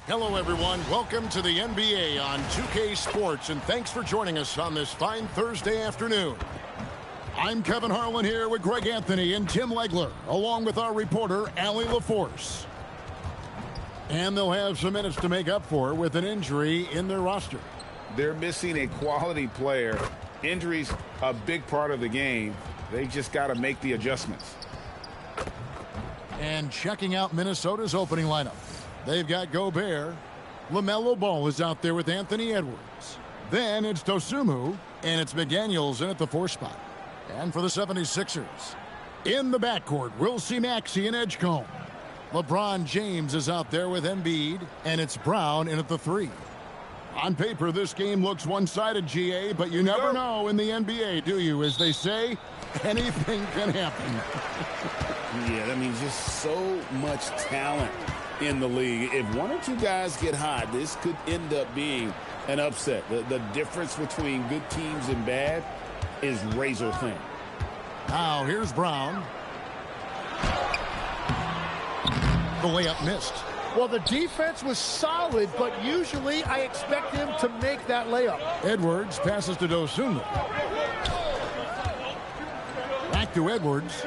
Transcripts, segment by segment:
Hello, everyone. Welcome to the NBA on 2K Sports, and thanks for joining us on this fine Thursday afternoon. I'm Kevin Harlan here with Greg Anthony and Tim Legler, along with our reporter, Allie LaForce. And they'll have some minutes to make up for with an injury in their roster. They're missing a quality player. Injuries a big part of the game. They just got to make the adjustments. And checking out Minnesota's opening lineup. They've got Gobert. LaMelo Ball is out there with Anthony Edwards. Then it's Dosunmu, and it's McDaniels in at the 4 spot. And for the 76ers, in the backcourt, we'll see Maxey and Edgecombe. LeBron James is out there with Embiid, and it's Brown in at the 3. On paper, this game looks one-sided, GA, but you never know in the NBA, do you? As they say, anything can happen. Yeah, that means just so much talent in the league. If one or two guys get hot, this could end up being an upset. The difference between good teams and bad is razor thin. Now, here's Brown. The layup missed. Well, the defense was solid, but usually I expect him to make that layup. Edwards passes to Dosunmu. Back to Edwards.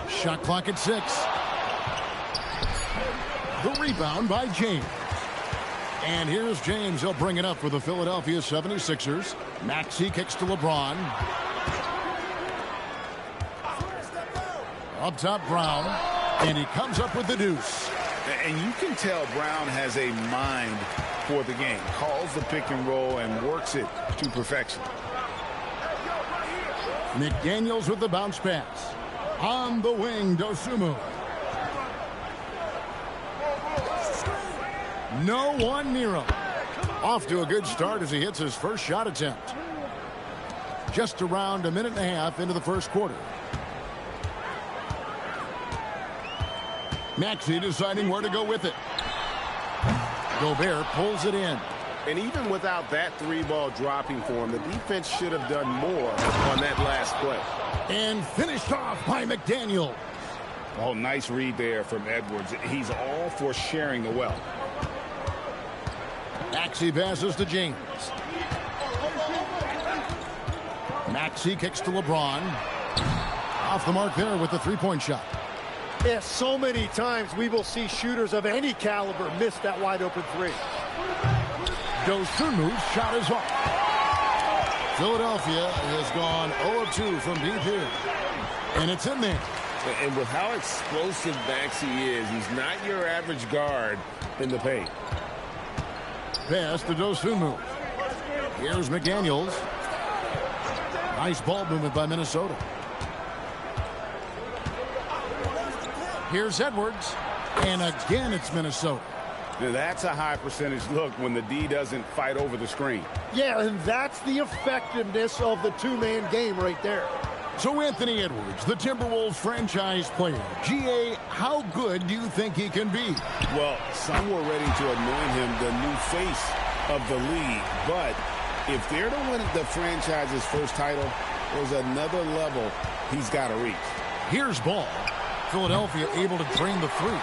Shot clock at 6. The rebound by James. And here's James. He'll bring it up for the Philadelphia 76ers. Maxey kicks to LeBron. Up top, Brown. And he comes up with the deuce. And you can tell Brown has a mind for the game. Calls the pick and roll and works it to perfection. McDaniels with the bounce pass. On the wing, Dosunmu. No one near him. Off to a good start as he hits his first shot attempt. Just around a minute and a half into the first quarter. Maxey deciding where to go with it. Gobert pulls it in. And even without that 3-ball dropping for him, the defense should have done more on that last play. And finished off by McDaniel. Oh, nice read there from Edwards. He's all for sharing the wealth. Maxey passes to James. Maxey kicks to LeBron. Off the mark there with the 3-point shot. Yeah, so many times we will see shooters of any caliber miss that wide-open 3. Dosunmu's shot is off. Philadelphia has gone 0-2 from deep here. And it's in there. And with how explosive Maxey is, he's not your average guard in the paint. Pass to Dosunmu. Here's McDaniels. Nice ball movement by Minnesota. Here's Edwards. And again, it's Minnesota. Now, that's a high percentage look when the D doesn't fight over the screen. Yeah, and that's the effectiveness of the two-man game right there. So Anthony Edwards, the Timberwolves franchise player. GA, how good do you think he can be? Well, some were ready to anoint him the new face of the league. But if they're to win the franchise's first title, there's another level he's got to reach. Here's Ball. Philadelphia able to drain the 3.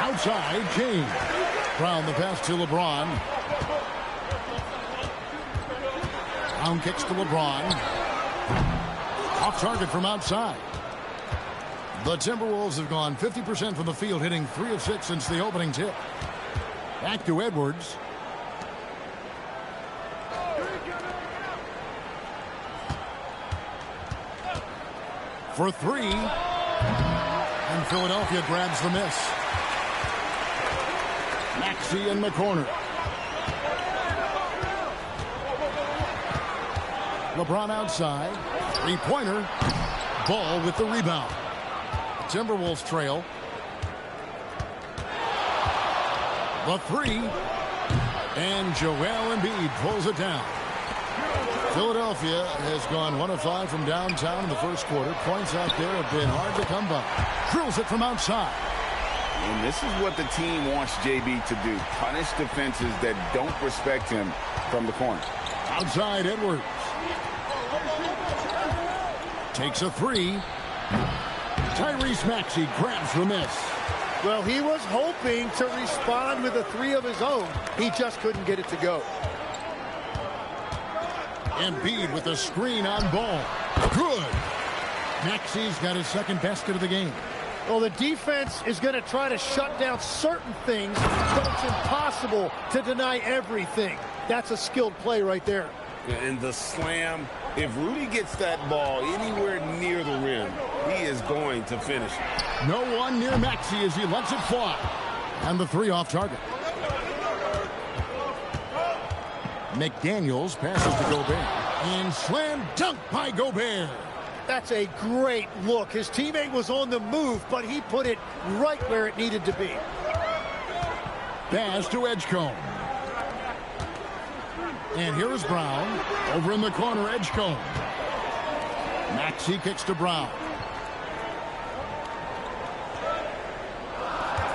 Outside, James. Brown the pass to LeBron. Brown kicks to LeBron. Off target from outside. The Timberwolves have gone 50% from the field, hitting 3 of 6 since the opening tip. Back to Edwards. For 3. And Philadelphia grabs the miss. Maxey in the corner. LeBron outside. 3-pointer. Ball with the rebound. Timberwolves trail. The 3. And Joel Embiid pulls it down. Philadelphia has gone 1 of 5 from downtown in the first quarter. Points out there have been hard to come by. Drills it from outside. And this is what the team wants JB to do. Punish defenses that don't respect him from the corner. Outside Edwards. Takes a 3. Tyrese Maxey grabs the miss. Well, he was hoping to respond with a three of his own. He just couldn't get it to go. Embiid with a screen on ball. Good. Maxey's got his second basket of the game. Well, the defense is going to try to shut down certain things, but it's impossible to deny everything. That's a skilled play right there. And the slam, if Rudy gets that ball anywhere near the rim, he is going to finish it. No one near Maxey as he lets it fly. And the three off target. McDaniels passes to Gobert. And slam dunk by Gobert. That's a great look. His teammate was on the move, but he put it right where it needed to be. Pass to Edgecombe. And here is Brown. Over in the corner, Edgecombe. Maxey kicks to Brown.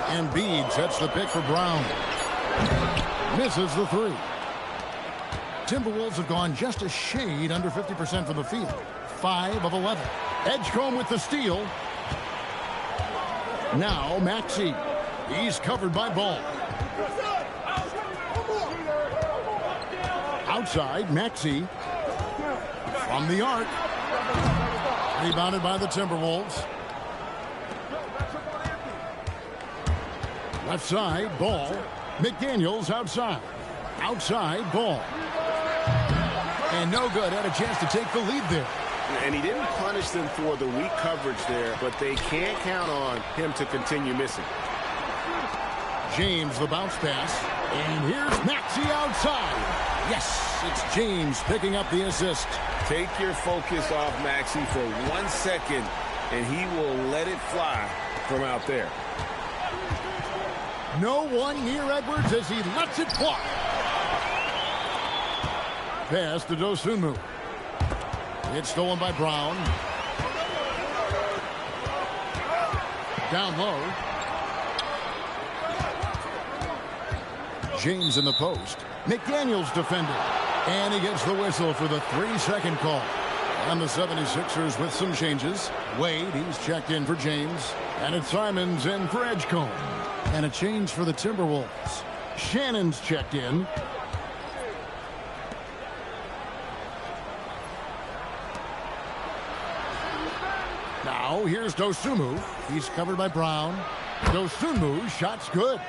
Embiid sets the pick for Brown. Misses the three. Timberwolves have gone just a shade under 50% from the field. 5 of 11. Edgecombe with the steal. Now Maxey. He's covered by Ball. Outside, Maxey. From the arc. Rebounded by the Timberwolves. Left side, Ball. McDaniels outside. Outside, Ball. And no good. Had a chance to take the lead there. And he didn't punish them for the weak coverage there, but they can't count on him to continue missing. James, the bounce pass. And here's Maxey outside. Yes, it's James picking up the assist. Take your focus off Maxey for 1 second, and he will let it fly from out there. No one near Edwards as he lets it fly. Pass to Dosunmu. It's stolen by Brown. Down low. James in the post. McDaniels defended. And he gets the whistle for the 3-second call. And the 76ers with some changes. Wade, he's checked in for James. And it's Simons in for Edgecombe. And a change for the Timberwolves. Shannon's checked in. Now, here's Dosunmu. He's covered by Brown. Dosunmu, shot's good.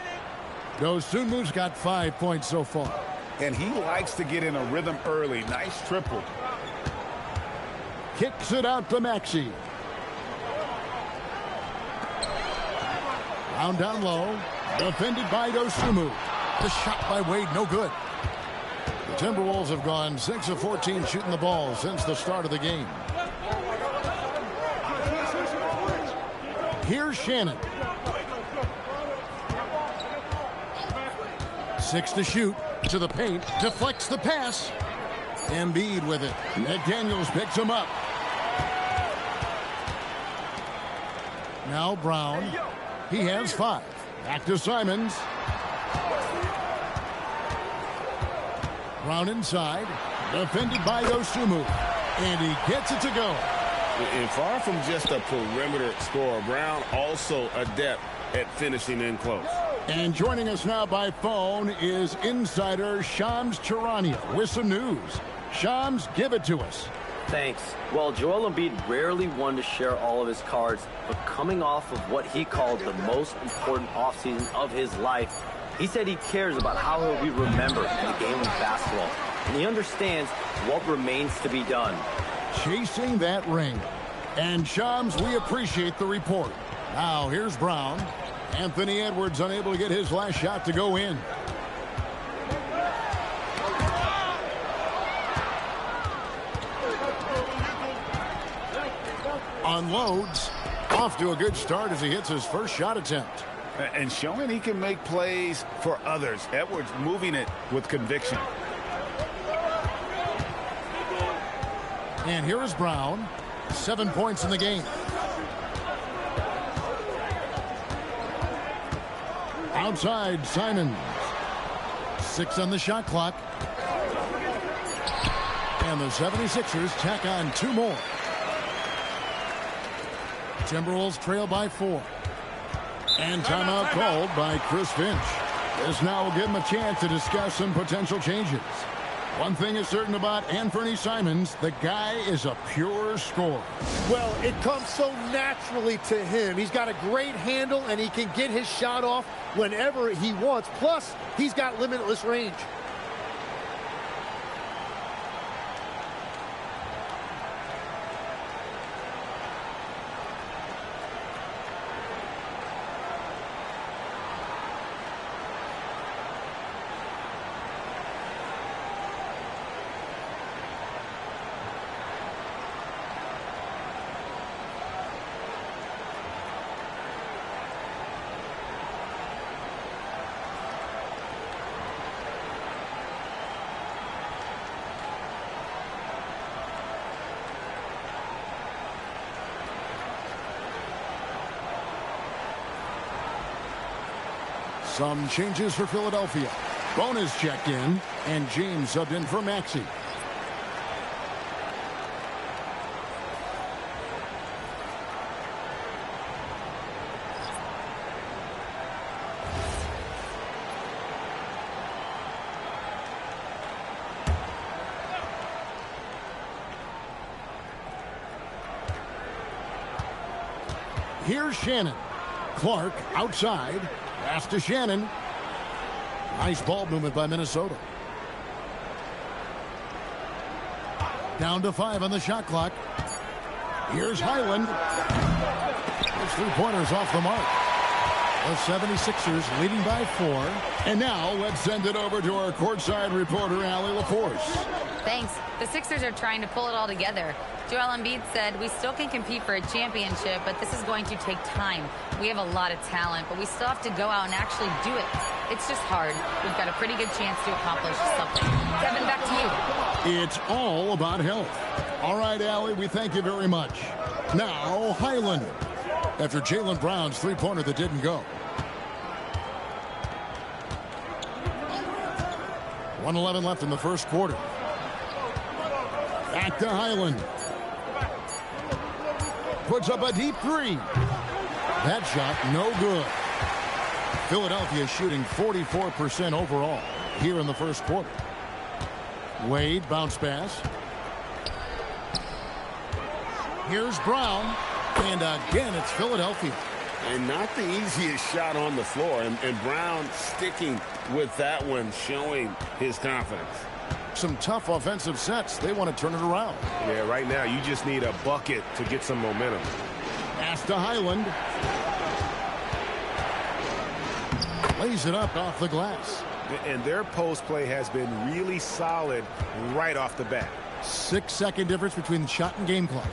Dosunmu's got 5 points so far. And he likes to get in a rhythm early. Nice triple. Kicks it out to Maxey. Brown down low. Defended by Dosunmu. The shot by Wade, no good. The Timberwolves have gone 6 of 14 shooting the ball since the start of the game. Here's Shannon. 6 to shoot. To the paint. Deflects the pass. Embiid with it. McDaniels picks him up. Now Brown. He has 5. Back to Simons. Brown inside. Defended by Dosunmu. And he gets it to go. And far from just a perimeter scorer, Brown also adept at finishing in close. And joining us now by phone is insider Shams Charania with some news. Shams, give it to us. Thanks. Well, Joel Embiid rarely wanted to share all of his cards, but coming off of what he called the most important offseason of his life, he said he cares about how he'll be remembered in the game of basketball, and he understands what remains to be done. Chasing that ring. And Shams, we appreciate the report. Now, here's Brown. Anthony Edwards unable to get his last shot to go in. Unloads. Off to a good start as he hits his first shot attempt. And showing he can make plays for others. Edwards moving it with conviction. And here is Brown. 7 points in the game. Outside, Simons. 6 on the shot clock. And the 76ers tack on 2 more. Timberwolves trail by 4. And timeout called by Chris Finch. This now will give him a chance to discuss some potential changes. One thing is certain about Anthony Simons, the guy is a pure scorer. Well, it comes so naturally to him. He's got a great handle, and he can get his shot off whenever he wants. Plus, he's got limitless range. Some changes for Philadelphia. Bonus checked in, and James subbed in for Maxey. Here's Shannon. Clark outside. Pass to Shannon. Nice ball movement by Minnesota. Down to 5 on the shot clock. Here's Highland. His three-pointers off the mark. The 76ers leading by 4. And now let's send it over to our courtside reporter, Allie LaForce. Thanks. The Sixers are trying to pull it all together. Joel Embiid said, we still can compete for a championship, but this is going to take time. We have a lot of talent, but we still have to go out and actually do it. It's just hard. We've got a pretty good chance to accomplish something. Kevin, back to you. It's all about health. All right, Allie, we thank you very much. Now, Highland. After Jaylen Brown's three-pointer that didn't go. 1:11 left in the first quarter. Back to Highland. Puts up a deep three. That shot, no good. Philadelphia shooting 44% overall here in the first quarter. Wade, bounce pass. Here's Brown. And again, it's Philadelphia. And not the easiest shot on the floor. And Brown sticking with that one, showing his confidence. Some tough offensive sets. They want to turn it around. Yeah, right now you just need a bucket to get some momentum. Pass to Highland. Lays it up off the glass. And their post play has been really solid right off the bat. 6-second difference between the shot and game clock.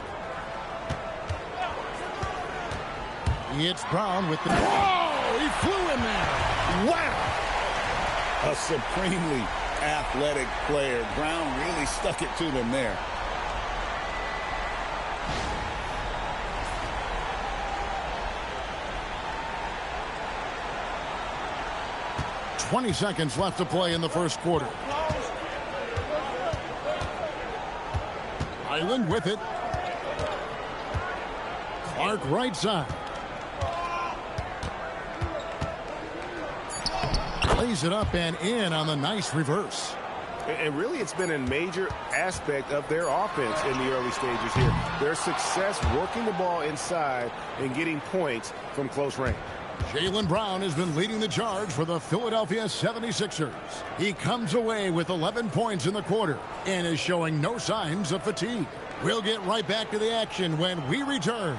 It's Brown with the... Oh, he flew in there. Wow. A supremely athletic player. Brown really stuck it to them there. "20 seconds left to play in the first quarter. Highland with it. Clark right side. Lays it up and in on the nice reverse. And really, it's been a major aspect of their offense in the early stages here. Their success working the ball inside and getting points from close range. Jaylen Brown has been leading the charge for the Philadelphia 76ers. He comes away with 11 points in the quarter and is showing no signs of fatigue. We'll get right back to the action when we return.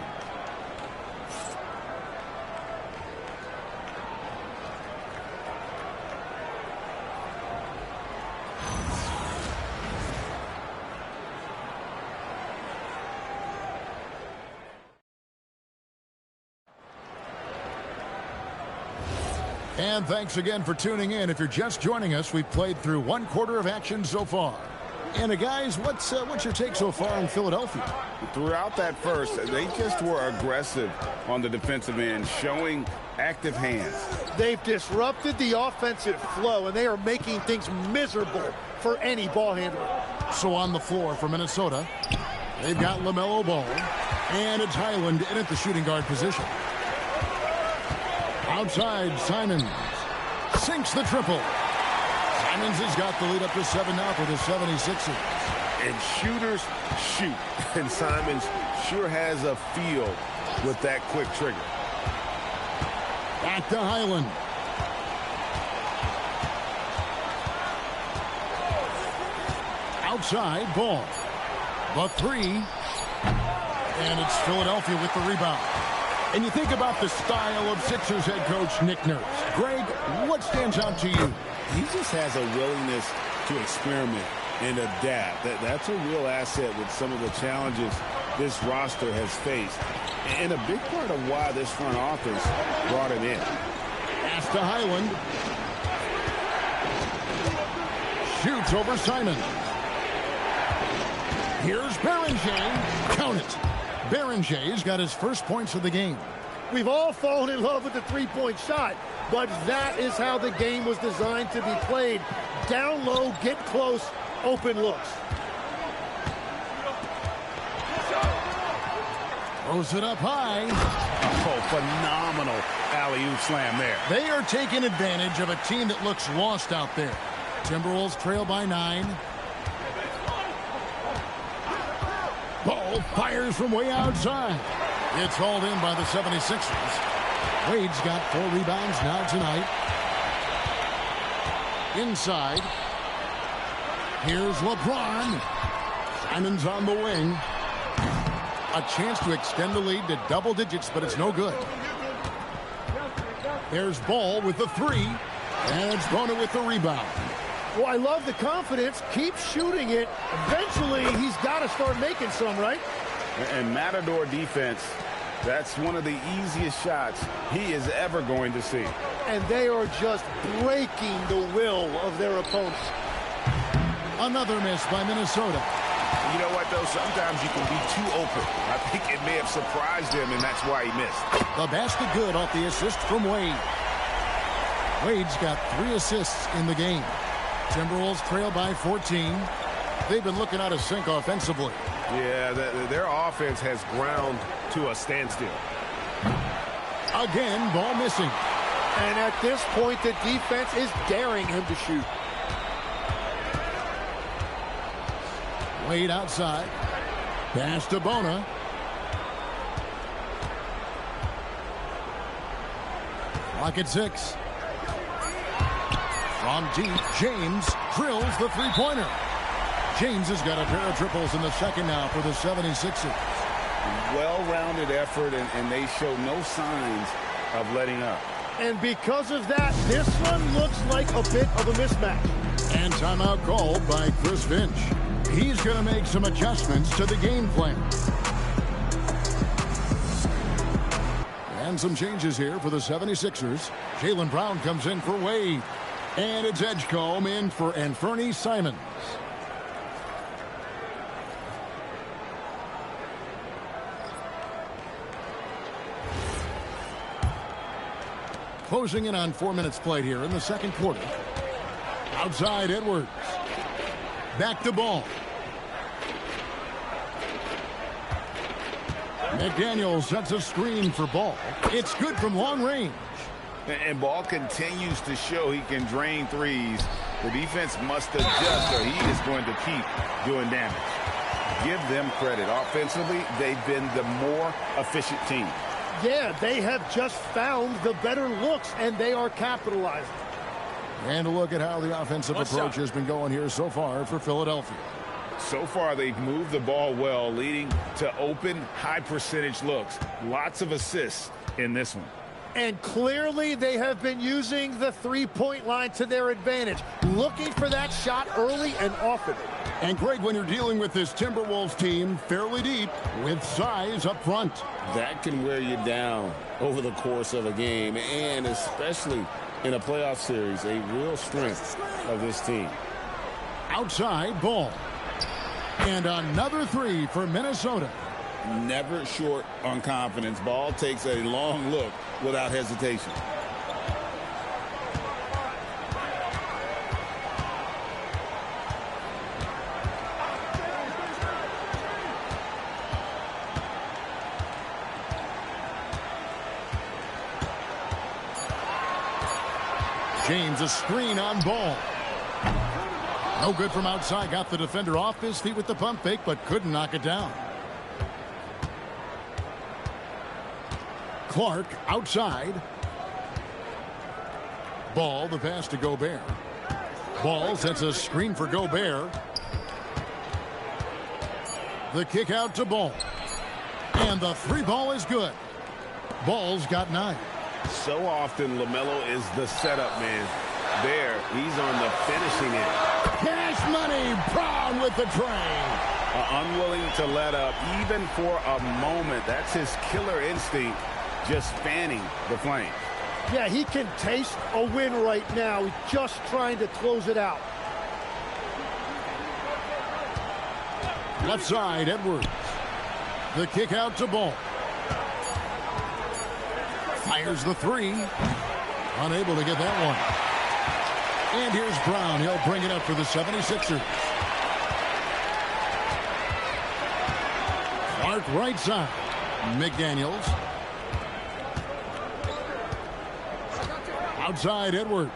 And thanks again for tuning in. If you're just joining us, we've played through one quarter of action so far. And guys, what's your take so far on Philadelphia? Throughout that first, they just were aggressive on the defensive end, showing active hands. They've disrupted the offensive flow, and they are making things miserable for any ball handler. So on the floor for Minnesota, they've got LaMelo Ball. And it's Highland in at the shooting guard position. Outside, Simons sinks the triple. Simons has got the lead up to 7 now for the 76ers. And shooters shoot. And Simons sure has a feel with that quick trigger. Back to Highland. Outside, Ball. The three. And it's Philadelphia with the rebound. And you think about the style of Sixers head coach Nick Nurse. Greg, what stands out to you? He just has a willingness to experiment and adapt. That's a real asset with some of the challenges this roster has faced. And a big part of why this front office brought him in. Pass to Highland. Shoots over Simon. Here's Beringer. Count it. Berenger's got his first points of the game. We've all fallen in love with the three-point shot, but that is how the game was designed to be played. Down low, get close, open looks. Throws it up high. Oh, phenomenal alley-oop slam there. They are taking advantage of a team that looks lost out there. Timberwolves trail by 9. Ball fires from way outside. It's hauled in by the 76ers. Wade's got 4 rebounds now tonight. Inside. Here's LeBron. Simons on the wing. A chance to extend the lead to double digits, but it's no good. There's Ball with the 3. And it's Bona with the rebound. Well, I love the confidence. Keep shooting it. Eventually, he's got to start making some, right? And Matador defense, that's one of the easiest shots he is ever going to see. And they are just breaking the will of their opponents. Another miss by Minnesota. You know what, though? Sometimes you can be too open. I think it may have surprised him, and that's why he missed. The basket good off the assist from Wade. Wade's got 3 assists in the game. Timberwolves trail by 14. They've been looking out of sync offensively. Yeah, their offense has ground to a standstill. Again, Ball missing. And at this point, the defense is daring him to shoot. Wade outside. Pass to Bona. Clock at 6. From deep, James drills the three-pointer. James has got a pair of triples in the second now for the 76ers. Well-rounded effort, and they show no signs of letting up. And because of that, this one looks like a bit of a mismatch. And timeout called by Chris Finch. He's going to make some adjustments to the game plan. And some changes here for the 76ers. Jaylen Brown comes in for Wade. And it's Edgecombe in for Anthony Simons. Closing in on 4 minutes played here in the second quarter. Outside Edwards. Back to Ball. McDaniel sets a screen for Ball. It's good from long range. And Ball continues to show he can drain threes. The defense must adjust or he is going to keep doing damage. Give them credit. Offensively, they've been the more efficient team. Yeah, they have just found the better looks, and they are capitalizing. And a look at how the offensive approach has been going here so far for Philadelphia. So far, they've moved the ball well, leading to open, high-percentage looks. Lots of assists in this one. And clearly they have been using the three-point line to their advantage, looking for that shot early and often. And Greg, when you're dealing with this Timberwolves team fairly deep with size up front, that can wear you down over the course of a game, and especially in a playoff series, a real strength of this team. Outside Ball. And another 3 for Minnesota. Never short on confidence. Ball takes a long look without hesitation. James a screen on Ball. No good from outside. Got the defender off his feet with the pump fake, but couldn't knock it down. Clark outside. Ball, the pass to Gobert. Ball sets a screen for Gobert. The kick out to Ball. And the three ball is good. Ball's got 9. So often LaMelo is the setup man. There, he's on the finishing end. Cash money, Brown with the train. Unwilling to let up even for a moment. That's his killer instinct, just fanning the flame. Yeah, he can taste a win right now. He's just trying to close it out. Left side, Edwards. The kick out to Ball. Fires the three. Unable to get that one. And here's Brown. He'll bring it up for the 76ers. Clark right side. McDaniels. Outside, Edwards.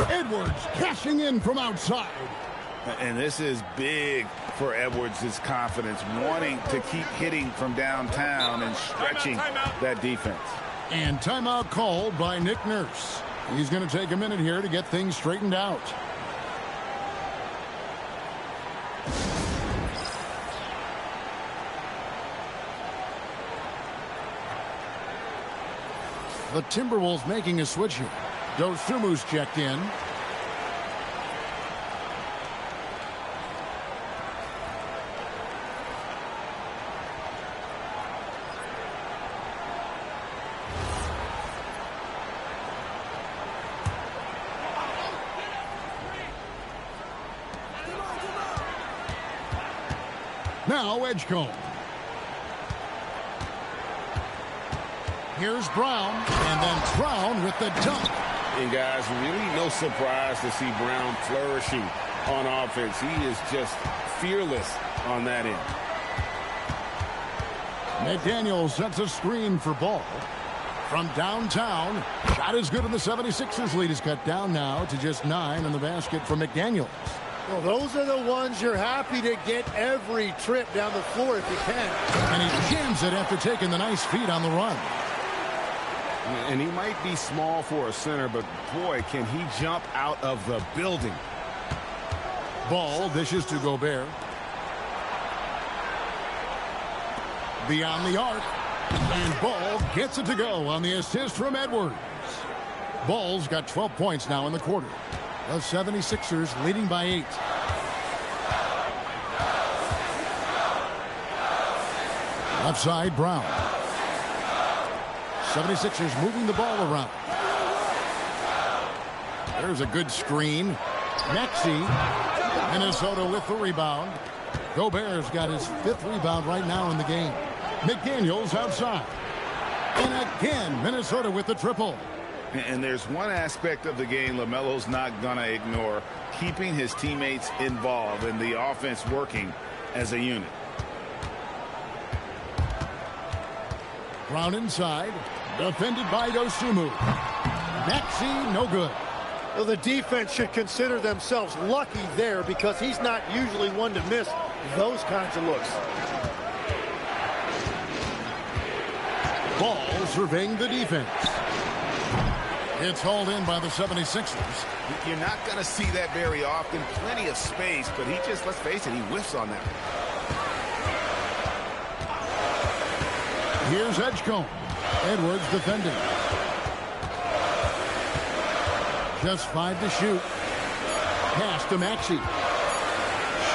Edwards cashing in from outside. And this is big for Edwards' confidence, wanting to keep hitting from downtown and stretching that defense. And timeout called by Nick Nurse. He's going to take a minute here to get things straightened out. The Timberwolves making a switch here. Dosumu's checked in. Now Edgecombe. Here's Brown, and then Brown with the dunk. And guys, really no surprise to see Brown flourishing on offense. He is just fearless on that end. McDaniels sets a screen for Ball. From downtown, shot is good, and the 76ers lead is cut down now to just 9 in the basket for McDaniels. Well, those are the ones you're happy to get every trip down the floor if you can. And he jams it after taking the nice feed on the run. And he might be small for a center, but boy, can he jump out of the building. Ball dishes to Gobert. Beyond the arc. And Ball gets it to go on the assist from Edwards. Ball's got 12 points now in the quarter. The 76ers leading by 8. Left side, Brown. 76ers moving the ball around. There's a good screen. Maxey. Minnesota with the rebound. Gobert's got his 5th rebound right now in the game. McDaniels outside. And again, Minnesota with the triple. And there's one aspect of the game LaMelo's not going to ignore, keeping his teammates involved and the offense working as a unit. Brown inside, defended by Dosumu. Maxey, no good. Well, the defense should consider themselves lucky there because he's not usually one to miss those kinds of looks. Ball surveying the defense. It's hauled in by the 76ers. You're not going to see that very often. Plenty of space, but he just, let's face it, he whiffs on that. Here's Edgecombe. Edwards defending. Just 5 to shoot. Pass to Maxey.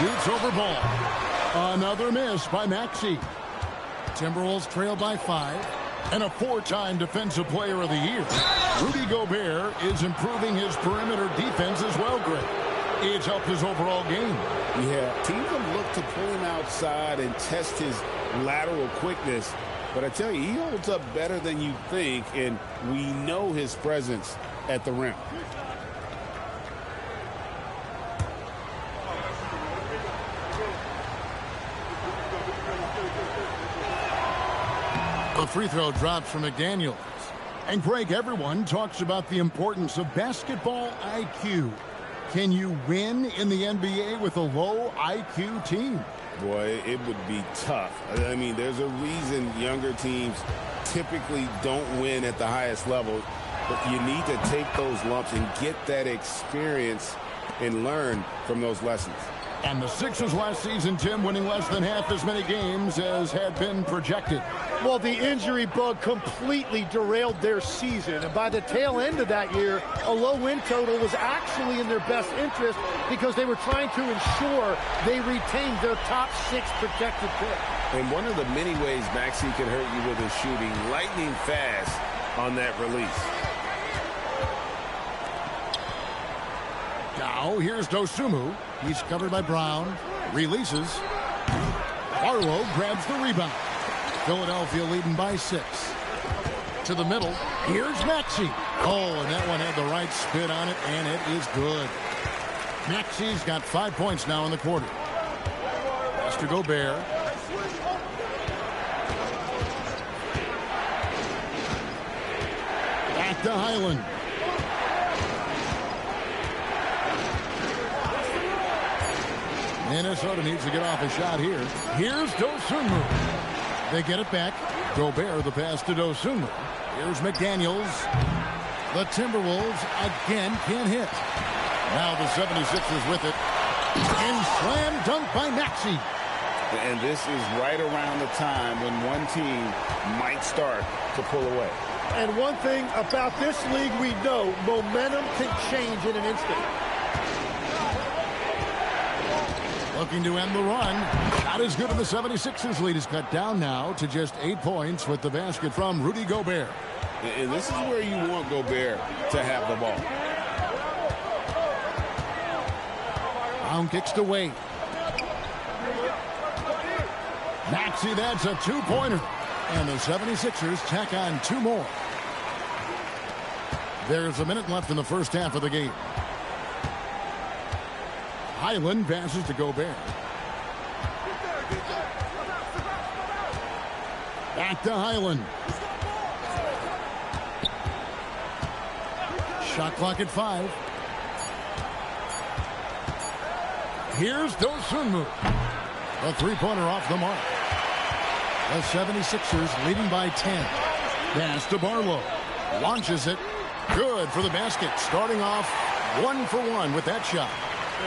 Shoots over Ball. Another miss by Maxey. Timberwolves trail by 5. And a 4-time Defensive Player of the Year. Rudy Gobert is improving his perimeter defense as well, Greg. It's helped his overall game. Yeah, teams have looked to pull him outside and test his lateral quickness. But I tell you, he holds up better than you think, and we know his presence at the rim. The free throw drops from McDaniels. And Greg, everyone talks about the importance of basketball IQ. Can you win in the NBA with a low IQ team? Boy, it would be tough. I mean, there's a reason younger teams typically don't win at the highest level. But you need to take those lumps and get that experience and learn from those lessons. And the Sixers last season, Tim, winning less than half as many games as had been projected. Well, the injury bug completely derailed their season. And by the tail end of that year, a low win total was actually in their best interest because they were trying to ensure they retained their top 6 protected pick. And one of the many ways Maxey can hurt you with his shooting, lightning fast on that release. Now, here's Dosunmu. He's covered by Brown. Releases. Barlow grabs the rebound. Philadelphia leading by 6. To the middle. Here's Maxey. Oh, and that one had the right spin on it, and it is good. Maxey's got 5 points now in the quarter. Pass to Gobert. Back to Highland. Minnesota needs to get off a shot here. Here's Dosunmu. They get it back. Gobert, the pass to Dosunmu. Here's McDaniels. The Timberwolves again can't hit. Now the 76ers with it. And slam dunk by Maxey. And this is right around the time when one team might start to pull away. And one thing about this league we know, momentum can change in an instant. Looking to end the run. Not as good, and the 76ers lead is cut down now to just 8 points with the basket from Rudy Gobert. And this is where you want Gobert to have the ball. Brown kicks to Wade. Maxey, that's a 2-pointer. And the 76ers tack on 2 more. There's a minute left in the first half of the game. Highland passes to Gobert. Back to Highland. Shot clock at 5. Here's Dosunmu. A 3-pointer off the mark. The 76ers leading by 10. Pass to Barlow. Launches it. Good for the basket. Starting off 1 for 1 with that shot.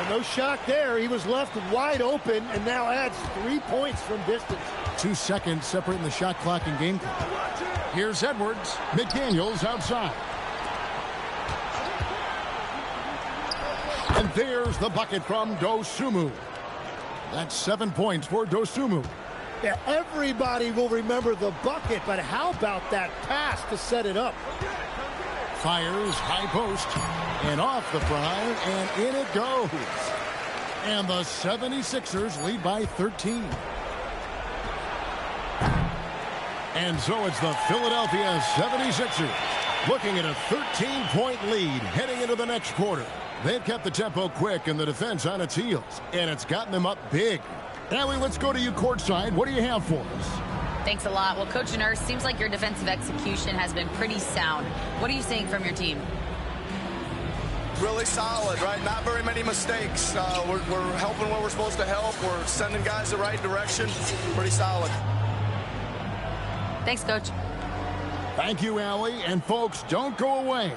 No shock there. He was left wide open and now adds 3 points from distance. 2 seconds separating the shot clock and game clock. Here's Edwards. McDaniels outside. And there's the bucket from Dosunmu. That's 7 points for Dosunmu. Yeah, everybody will remember the bucket, but how about that pass to set it up? Fires high post and off the front, and in it goes. And the 76ers lead by 13. And so it's the Philadelphia 76ers looking at a 13-point lead heading into the next quarter. They've kept the tempo quick and the defense on its heels, and it's gotten them up big. Allie, let's go to you courtside. What do you have for us? Thanks a lot. Well, Coach Nurse, seems like your defensive execution has been pretty sound. What are you seeing from your team? Really solid, right? Not very many mistakes. We're helping where we're supposed to help. We're sending guys the right direction. Pretty solid. Thanks, Coach. Thank you, Allie. And folks, don't go away.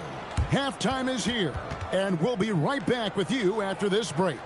Halftime is here, and we'll be right back with you after this break.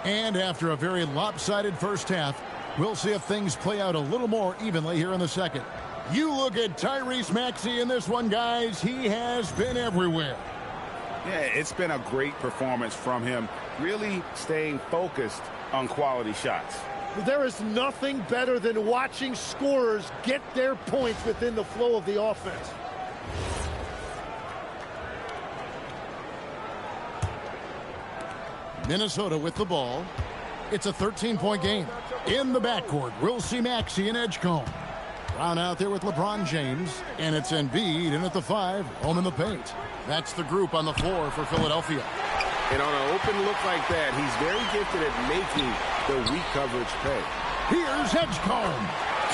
And after a very lopsided first half, We'll see if things play out a little more evenly here in the second. You look at Tyrese Maxey in this one, guys. He has been everywhere. Yeah, it's been a great performance from him, really staying focused on quality shots. There is nothing better than watching scorers get their points within the flow of the offense. Minnesota with the ball. It's a 13-point game. In the backcourt, we'll see Maxey and Edgecombe. Brown out there with LeBron James, and it's Embiid in at the 5, home in the paint. That's the group on the floor for Philadelphia. And on an open look like that, he's very gifted at making the weak coverage pay. Here's Edgecombe.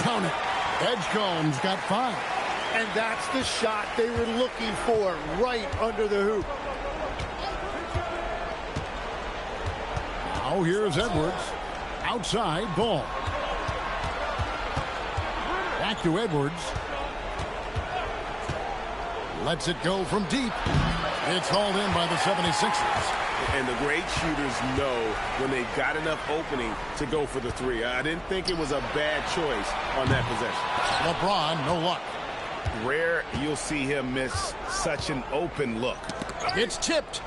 Count it. Edgecombe's got 5. And that's the shot they were looking for, right under the hoop. Now here's Edwards. Outside, Ball. Back to Edwards. Lets it go from deep. It's hauled in by the 76ers. And the great shooters know when they've got enough opening to go for the 3. I didn't think it was a bad choice on that possession. LeBron, no luck. Rare you'll see him miss such an open look. It's tipped.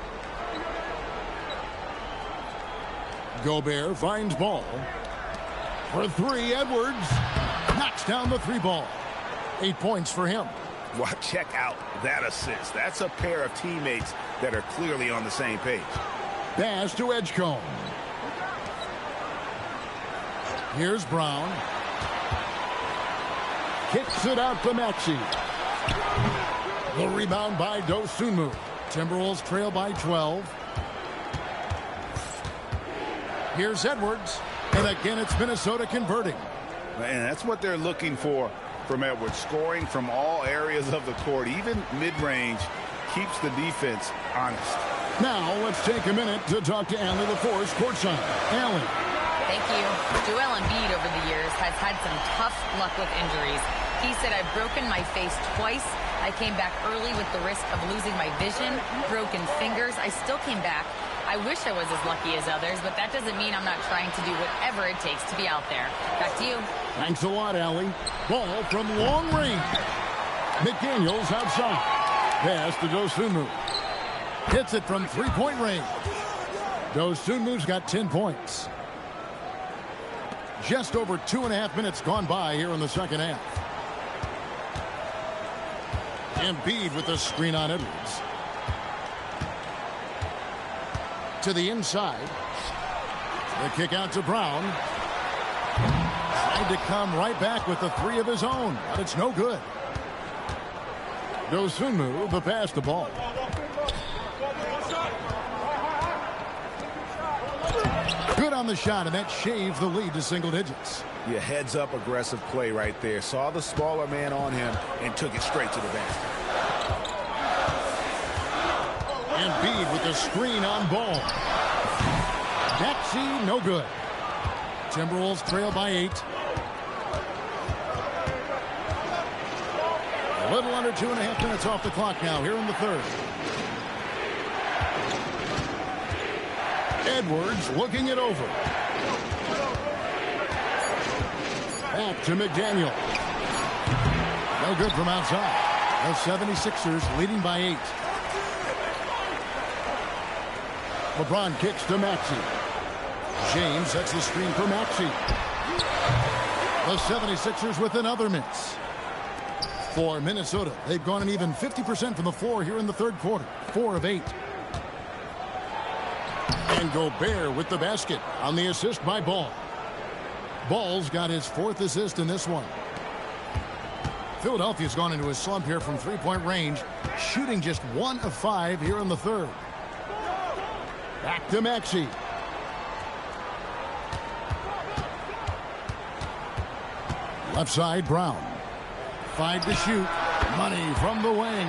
Gobert finds Ball. For 3, Edwards knocks down the 3 ball. 8 points for him. Well, check out that assist. That's a pair of teammates that are clearly on the same page. Pass to Edgecombe. Here's Brown. Kicks it out to Maxey. The rebound by Dosunmu. Timberwolves trail by 12. Here's Edwards. And again, it's Minnesota converting. And that's what they're looking for from Edwards. Scoring from all areas of the court, even mid-range, keeps the defense honest. Now, let's take a minute to talk to Allie LaForce courtside. Allie. Thank you. Joel Embiid over the years has had some tough luck with injuries. He said, I've broken my face twice. I came back early with the risk of losing my vision, broken fingers. I still came back. I wish I was as lucky as others, but that doesn't mean I'm not trying to do whatever it takes to be out there. Back to you. Thanks a lot, Allie. Ball from long range. McDaniels outside. Pass to Dosunmu. Hits it from 3-point range. Dosunmu's got 10 points. Just over 2.5 minutes gone by here in the second half. Embiid with the screen on Edwards. To the inside. The kick out to Brown. Tried to come right back with the 3 of his own, but it's no good. Dosunmu, the pass to Ball. Good on the shot, and that shaves the lead to single digits. Yeah, heads up aggressive play right there. Saw the smaller man on him and took it straight to the basket. Embiid with the screen on Ball. Maxey, no good. Timberwolves trail by 8. A little under 2.5 minutes off the clock now here in the third. Edwards looking it over. Back to McDaniel. No good from outside. The 76ers leading by 8. LeBron kicks to Maxey. James sets the screen for Maxey. The 76ers with another miss. For Minnesota, they've gone an even 50% from the floor here in the third quarter. 4 of 8. And Gobert with the basket on the assist by Ball. Ball's got his 4th assist in this one. Philadelphia's gone into a slump here from 3-point range, shooting just 1 of 5 here in the third. Back to Maxey. Left side, Brown. 5 to shoot. Money from the wing.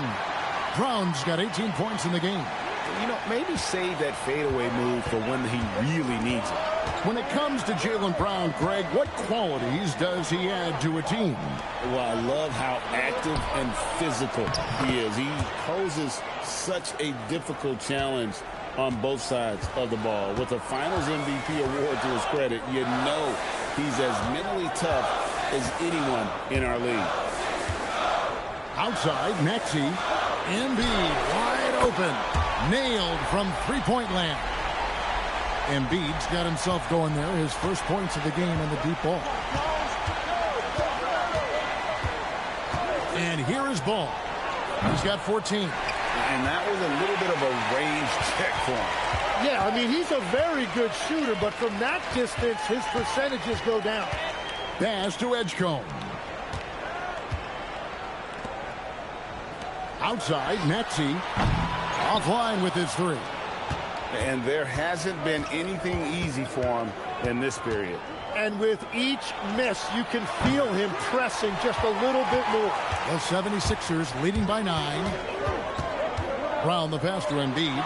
Brown's got 18 points in the game. You know, maybe save that fadeaway move for when he really needs it. When it comes to Jaylen Brown, Greg, what qualities does he add to a team? Well, I love how active and physical he is. He poses such a difficult challenge on both sides of the ball. With a Finals MVP award to his credit, you know He's as mentally tough as anyone in our league. Outside, Maxey. Embiid wide open. Nailed from three-point land. Embiid's got himself going there. His first points of the game on the deep ball. And here is Ball. He's got 14. And that was a little bit of a range check for him. Yeah, I mean, he's a very good shooter, but from that distance, his percentages go down. Pass to Edgecombe. Outside, Maxey. Offline with his three. And there hasn't been anything easy for him in this period. And with each miss, you can feel him pressing just a little bit more. The 76ers leading by 9. Brown the pass to Embiid.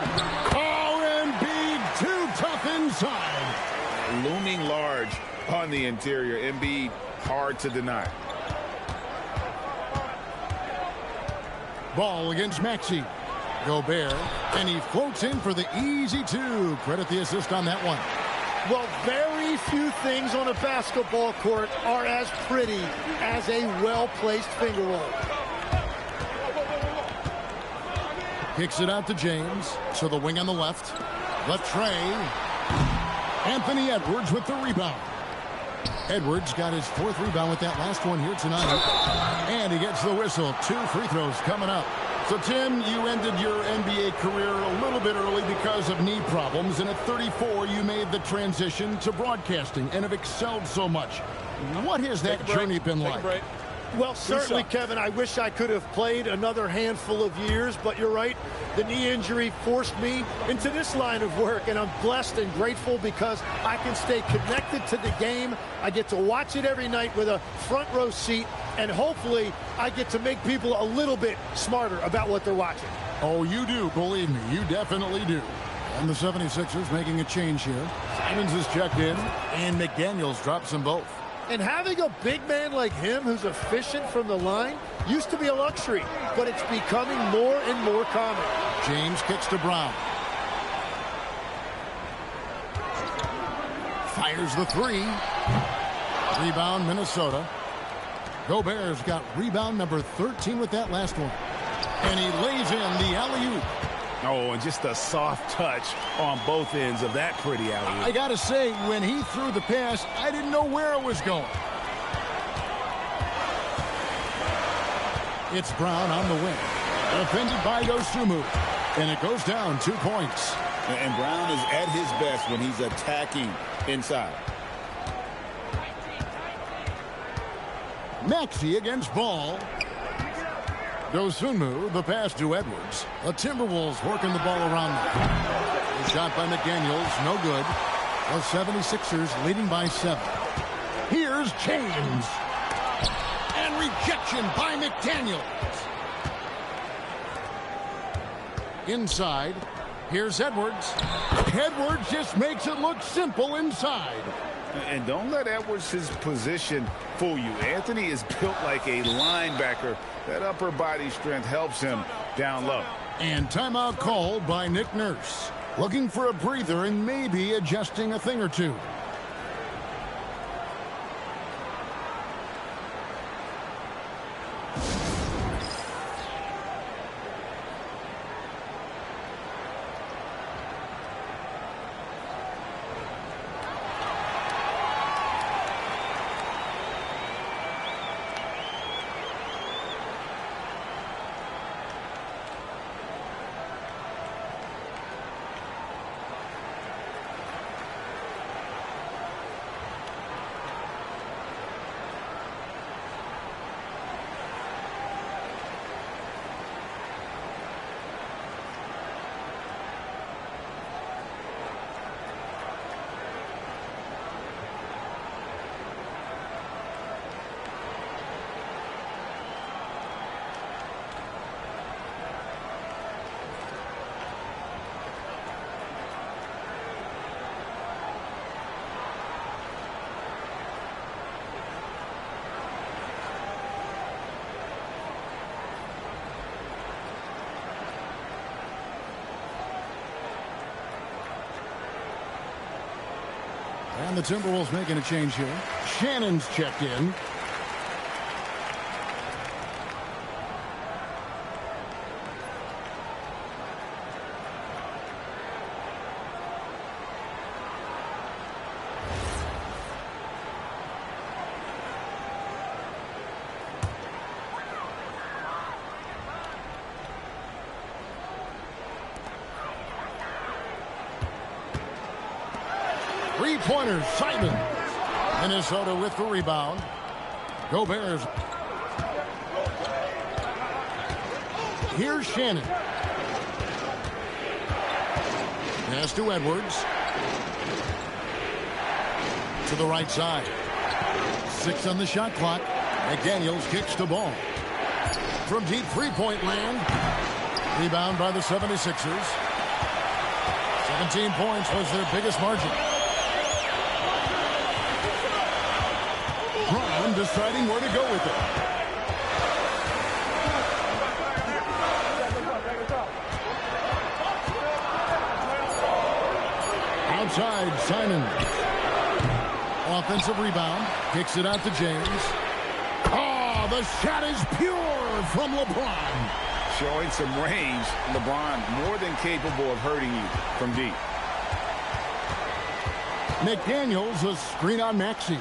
Oh, Embiid too tough inside. Looming large on the interior. Embiid hard to deny. Ball against Maxey. Gobert, and he floats in for the easy two. Credit the assist on that one. Well, very few things on a basketball court are as pretty as a well-placed finger roll. Kicks it out to James. So the wing on the left. Left Trey. Anthony Edwards with the rebound. Edwards got his 4th rebound with that last one here tonight. And he gets the whistle. 2 free throws coming up. So, Tim, you ended your NBA career a little bit early because of knee problems, and at 34, you made the transition to broadcasting and have excelled so much. What has that journey been like? Well, certainly, Kevin, I wish I could have played another handful of years, but you're right. The knee injury forced me into this line of work, and I'm blessed and grateful because I can stay connected to the game. I get to watch it every night with a front row seat, and hopefully I get to make people a little bit smarter about what they're watching. Oh, you do, believe me. You definitely do. And the 76ers making a change here. Simons is checked in, and McDaniels drops them both. And having a big man like him who's efficient from the line used to be a luxury, but it's becoming more and more common. James kicks to Brown. Fires the 3. Rebound, Minnesota. Gobert's got rebound number 13 with that last one. And he lays in the alley-oop. Oh, and just a soft touch on both ends of that pretty alley-oop. I got to say, when he threw the pass, I didn't know where it was going. It's Brown on the wing. Defended by Dosunmu. And it goes down 2 points. And Brown is at his best when he's attacking inside. Maxey against Ball. Dosunmu, the pass to Edwards. The Timberwolves working the ball around them. The shot by McDaniels, no good. The 76ers leading by 7. Here's James. And rejection by McDaniels. Inside. Here's Edwards. Edwards just makes it look simple inside. And don't let Edwards' position fool you. Anthony is built like a linebacker. That upper body strength helps him down low. And timeout called by Nick Nurse. Looking for a breather and maybe adjusting a thing or two. And the Timberwolves making a change here. Shannon's checked in. Three-pointers, Simon. Minnesota with the rebound. Gobert. Here's Shannon. Pass to Edwards. To the right side. 6 on the shot clock. McDaniels kicks the ball. From deep three-point land. Rebound by the 76ers. 17 points was their biggest margin. Brown deciding where to go with it. Outside, Simon. Offensive rebound. Kicks it out to James. Oh, the shot is pure from LeBron. Showing some range. LeBron more than capable of hurting you from deep. McDaniels, a screen on Maxey.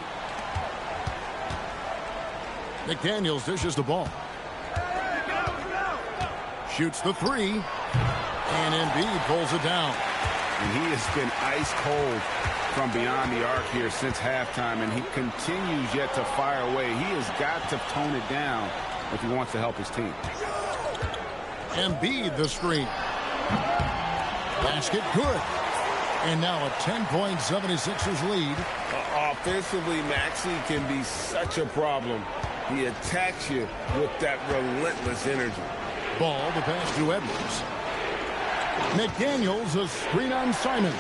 McDaniels dishes the ball. Shoots the three. And Embiid pulls it down. And he has been ice cold from beyond the arc here since halftime, and he continues yet to fire away. He has got to tone it down if he wants to help his team. Embiid the screen. Basket good. And now a 10-point 76ers lead. Offensively, Maxey can be such a problem. He attacks you with that relentless energy. Ball to pass to Edwards. McDaniels, a screen on Simon.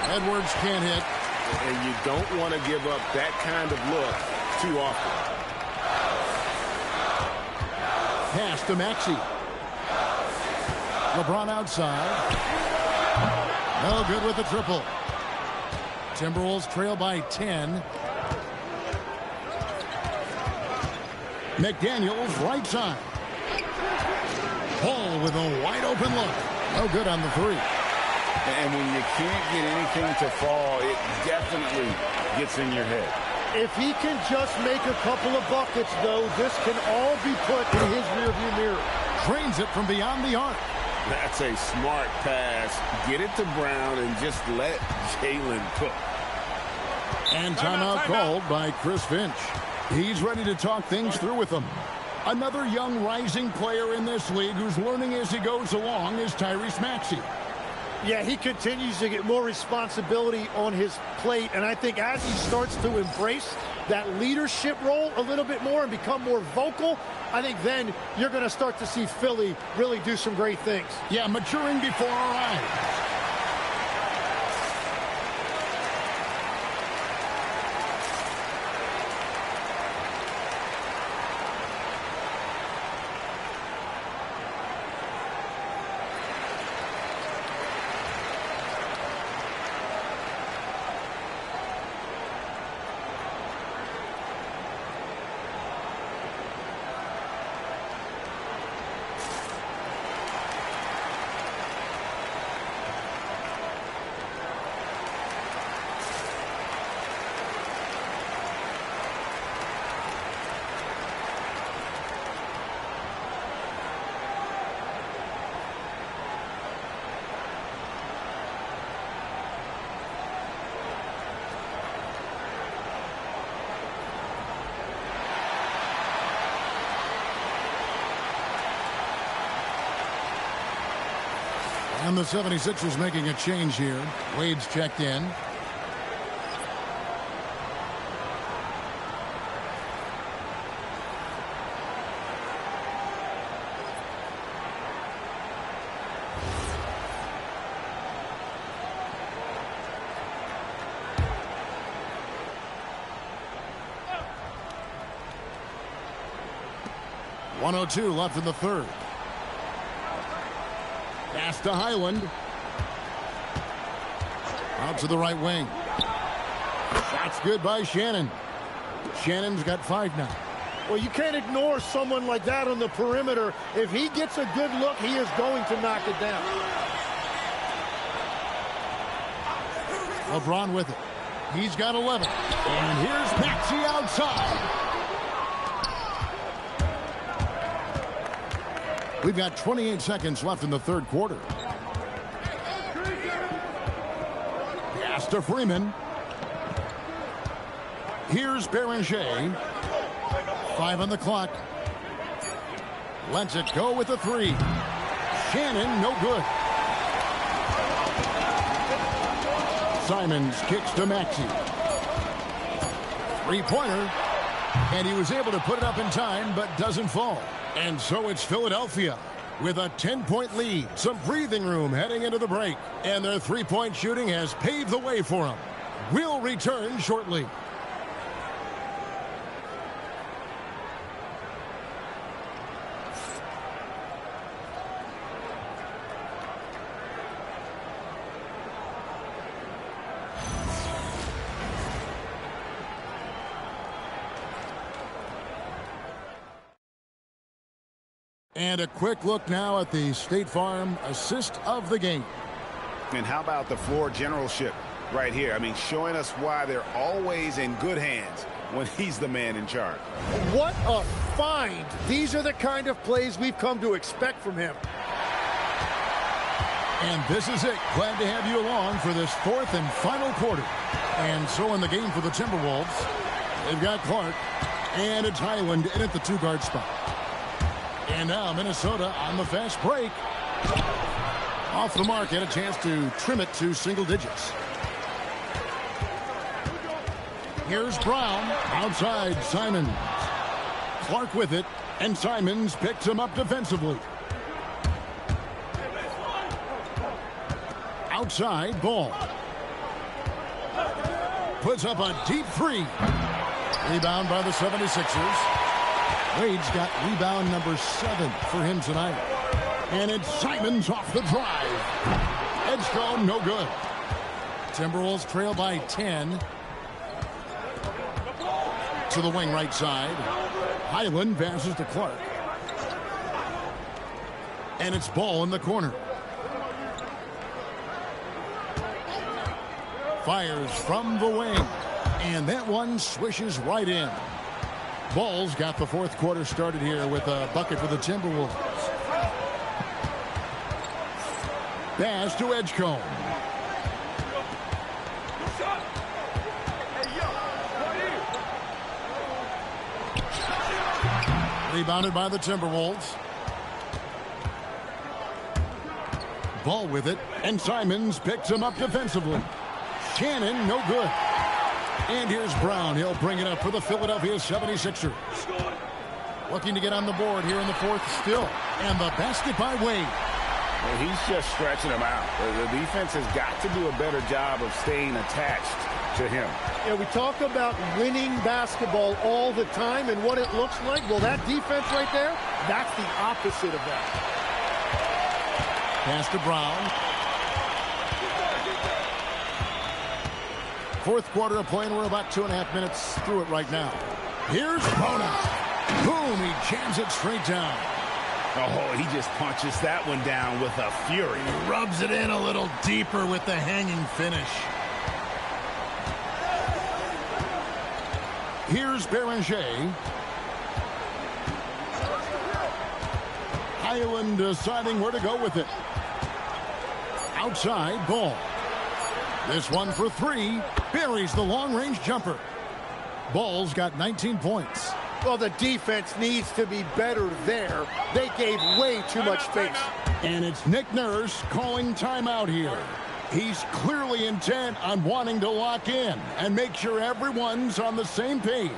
Edwards can't hit. And you don't want to give up that kind of look too often. Pass to Maxey. LeBron outside. No good with the triple. Timberwolves trail by 10. McDaniels right side. Paul with a wide open look. No good on the three. And when you can't get anything to fall, it definitely gets in your head. If he can just make a couple of buckets, though, this can all be put in his rearview mirror. Drains it from beyond the arc. That's a smart pass. Get it to Brown and just let Jalen cook. And timeout called by Chris Finch. He's ready to talk things through with them. Another young rising player in this league who's learning as he goes along is Tyrese Maxey. Yeah, he continues to get more responsibility on his plate, and I think as he starts to embrace that leadership role a little bit more and become more vocal, I think then you're going to start to see Philly really do some great things. Yeah, maturing before our eyes. And the 76ers making a change here. Wade's checked in. .102 left in the third. Pass to Highland. Out to the right wing. Shot's good by Shannon. Shannon's got 5 now. Well, you can't ignore someone like that on the perimeter. If he gets a good look, he is going to knock it down. LeBron with it. He's got 11. And here's Maxey outside. We've got 28 seconds left in the third quarter. Pass to Freeman. Here's Beranger. 5 on the clock. Lets it go with a 3. Shannon, no good. Simons kicks to Maxey. 3-pointer. And he was able to put it up in time, but doesn't fall. And so it's Philadelphia with a 10-point lead. Some breathing room heading into the break. And their 3-point shooting has paved the way for them. We'll return shortly. And a quick look now at the State Farm assist of the game. And how about the floor generalship right here? I mean, showing us why they're always in good hands when he's the man in charge. What a find. These are the kind of plays we've come to expect from him. And this is it. Glad to have you along for this 4th and final quarter. And so in the game for the Timberwolves, they've got Clark, and it's Highland in at the 2-guard spot. And now Minnesota on the fast break. Off the mark, had a chance to trim it to single digits. Here's Brown. Outside, Simons. Clark with it, and Simons picks him up defensively. Outside, Ball. Puts up a deep 3. Rebound by the 76ers. Wade's got rebound number 7 for him tonight. And it's Simons off the drive. Edgecombe, no good. Timberwolves trail by 10. To the wing right side. Highland passes to Clark. And it's Ball in the corner. Fires from the wing. And that one swishes right in. Ball's got the 4th quarter started here with a bucket for the Timberwolves. Pass to Edgecombe. Rebounded by the Timberwolves. Ball with it, and Simons picks him up defensively. Shannon, no good. And here's Brown. He'll bring it up for the Philadelphia 76ers. Looking to get on the board here in the 4th still. And the basket by Wade. Well, he's just stretching him out. The defense has got to do a better job of staying attached to him. Yeah, we talk about winning basketball all the time and what it looks like. Well, that defense right there, that's the opposite of that. Pass to Brown. 4th quarter of play, and we're about 2.5 minutes through it right now. Here's Bona. Boom, he jams it straight down. Oh, he just punches that one down with a fury. He rubs it in a little deeper with the hanging finish. Here's Beranger. Highland deciding where to go with it. Outside, Ball. This one for 3. Buries the long-range jumper. Ball's got 19 points. Well, the defense needs to be better there. They gave way too much space. And it's Nick Nurse calling timeout here. He's clearly intent on wanting to lock in and make sure everyone's on the same page.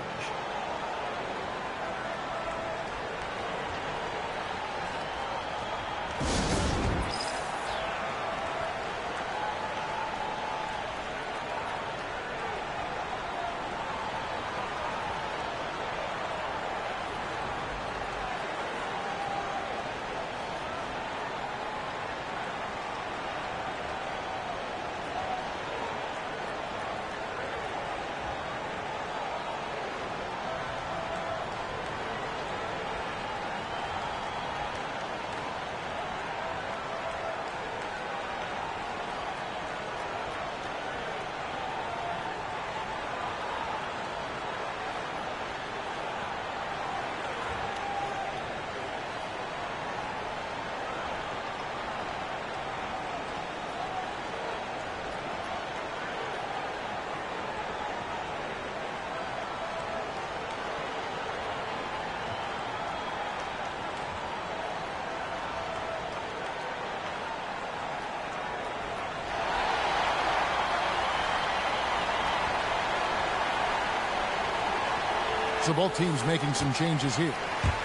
So both teams making some changes here.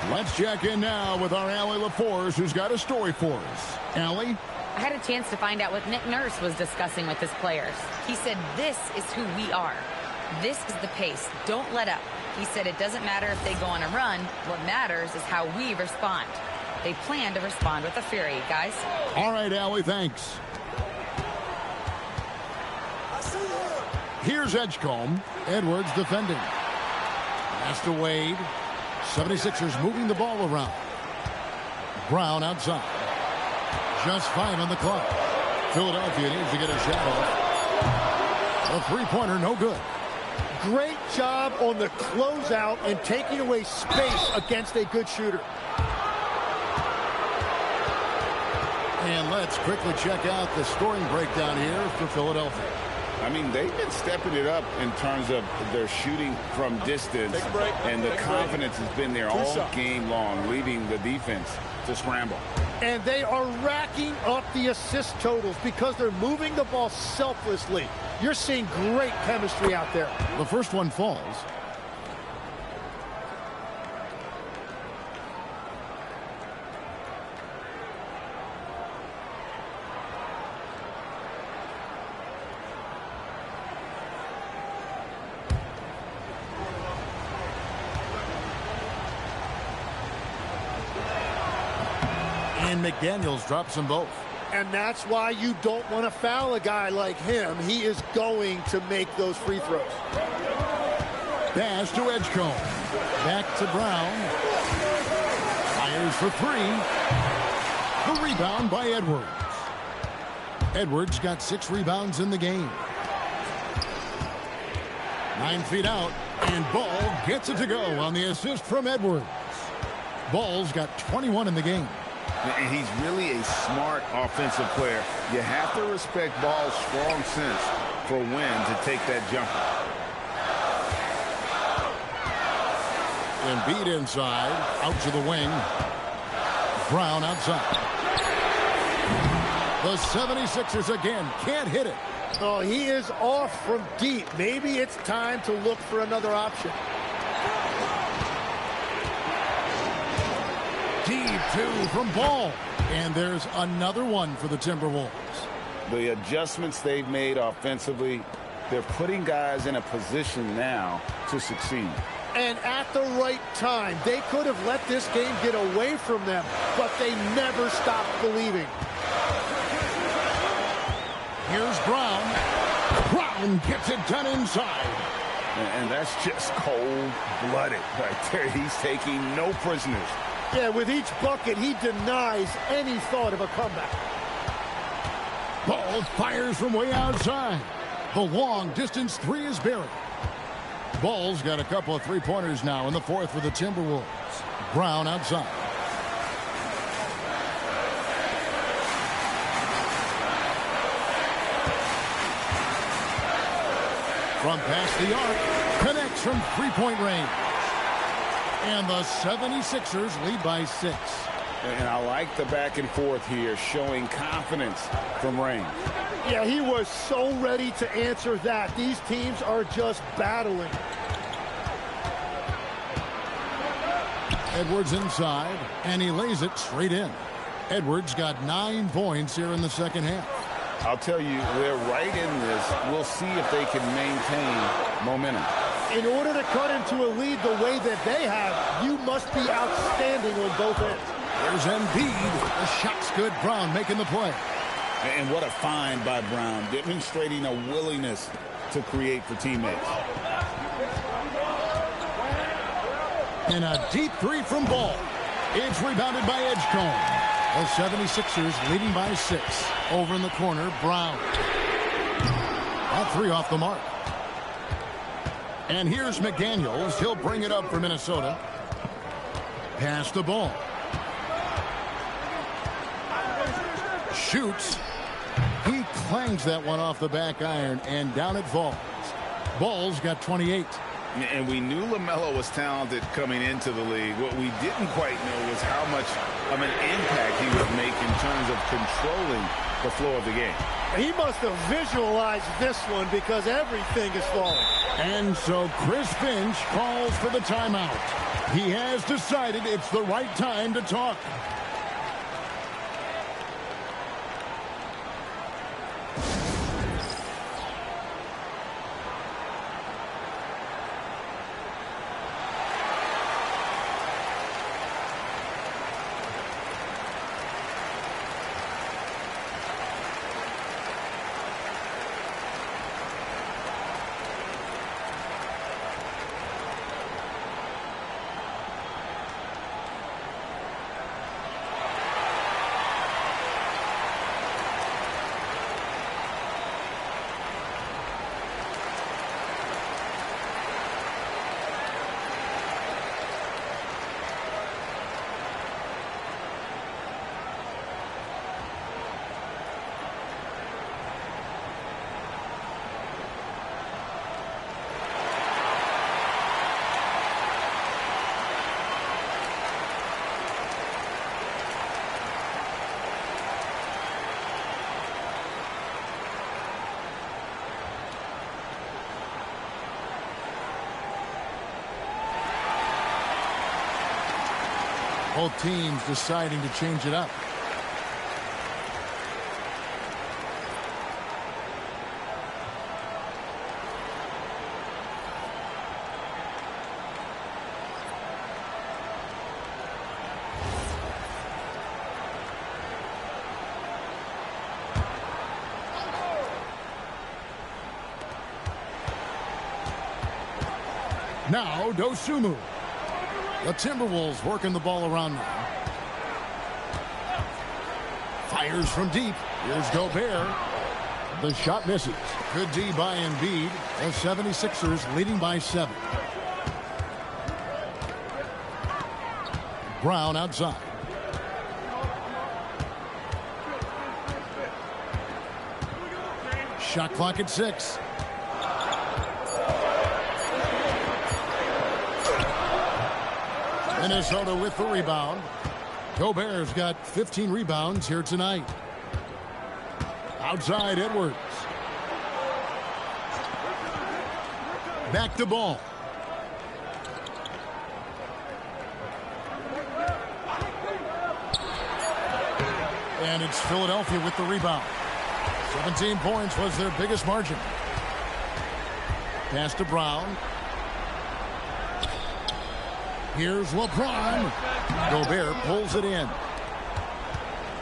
Let's check in now with our Allie LaForce, who's got a story for us. Allie? I had a chance to find out what Nick Nurse was discussing with his players. He said, this is who we are. This is the pace. Don't let up. He said it doesn't matter if they go on a run. What matters is how we respond. They plan to respond with a fury, guys. All right, Allie, thanks. Here's Edgecombe. Edwards defending. Pass to Wade. 76ers moving the ball around. Brown outside. Just 5 on the clock. Philadelphia needs to get a shot off. A three-pointer, no good. Great job on the closeout and taking away space against a good shooter. And let's quickly check out the scoring breakdown here for Philadelphia. I mean, they've been stepping it up in terms of their shooting from distance, and the confidence has been there all game long, leading the defense to scramble. And they are racking up the assist totals because they're moving the ball selflessly. You're seeing great chemistry out there. The first one falls. And McDaniels drops them both. And that's why you don't want to foul a guy like him. He is going to make those free throws. Pass to Edgecombe. Back to Brown. Fires for 3. The rebound by Edwards. Edwards got 6 rebounds in the game. 9 feet out. And Ball gets it to go on the assist from Edwards. Ball's got 21 in the game. And he's really a smart offensive player. You have to respect Ball's strong sense for when to take that jumper. Embiid inside, out to the wing. Brown outside. The 76ers again can't hit it. Oh, he is off from deep. Maybe it's time to look for another option. Deep 2 from Ball. And there's another one for the Timberwolves. The adjustments they've made offensively, they're putting guys in a position now to succeed. And at the right time, they could have let this game get away from them, but they never stopped believing. Here's Brown. Brown gets it done inside. And that's just cold-blooded right there. He's taking no prisoners. Yeah, with each bucket, he denies any thought of a comeback. Ball fires from way outside. The long-distance 3 is buried. Ball's got a couple of three-pointers now in the fourth for the Timberwolves. Brown outside. From past the arc, connects from three-point range. And the 76ers lead by 6. And I like the back and forth here, showing confidence from range. Yeah, he was so ready to answer that. These teams are just battling. Edwards inside, and he lays it straight in. Edwards got 9 points here in the second half. I'll tell you, they're right in this. We'll see if they can maintain momentum. In order to cut into a lead the way that they have, you must be outstanding on both ends. There's Embiid. The shot's good. Brown making the play. And what a find by Brown, demonstrating a willingness to create for teammates. And a deep 3 from Ball. It's rebounded by Edgecombe. The 76ers leading by 6. Over in the corner, Brown. That 3 off the mark. And here's McDaniels. He'll bring it up for Minnesota. Pass the ball. Shoots. He clangs that one off the back iron, and down it falls. Ball's got 28. And we knew LaMelo was talented coming into the league. What we didn't quite know was how much of an impact he would make in terms of controlling the flow of the game. He must have visualized this one because everything is falling. And so Chris Finch calls for the timeout. He has decided it's the right time to talk. Both teams deciding to change it up. Now Dosunmu. The Timberwolves working the ball around now. Fires from deep. Here's Gobert. The shot misses. Good D by Embiid. The 76ers leading by 7. Brown outside. Shot clock at 6. Minnesota with the rebound. Gobert's got 15 rebounds here tonight. Outside Edwards. Back to ball. And it's Philadelphia with the rebound. 17 points was their biggest margin. Pass to Brown. Here's LeBron. Gobert pulls it in.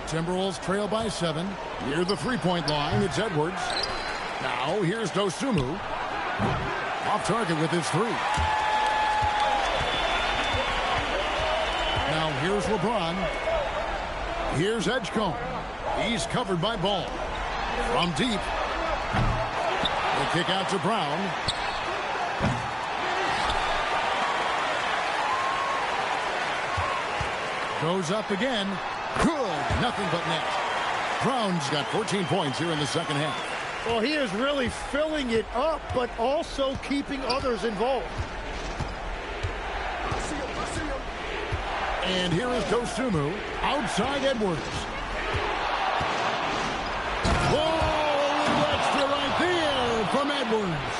Timberwolves trail by 7. Near the three-point line, it's Edwards. Now here's Dosunmu. Off target with his 3. Now here's LeBron. Here's Edgecombe. He's covered by Ball. From deep. The kick out to Brown. Goes up again. Good. Nothing but net. Brown's got 14 points here in the second half. Well, he is really filling it up, but also keeping others involved. And here is Dosunmu. Outside Edwards. Oh, extra right there from Edwards.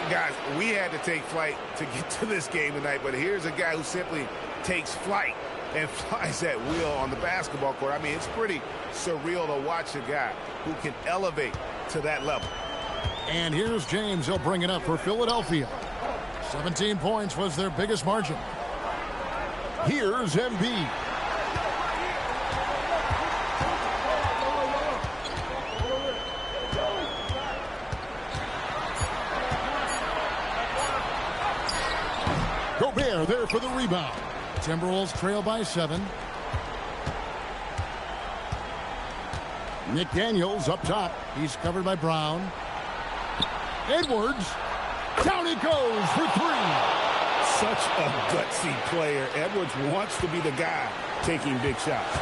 Guys, we had to take flight to get to this game tonight, but here's a guy who simply takes flight and flies at will on the basketball court. I mean, it's pretty surreal to watch a guy who can elevate to that level. And here's James. He'll bring it up for Philadelphia. 17 points was their biggest margin. Here's Embiid. Gobert there for the rebound. Timberwolves trail by 7. Nick Daniels up top. He's covered by Brown. Edwards. Down he goes for 3. Such a gutsy player. Edwards wants to be the guy taking big shots.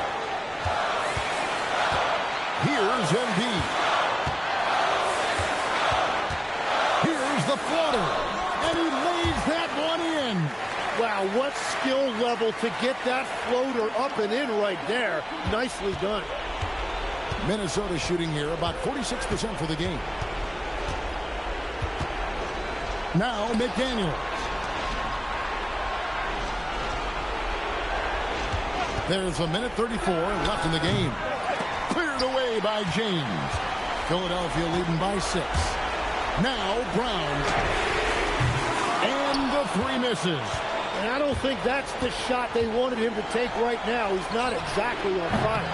Here's Embiid. Here's the floater. And he lays that one in. Wow, what skill level to get that floater up and in right there. Nicely done. Minnesota shooting here about 46% for the game. Now McDaniels. There's a minute 34 left in the game. Cleared away by James. Philadelphia leading by 6. Now Brown. And the 3 misses. And I don't think that's the shot they wanted him to take right now. He's not exactly on fire.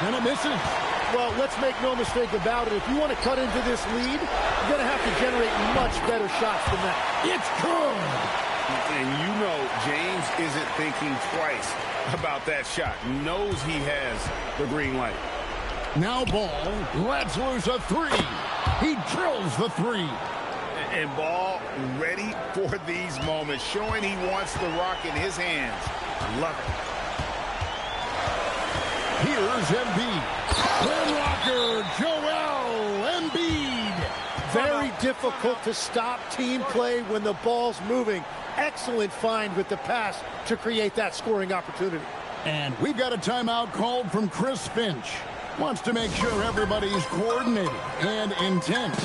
And it misses. Well, let's make no mistake about it. If you want to cut into this lead, you're going to have to generate much better shots than that. It's good. And you know James isn't thinking twice about that shot. Knows he has the green light. Now Ball lets loose a 3. He drills the 3. And Ball ready for these moments, showing he wants the rock in his hands. Love it. Here's Embiid. Blocker, Joel Embiid. Very difficult to stop team play when the ball's moving. Excellent find with the pass to create that scoring opportunity. And we've got a timeout called from Chris Finch. Wants to make sure everybody's coordinated and intent.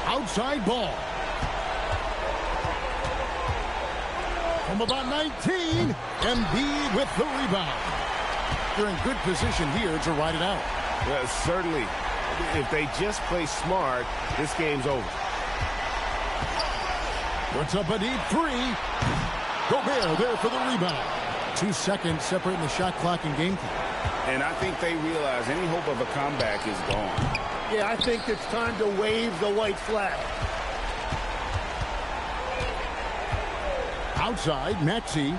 Outside ball. From about 19, Embiid with the rebound. They're in good position here to ride it out. Well, certainly, if they just play smart, this game's over. Puts up a deep 3. Gobert there for the rebound. 2 seconds separating the shot clock and game clock. And I think they realize any hope of a comeback is gone. Yeah, I think it's time to wave the white flag. Outside, Maxey.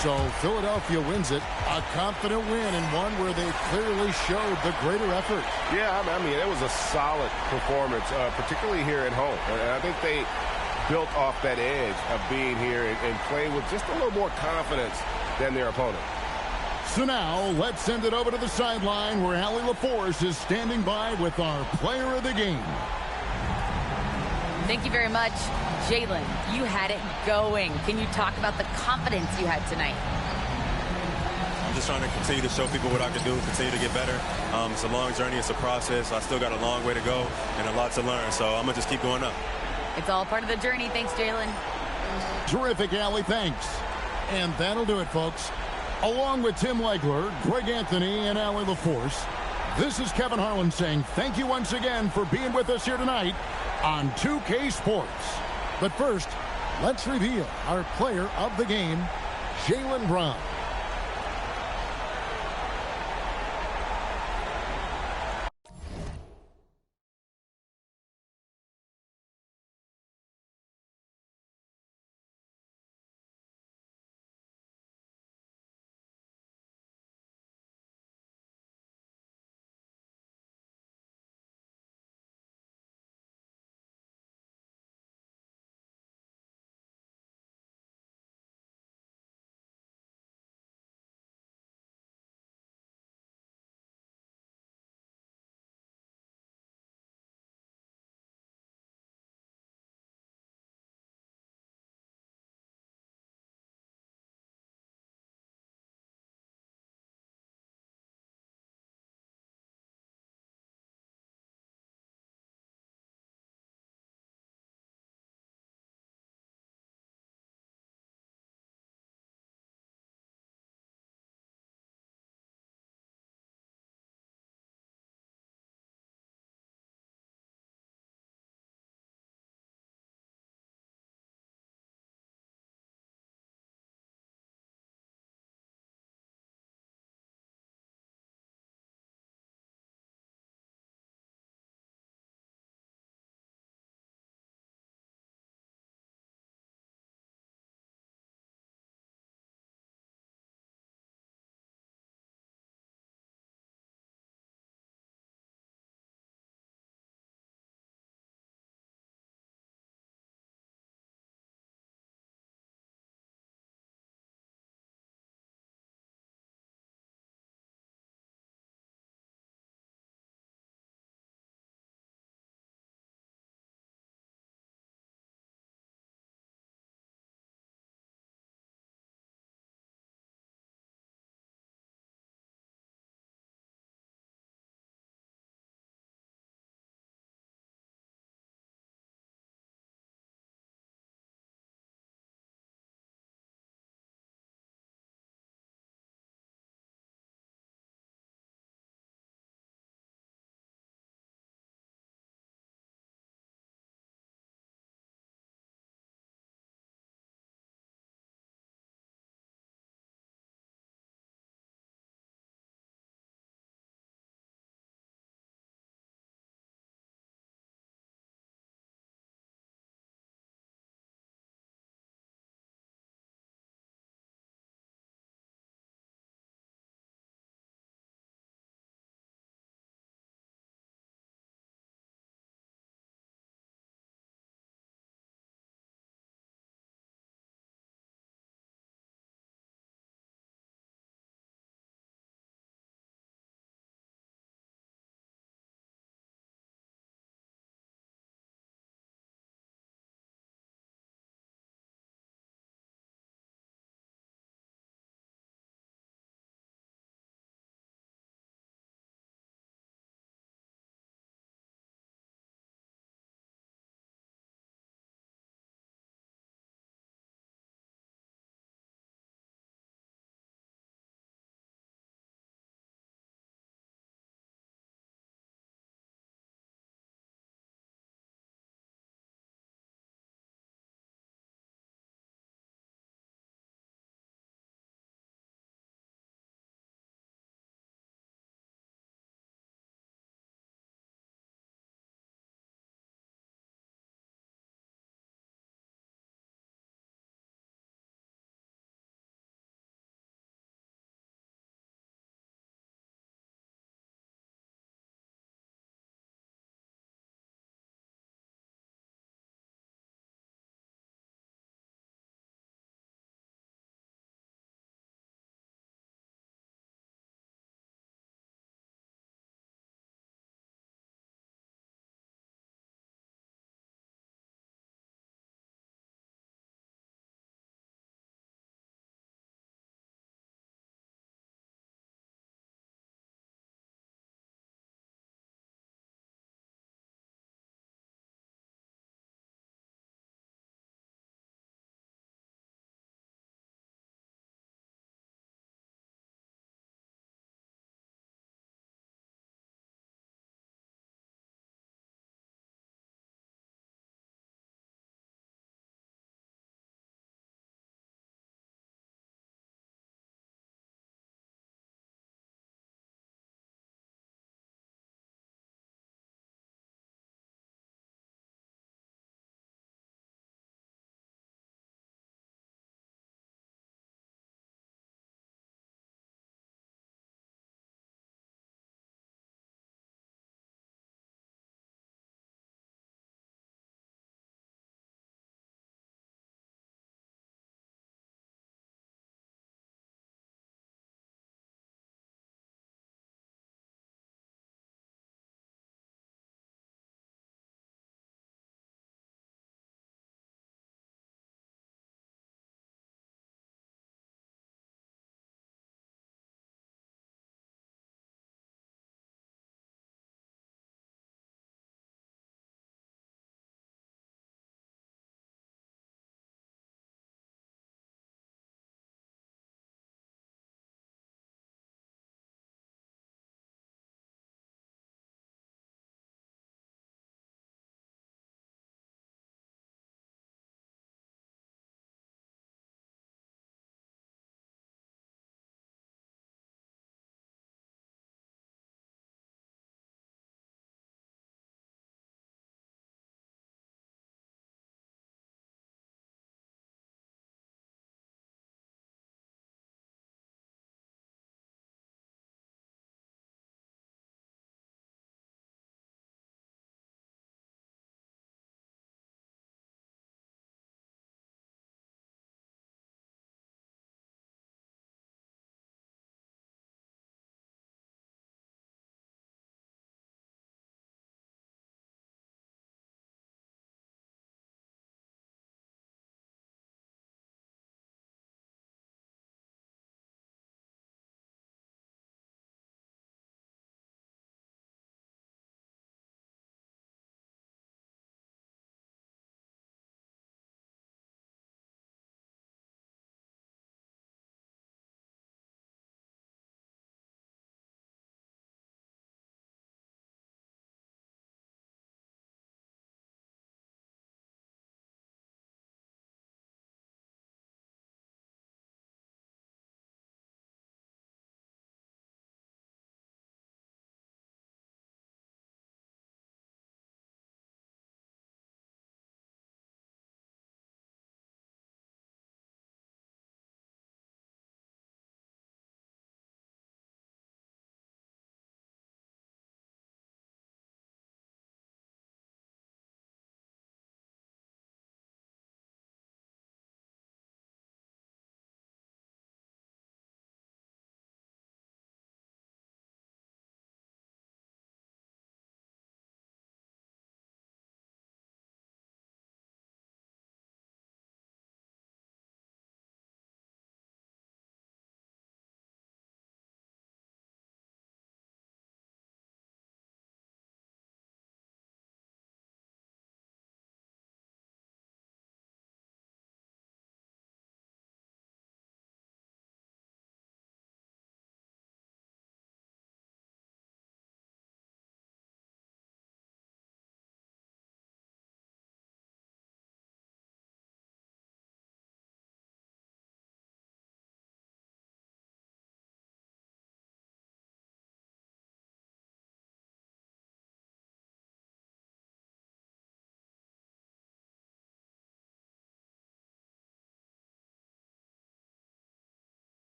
So Philadelphia wins it. A confident win and one where they clearly showed the greater effort. Yeah, I mean, it was a solid performance, particularly here at home. And I think they built off that edge of being here and playing with just a little more confidence than their opponent. So now let's send it over to the sideline where Allie LaForce is standing by with our player of the game. Thank you very much. Jalen, you had it going. Can you talk about the confidence you had tonight? I'm just trying to continue to show people what I can do, continue to get better. It's a long journey. It's a process. I still got a long way to go and a lot to learn. So I'm going to just keep going up. It's all part of the journey. Thanks, Jalen. Terrific, Allie. Thanks. And that'll do it, folks. Along with Tim Legler, Greg Anthony, and Allie LaForce, this is Kevin Harlan saying thank you once again for being with us here tonight on 2K Sports. But first, let's reveal our player of the game, Jaylen Brown.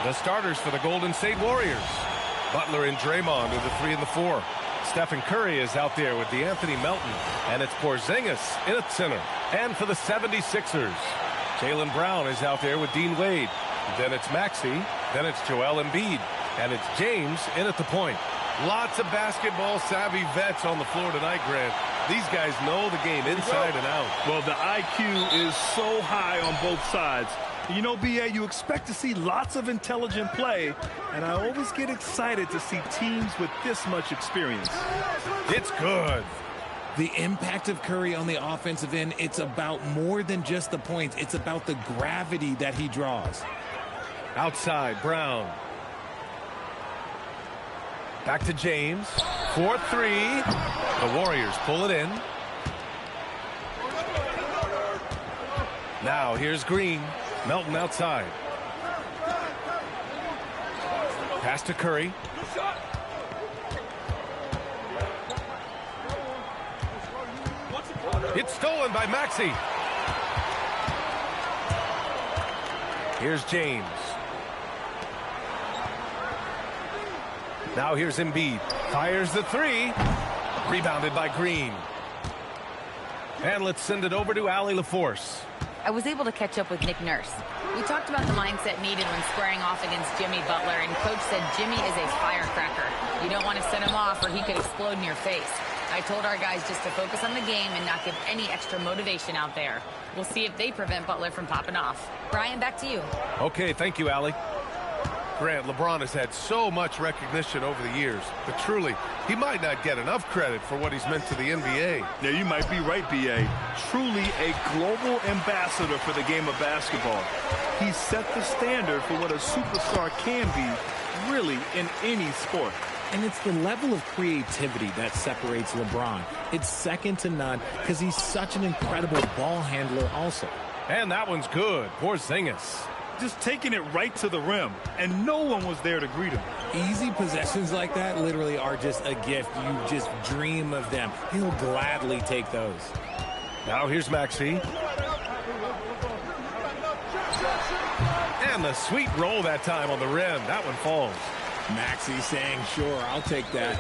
The starters for the Golden State Warriors. Butler and Draymond are the 3 and the 4. Stephen Curry is out there with DeAnthony Melton. And it's Porzingis in at center. And for the 76ers, Jaylen Brown is out there with Dean Wade. Then it's Maxey. Then it's Joel Embiid. And it's James in at the point. Lots of basketball-savvy vets on the floor tonight, Grant. These guys know the game inside and out. Well, the IQ is so high on both sides. You know, B.A., you expect to see lots of intelligent play, and I always get excited to see teams with this much experience. It's good. The impact of Curry on the offensive end, it's about more than just the points. It's about the gravity that he draws. Outside, Brown. Back to James. 4-3. The Warriors pull it in. Now here's Green. Melton outside. Pass to Curry. It's stolen by Maxey. Here's James. Now here's Embiid. Fires the 3. Rebounded by Green. And let's send it over to Allie LaForce. I was able to catch up with Nick Nurse. We talked about the mindset needed when squaring off against Jimmy Butler, and Coach said Jimmy is a firecracker. You don't want to send him off or he could explode in your face. I told our guys just to focus on the game and not give any extra motivation out there. We'll see if they prevent Butler from popping off. Brian, back to you. Okay, thank you, Allie. Grant, LeBron has had so much recognition over the years, but truly, he might not get enough credit for what he's meant to the NBA. Yeah, you might be right, B.A. Truly a global ambassador for the game of basketball. He set the standard for what a superstar can be, really, in any sport. And it's the level of creativity that separates LeBron. It's second to none because he's such an incredible ball handler also. And that one's good. Porzingis. Just taking it right to the rim, and no one was there to greet him. Easy possessions like that literally are just a gift. You just dream of them. He'll gladly take those. Now here's Maxey. And the sweet roll that time on the rim. That one falls. Maxey saying, sure, I'll take that.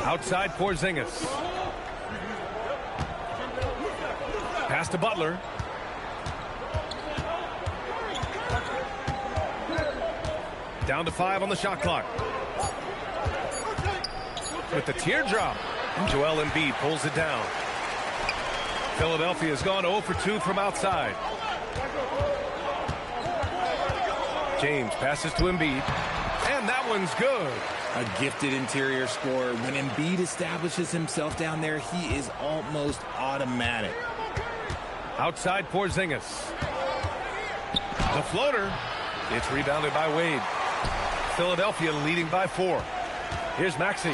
Outside Porzingis. Pass to Butler. Down to 5 on the shot clock. With the teardrop. Joel Embiid pulls it down. Philadelphia's gone 0 for 2 from outside. James passes to Embiid. And that one's good. A gifted interior scorer. When Embiid establishes himself down there, he is almost automatic. Outside Porzingis. The floater. It's rebounded by Wade. Philadelphia leading by 4. Here's Maxey.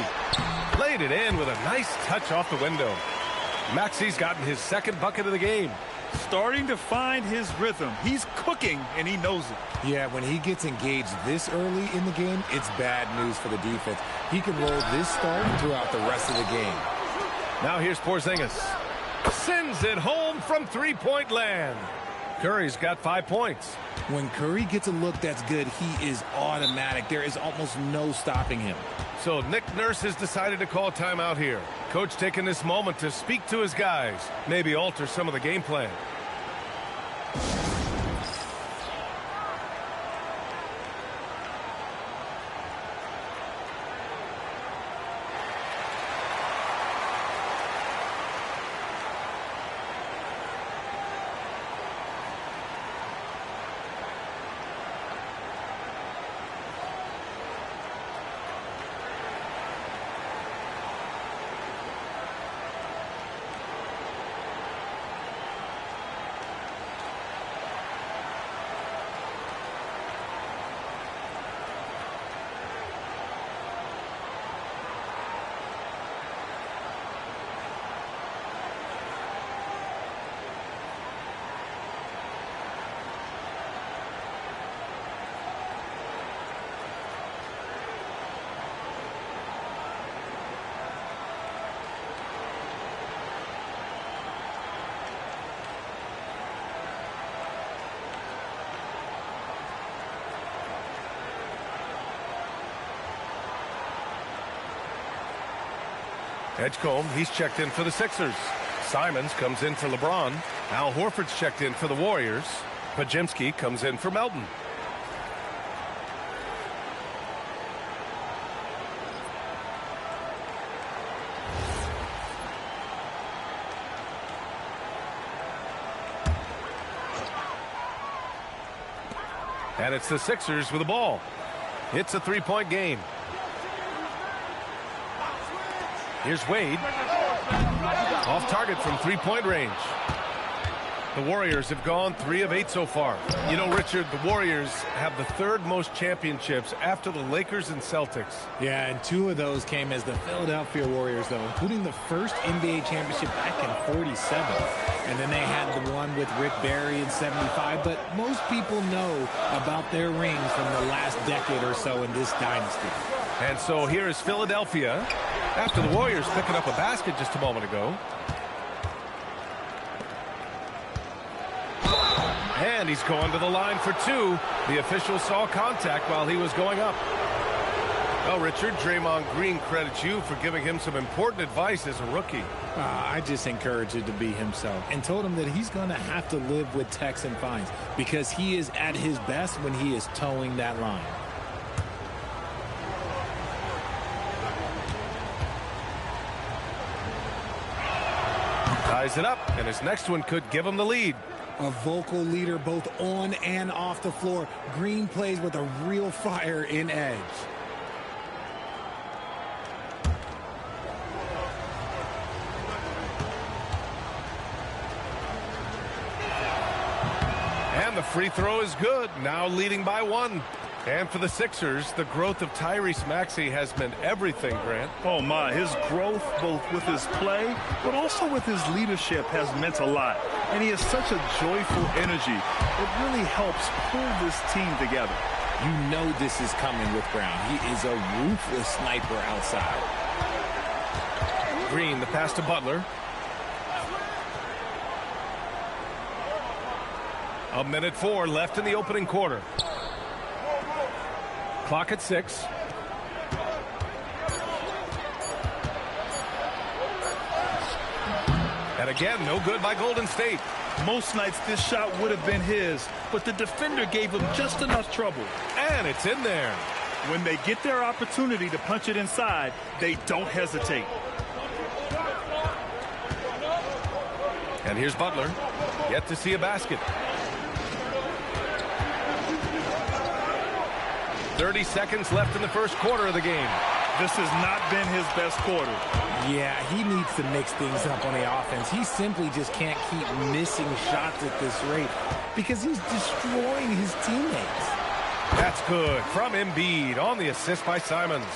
Laid it in with a nice touch off the window. Maxey's gotten his second bucket of the game. Starting to find his rhythm. He's cooking, and he knows it. Yeah, when he gets engaged this early in the game, it's bad news for the defense. He can roll this start throughout the rest of the game. Now here's Porzingis. Sends it home from three-point land. Curry's got 5 points. When Curry gets a look that's good, he is automatic. There is almost no stopping him. So Nick Nurse has decided to call timeout here. Coach taking this moment to speak to his guys, maybe alter some of the game plan. Edgecombe, he's checked in for the Sixers. Simons comes in for LeBron. Al Horford's checked in for the Warriors. Pajimski comes in for Melton. And it's the Sixers with the ball. It's a three-point game. Here's Wade. Off target from three-point range. The Warriors have gone 3 of 8 so far. You know, Richard, the Warriors have the 3rd most championships after the Lakers and Celtics. Yeah, and 2 of those came as the Philadelphia Warriors, though, including the first NBA championship back in '47. And then they had the one with Rick Barry in '75. But most people know about their rings from the last decade or so in this dynasty. And so here is Philadelphia after the Warriors picking up a basket just a moment ago. And he's going to the line for 2. The official saw contact while he was going up. Well, Richard, Draymond Green credits you for giving him some important advice as a rookie. I just encouraged him to be himself and told him that he's going to have to live with techs and fines because he is at his best when he is towing that line. Ties it up, and his next one could give him the lead. A vocal leader both on and off the floor. Green plays with a real fire in edge. And the free throw is good, now leading by 1. And for the Sixers, the growth of Tyrese Maxey has meant everything, Grant. Oh, my. His growth, both with his play, but also with his leadership, has meant a lot. And he has such a joyful energy. It really helps pull this team together. You know this is coming with Brown. He is a ruthless sniper outside. Green, the pass to Butler. A minute 4 left in the opening quarter. Clock at 6. And again, no good by Golden State. Most nights this shot would have been his, but the defender gave him just enough trouble. And it's in there. When they get their opportunity to punch it inside, they don't hesitate. And here's Butler. Yet to see a basket. 30 seconds left in the first quarter of the game. This has not been his best quarter. Yeah, he needs to mix things up on the offense. He simply just can't keep missing shots at this rate because he's destroying his teammates. That's good from Embiid on the assist by Simons.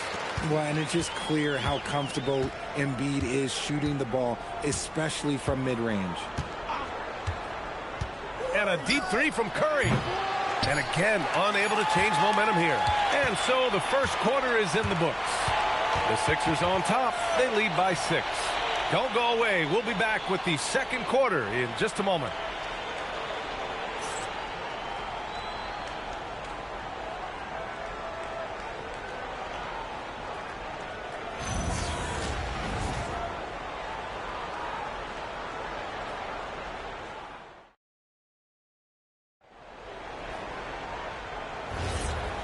Well, and it's just clear how comfortable Embiid is shooting the ball, especially from mid-range. And a deep 3 from Curry. And again, unable to change momentum here. And so the first quarter is in the books. The Sixers on top. They lead by 6. Don't go away. We'll be back with the second quarter in just a moment.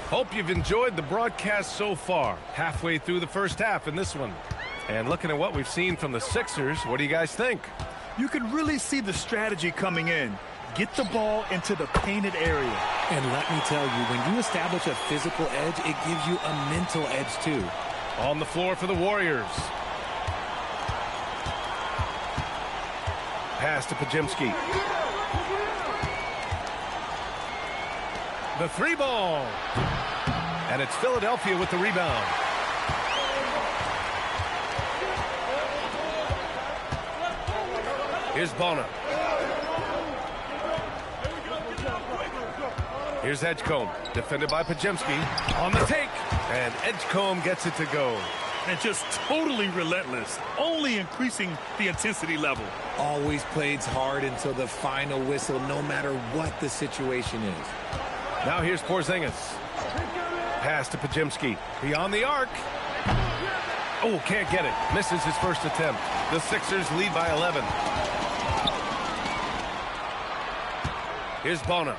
Hope you've enjoyed the broadcast so far. Halfway through the first half in this one. And looking at what we've seen from the Sixers, what do you guys think? You can really see the strategy coming in. Get the ball into the painted area. And let me tell you, when you establish a physical edge, it gives you a mental edge too. On the floor for the Warriors. Pass to Pajimski. The 3 ball. And it's Philadelphia with the rebound. Here's Bona. Here's Edgecombe, defended by Pajimski. On the take. And Edgecombe gets it to go. And just totally relentless, only increasing the intensity level. Always plays hard until the final whistle, no matter what the situation is. Now here's Porzingis. Pass to Pajimski. Beyond the arc. Oh, can't get it. Misses his first attempt. The Sixers lead by 11. Here's Bona.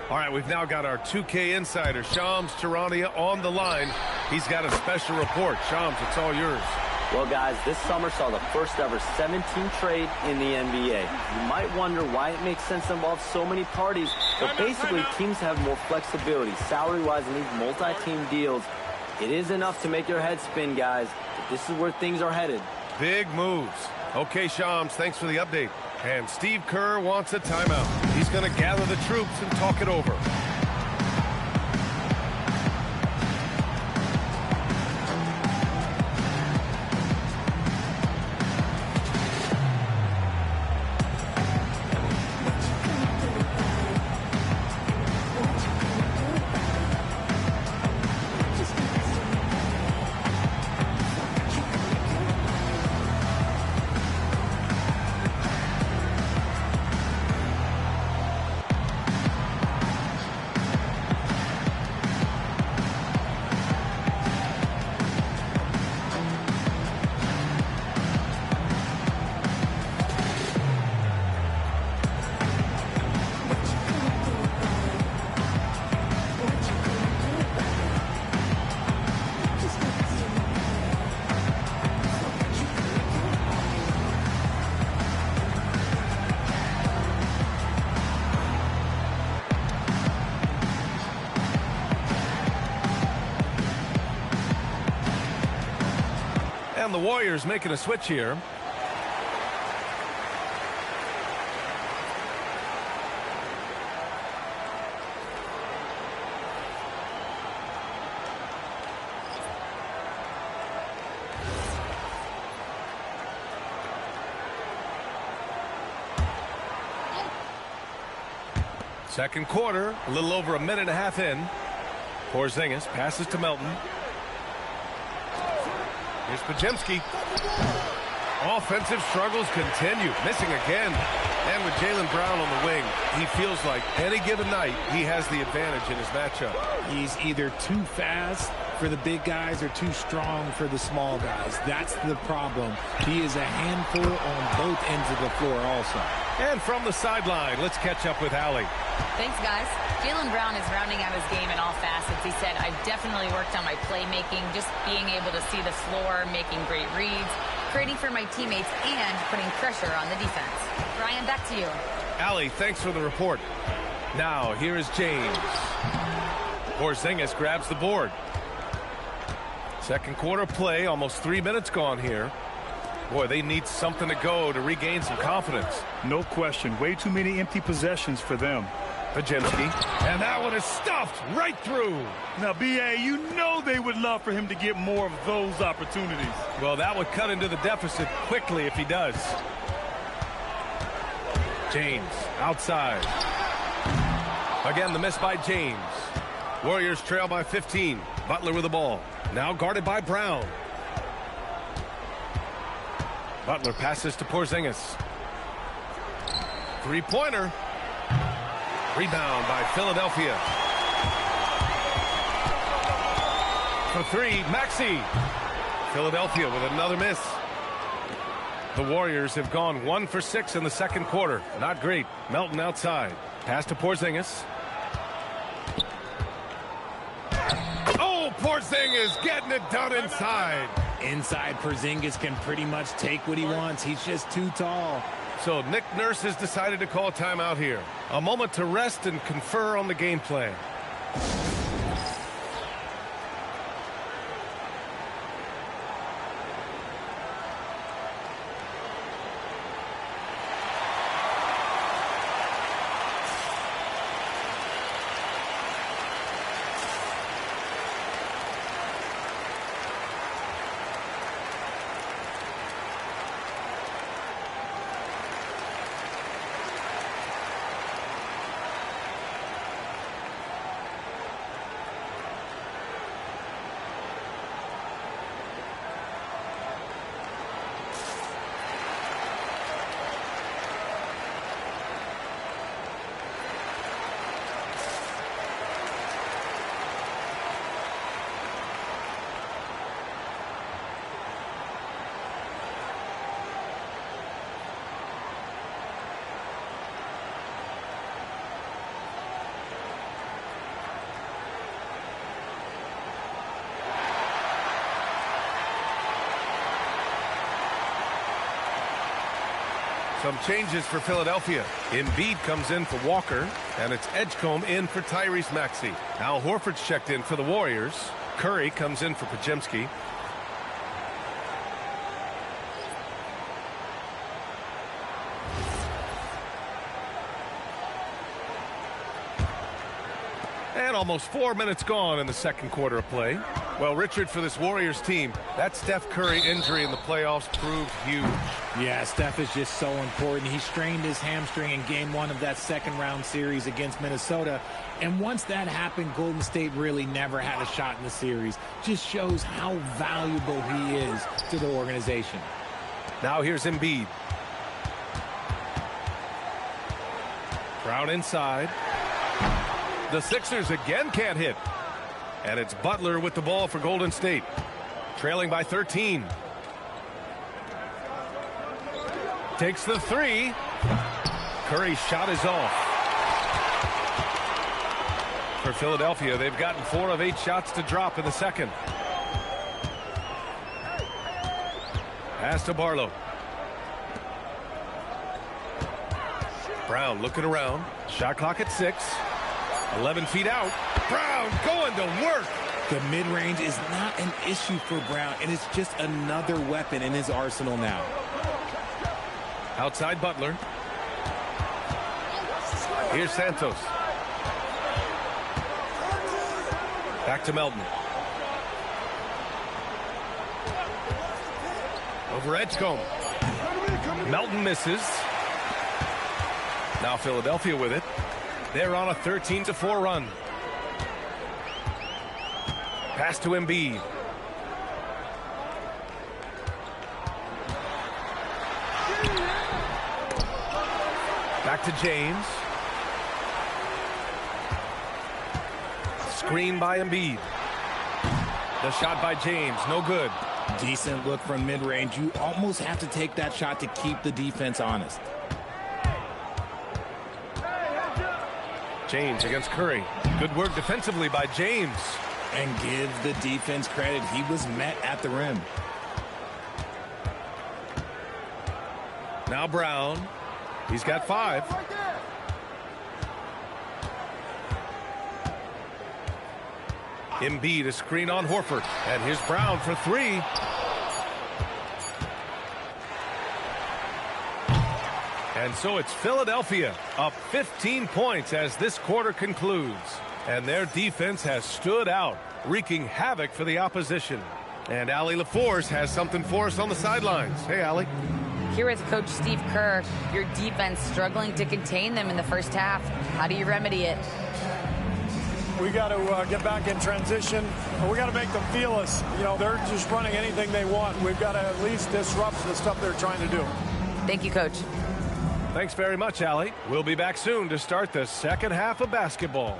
All right, we've now got our 2K insider, Shams Charania, on the line. He's got a special report. Shams, it's all yours. Well, guys, this summer saw the first ever 17 trade in the NBA. You might wonder why it makes sense to involve so many parties, but basically teams have more flexibility salary-wise in these multi-team deals. It is enough to make your head spin, guys. But this is where things are headed. Big moves. Okay, Shams, thanks for the update. And Steve Kerr wants a timeout. He's going to gather the troops and talk it over. And the Warriors making a switch here. Second quarter, a little over a minute and a half in. Porzingis passes to Melton. Here's Pajemski. Offensive struggles continue. Missing again. And with Jaylen Brown on the wing, he feels like any given night he has the advantage in his matchup. He's either too fast for the big guys or too strong for the small guys. That's the problem. He is a handful on both ends of the floor also. And from the sideline, let's catch up with Allie. Thanks, guys. Jaylen Brown is rounding out his game in all facets. He said, I've definitely worked on my playmaking, just being able to see the floor, making great reads, creating for my teammates, and putting pressure on the defense. Brian, back to you. Allie, thanks for the report. Now, here is James. Porzingis grabs the board. Second quarter play, almost 3 minutes gone here. Boy, they need something to go to regain some confidence. No question. Way too many empty possessions for them. Pajemski. And that one is stuffed right through. Now, B.A., you know they would love for him to get more of those opportunities. Well, that would cut into the deficit quickly if he does. James outside. Again, the miss by James. Warriors trail by 15. Butler with the ball. Now guarded by Brown. Butler passes to Porzingis. Three-pointer. Rebound by Philadelphia. For three, Maxey. Philadelphia with another miss. The Warriors have gone 1 for 6 in the second quarter. Not great. Melton outside. Pass to Porzingis. Oh, Porzingis getting it done inside. Inside, Porzingis can pretty much take what he wants. He's just too tall. So Nick Nurse has decided to call a timeout here. A moment to rest and confer on the game plan. Some changes for Philadelphia. Embiid comes in for Walker, and it's Edgecombe in for Tyrese Maxey. Al Horford's checked in for the Warriors. Curry comes in for Podziemski. And almost 4 minutes gone in the second quarter of play. Well, Richard, for this Warriors team, that Steph Curry injury in the playoffs proved huge. Yeah, Steph is just so important. He strained his hamstring in game 1 of that second-round series against Minnesota. And once that happened, Golden State really never had a shot in the series. Just shows how valuable he is to the organization. Now here's Embiid. Brown inside. The Sixers again can't hit. And it's Butler with the ball for Golden State. Trailing by 13. Takes the three. Curry's shot is off. For Philadelphia, they've gotten 4 of 8 shots to drop in the second. Pass to Barlow. Brown looking around. Shot clock at 6. 11 feet out. Brown going to work. The mid-range is not an issue for Brown, and it's just another weapon in his arsenal now. Outside Butler. Here's Santos. Back to Melton. Over Edgecombe. Melton misses. Now Philadelphia with it. They're on a 13-4 run. Pass to Embiid. Back to James. Screen by Embiid. The shot by James, no good. Decent look from mid-range. You almost have to take that shot to keep the defense honest. James against Curry. Good work defensively by James. And give the defense credit. He was met at the rim. Now Brown. He's got 5. Embiid, a screen on Horford. And here's Brown for 3. And so it's Philadelphia up 15 points as this quarter concludes. And their defense has stood out, wreaking havoc for the opposition. And Allie LaForce has something for us on the sidelines. Hey, Allie. Here with Coach Steve Kerr, your defense struggling to contain them in the first half. How do you remedy it? We got to get back in transition. We got to make them feel us. You know, they're just running anything they want. We've got to at least disrupt the stuff they're trying to do. Thank you, Coach. Thanks very much, Allie. We'll be back soon to start the second half of basketball.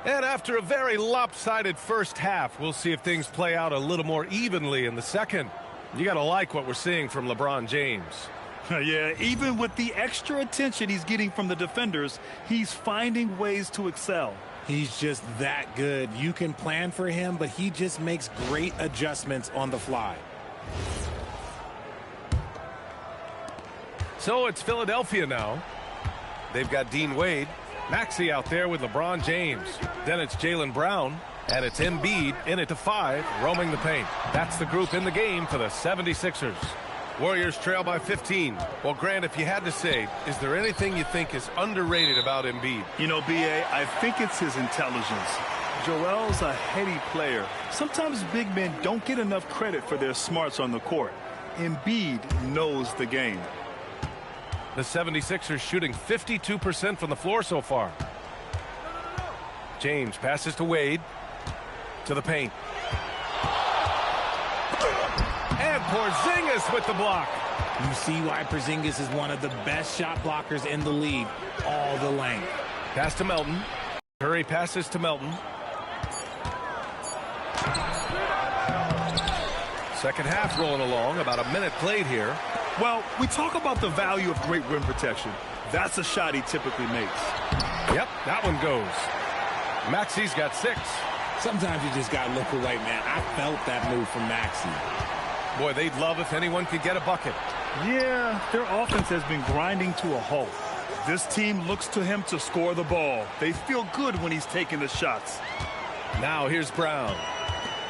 And after a very lopsided first half, we'll see if things play out a little more evenly in the second. You got to like what we're seeing from LeBron James. Yeah, even with the extra attention he's getting from the defenders, he's finding ways to excel. He's just that good. You can plan for him, but he just makes great adjustments on the fly. So it's Philadelphia now. They've got Dean Wade. Maxey out there with LeBron James. Then it's Jaylen Brown. And it's Embiid in it to 5, roaming the paint. That's the group in the game for the 76ers. Warriors trail by 15. Well, Grant, if you had to say, is there anything you think is underrated about Embiid? You know, B.A., I think it's his intelligence. Joel's a heady player. Sometimes big men don't get enough credit for their smarts on the court. Embiid knows the game. The 76ers shooting 52% from the floor so far. James passes to Wade. To the paint. And Porzingis with the block. You see why Porzingis is one of the best shot blockers in the league. All the length. Pass to Melton. Curry passes to Melton. Second half rolling along. About a minute played here. Well, we talk about the value of great rim protection. That's a shot he typically makes. Yep, that one goes. Maxey's got 6. Sometimes you just got to look away, man. I felt that move from Maxey. Boy, they'd love if anyone could get a bucket. Yeah, their offense has been grinding to a halt. This team looks to him to score the ball. They feel good when he's taking the shots. Now here's Brown.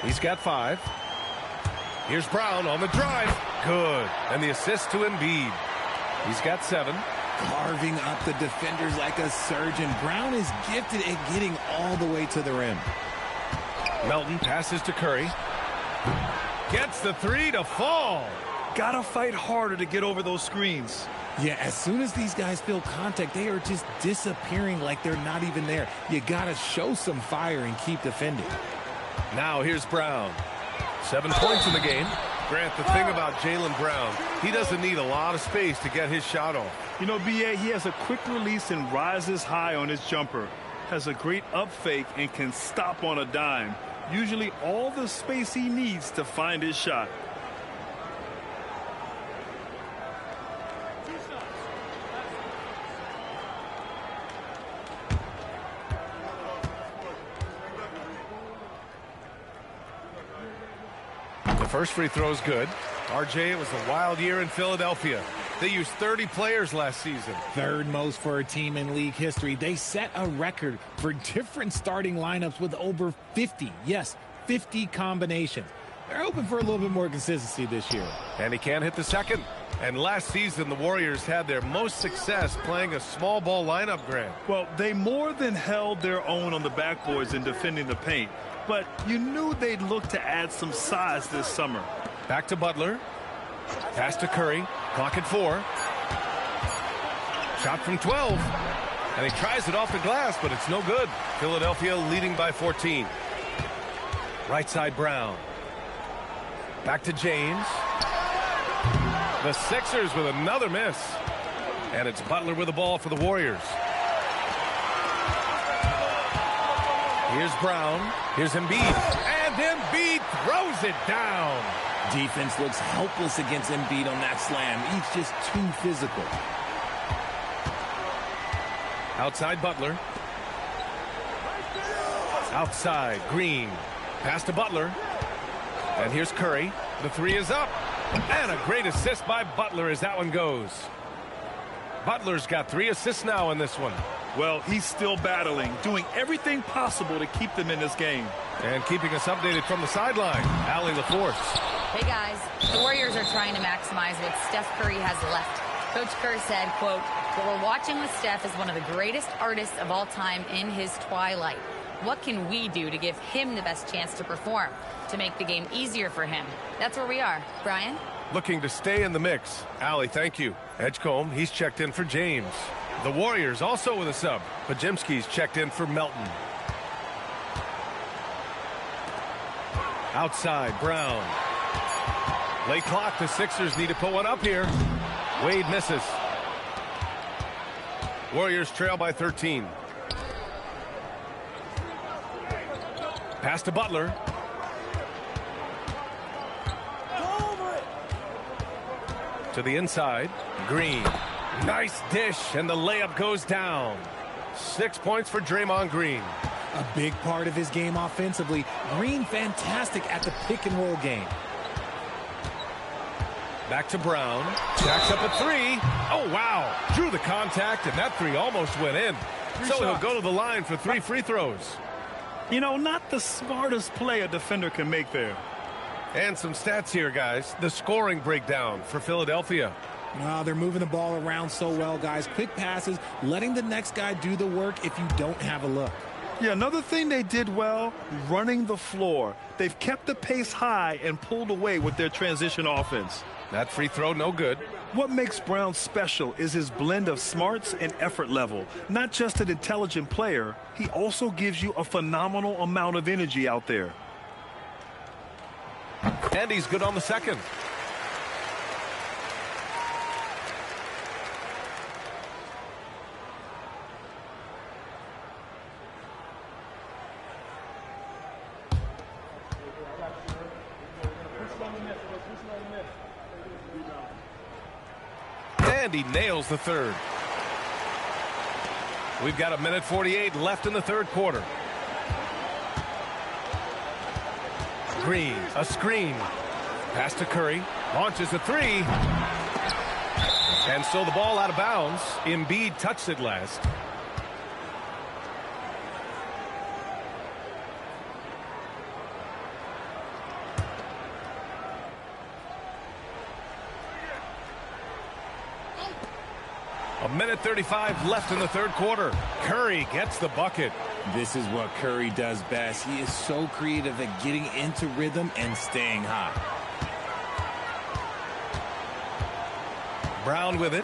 He's got 5. Here's Brown on the drive. Good. And the assist to Embiid. He's got 7. Carving up the defenders like a surgeon. Brown is gifted at getting all the way to the rim. Melton passes to Curry. Gets the 3 to fall. Gotta fight harder to get over those screens. Yeah, as soon as these guys feel contact, they are just disappearing like they're not even there. You gotta show some fire and keep defending. Now here's Brown. 7 points in the game. Grant, the thing about Jaylen Brown, he doesn't need a lot of space to get his shot off. You know, B.A., he has a quick release and rises high on his jumper. Has a great up fake and can stop on a dime. Usually all the space he needs to find his shot. The first free throw is good. RJ, it was a wild year in Philadelphia. They used 30 players last season. Third most for a team in league history. They set a record for different starting lineups with over 50. Yes, 50 combinations. They're hoping for a little bit more consistency this year. And he can't hit the second. And last season, the Warriors had their most success playing a small ball lineup, Grant. Well, they more than held their own on the backboards in defending the paint. But you knew they'd look to add some size this summer. Back to Butler. Pass to Curry. Clock at 4. Shot from 12. And he tries it off the glass, but it's no good. Philadelphia leading by 14. Right side Brown. Back to James. The Sixers with another miss. And it's Butler with the ball for the Warriors. Here's Brown. Here's Embiid. And Embiid throws it down. Defense looks helpless against Embiid on that slam. He's just too physical. Outside Butler. Outside Green. Pass to Butler. And here's Curry. The 3 is up. And a great assist by Butler as that one goes. Butler's got 3 assists now in this one. Well, he's still battling, doing everything possible to keep them in this game. And keeping us updated from the sideline, Allie LaForce. Hey, guys. The Warriors are trying to maximize what Steph Curry has left. Coach Kerr said, quote, "What we're watching with Steph is one of the greatest artists of all time in his twilight. What can we do to give him the best chance to perform, to make the game easier for him?" That's where we are. Brian? Looking to stay in the mix. Allie, thank you. Edgecombe, he's checked in for James. The Warriors also with a sub. Pajemski's checked in for Melton. Outside, Brown. Late clock, the Sixers need to put one up here. Wade misses. Warriors trail by 13. Pass to Butler. To To the inside. Green. Nice dish, and the layup goes down. 6 points for Draymond Green. A big part of his game offensively. Green fantastic at the pick-and-roll game. Back to Brown. Jacks up a three. Oh, wow. Drew the contact, and that three almost went in. So he'll go to the line for 3 free throws. You know, not the smartest play a defender can make there. And some stats here, guys. The scoring breakdown for Philadelphia. They're moving the ball around so well, guys. Quick passes, letting the next guy do the work if you don't have a look. Yeah, another thing they did well, running the floor. They've kept the pace high and pulled away with their transition offense. That free throw, no good. What makes Brown special is his blend of smarts and effort level. Not just an intelligent player, he also gives you a phenomenal amount of energy out there. And he's good on the second. And he nails the third. We've got 1:48 left in the third quarter. Green, a screen. Pass to Curry. Launches a three. And so the ball out of bounds. Embiid touched it last. A 1:35 left in the third quarter. Curry gets the bucket. This is what Curry does best. He is so creative at getting into rhythm and staying hot. Brown with it.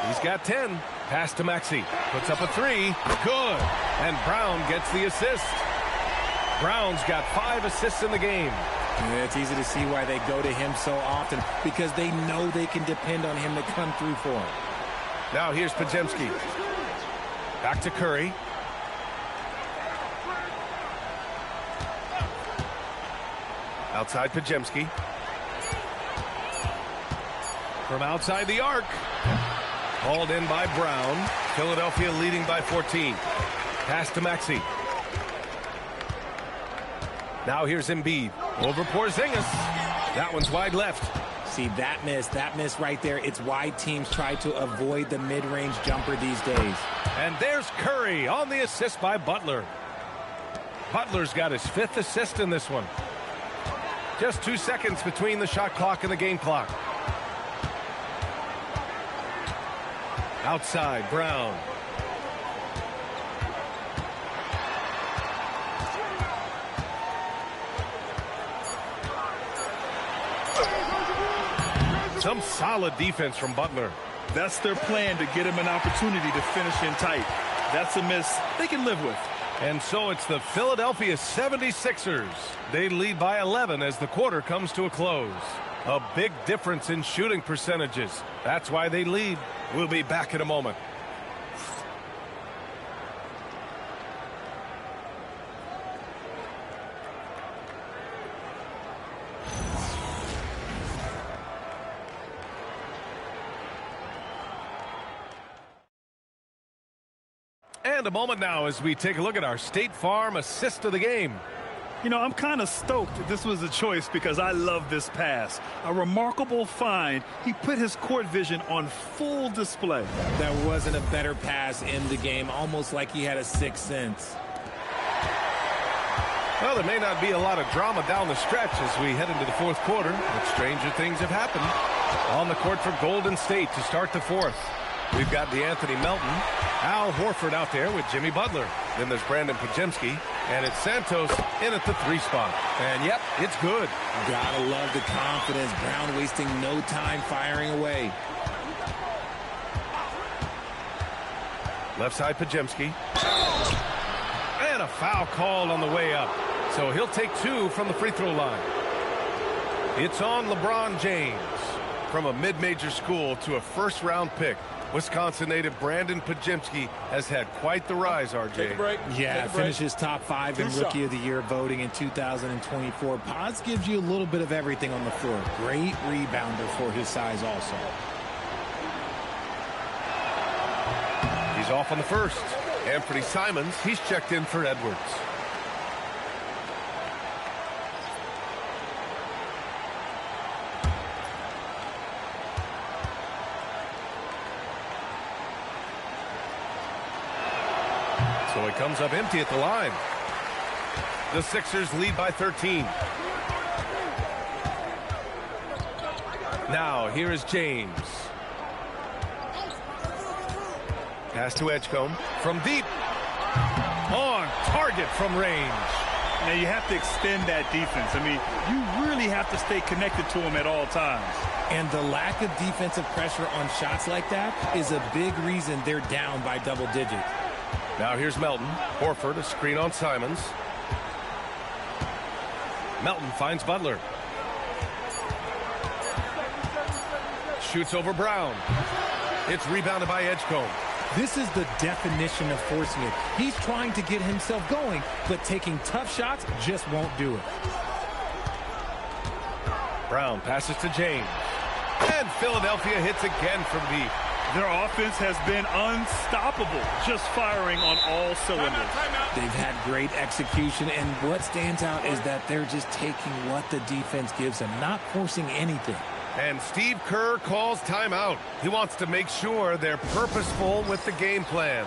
He's got 10. Pass to Maxey. Puts up a three. Good. And Brown gets the assist. Brown's got 5 assists in the game. Yeah, it's easy to see why they go to him so often, because they know they can depend on him to come through for them. Now here's Podziemski. Back to Curry. Outside Podziemski. From outside the arc. Hauled in by Brown. Philadelphia leading by 14. Pass to Maxey. Now here's Embiid. Over Porzingis. That one's wide left. See, that miss right there. It's why teams try to avoid the mid-range jumper these days. And there's Curry on the assist by Butler. Butler's got his 5th assist in this one. Just 2 seconds between the shot clock and the game clock. Outside, Brown. Some solid defense from Butler. That's their plan, to get him an opportunity to finish in tight. That's a miss they can live with. And so it's the Philadelphia 76ers. They lead by 11 as the quarter comes to a close. A big difference in shooting percentages. That's why they lead. We'll be back in a moment. And a moment now as we take a look at our State Farm assist of the game. You know, I'm kind of stoked that this was a choice because I love this pass. A remarkable find. He put his court vision on full display. There wasn't a better pass in the game, almost like he had a sixth sense. Well, there may not be a lot of drama down the stretch as we head into the fourth quarter, but stranger things have happened. On the court for Golden State to start the fourth. We've got DeAnthony Melton, Al Horford out there with Jimmy Butler. Then there's Brandon Podziemski, and it's Santos in at the 3 spot. And yep, it's good. Gotta love the confidence. Brown wasting no time firing away. Left side Podziemski. And a foul called on the way up. So he'll take 2 from the free throw line. It's on LeBron James. From a mid-major school to a first-round pick, Wisconsin native Brandon Podziemski has had quite the rise, RJ. Yeah, finishes top 5 in Rookie of the Year voting in 2024. Pods gives you a little bit of everything on the floor. Great rebounder for his size also. He's off on the first. Anthony Simons, he's checked in for Edwards. So it comes up empty at the line. The Sixers lead by 13. Now, here is James. Pass to Edgecombe from deep. On target from range. Now, you have to extend that defense. I mean, you really have to stay connected to him at all times. And the lack of defensive pressure on shots like that is a big reason they're down by double digits. Now here's Melton. Horford, a screen on Simons. Melton finds Butler. Shoots over Brown. It's rebounded by Edgecombe. This is the definition of forcing it. He's trying to get himself going, but taking tough shots just won't do it. Brown passes to James. And Philadelphia hits again from deep. Their offense has been unstoppable, just firing on all cylinders. They've had great execution, and what stands out is that they're just taking what the defense gives them, not forcing anything. And Steve Kerr calls timeout. He wants to make sure they're purposeful with the game plan.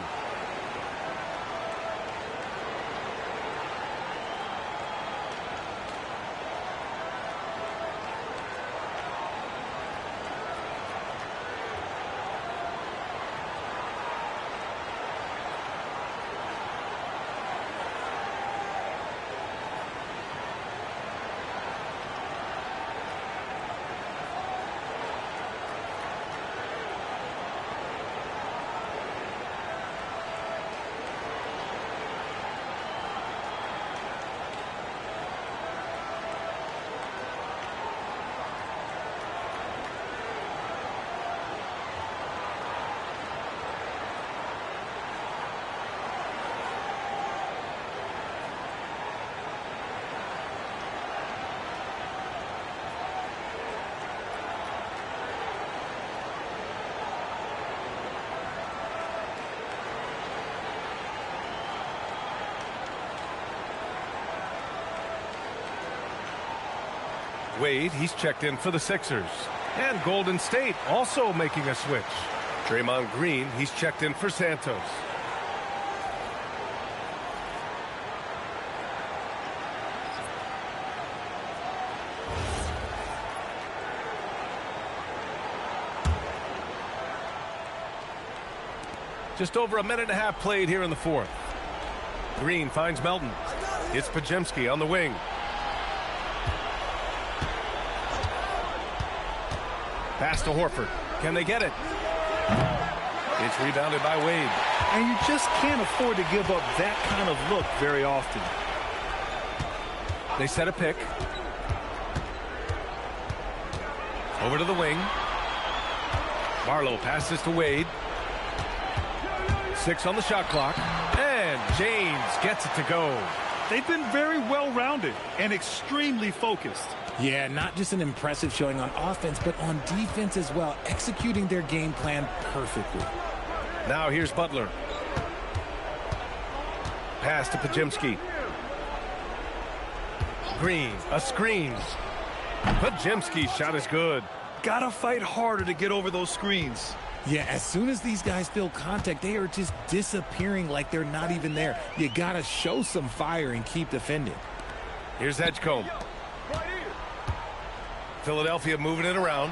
Wade, he's checked in for the Sixers. And Golden State also making a switch. Draymond Green, he's checked in for Santos. Just over a minute and a half played here in the fourth. Green finds Melton. It's Podziemski on the wing. Pass to Horford. Can they get it? It's rebounded by Wade. And you just can't afford to give up that kind of look very often. They set a pick. Over to the wing. Barlow passes to Wade. 6 on the shot clock. And James gets it to go. They've been very well-rounded and extremely focused. Yeah, not just an impressive showing on offense, but on defense as well, executing their game plan perfectly. Now here's Butler. Pass to Podziemski. Green, a screen. Podziemski's shot is good. Gotta fight harder to get over those screens. Yeah, as soon as these guys feel contact, they are just disappearing like they're not even there. You gotta show some fire and keep defending. Here's Edgecombe. Philadelphia moving it around.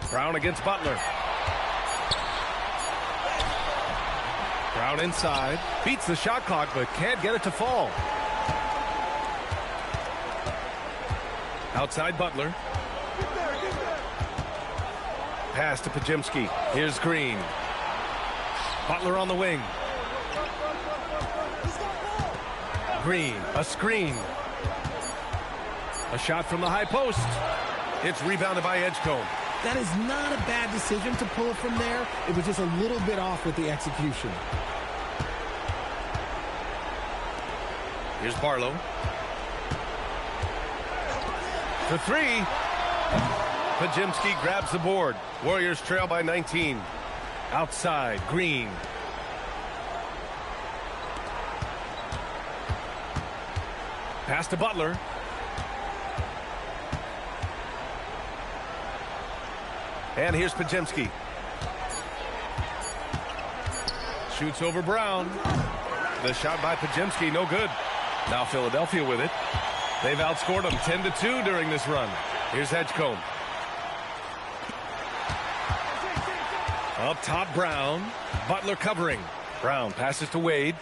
Brown against Butler. Brown inside. Beats the shot clock, but can't get it to fall. Outside Butler. Pass to Podziemski. Here's Green. Butler on the wing. Green, a screen. A shot from the high post. It's rebounded by Edgecombe. That is not a bad decision to pull it from there. It was just a little bit off with the execution. Here's Barlow. For 3. Pajimski grabs the board. Warriors trail by 19. Outside, Green. Pass to Butler. And here's Pajimski. Shoots over Brown. The shot by Pajimski, no good. Now Philadelphia with it. They've outscored them 10-2 during this run. Here's Edgecombe. Up top, Brown. Butler covering. Brown passes to Wade.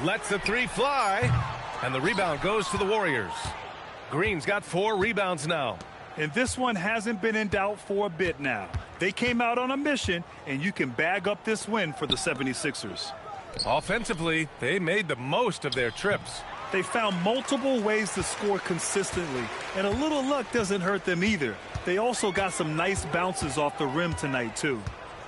Lets the three fly. And the rebound goes to the Warriors. Green's got 4 rebounds now. And this one hasn't been in doubt for a bit now. They came out on a mission, and you can bag up this win for the 76ers. Offensively, they made the most of their trips. They found multiple ways to score consistently, and a little luck doesn't hurt them either. They also got some nice bounces off the rim tonight, too.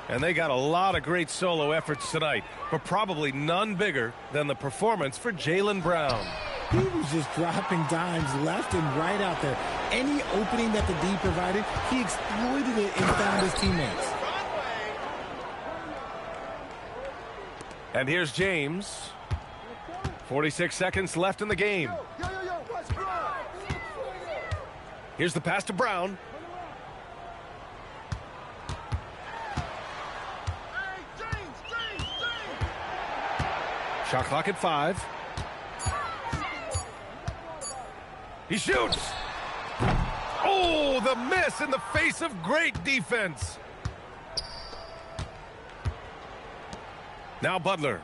And they got a lot of great solo efforts tonight, but probably none bigger than the performance for Jaylen Brown. He was just dropping dimes left and right out there. Any opening that the D provided, he exploited it and found his teammates. And here's James. 46 seconds left in the game. Here's the pass to Brown. Shot clock at 5. He shoots. Oh, the miss in the face of great defense. Now Butler.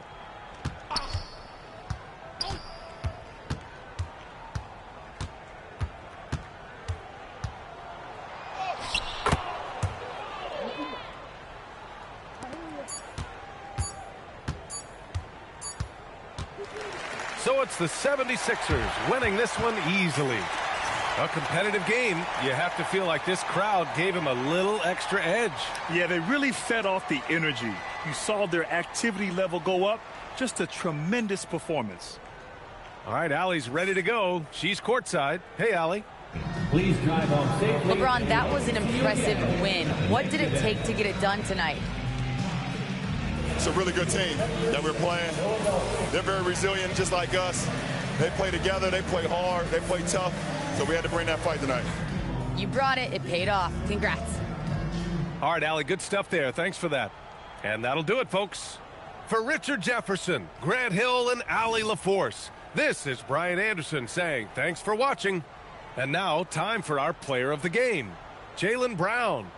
So it's the 76ers winning this one easily. A competitive game. You have to feel like this crowd gave him a little extra edge. Yeah, they really fed off the energy. You saw their activity level go up. Just a tremendous performance. All right, Allie's ready to go. She's courtside. Hey, Allie. Please drive home safely. LeBron, that was an impressive win. What did it take to get it done tonight? It's a really good team that we're playing. They're very resilient, just like us. They play together, they play hard, they play tough. So we had to bring that fight tonight. You brought it. It paid off. Congrats. All right, Allie, good stuff there. Thanks for that. And that'll do it, folks. For Richard Jefferson, Grant Hill, and Allie LaForce, this is Brian Anderson saying thanks for watching. And now, time for our player of the game, Jaylen Brown.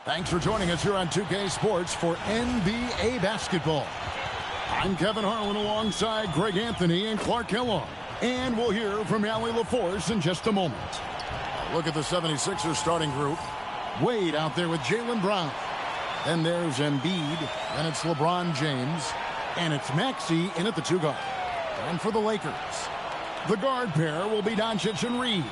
Thanks for joining us here on 2K Sports for NBA basketball. I'm Kevin Harlan alongside Greg Anthony and Clark Kellogg. And we'll hear from Allie LaForce in just a moment. Look at the 76ers starting group. Wade out there with Jaylen Brown. Then there's Embiid. Then it's LeBron James. And it's Maxey in at the 2 guard. And for the Lakers, the guard pair will be Doncic and Reeves.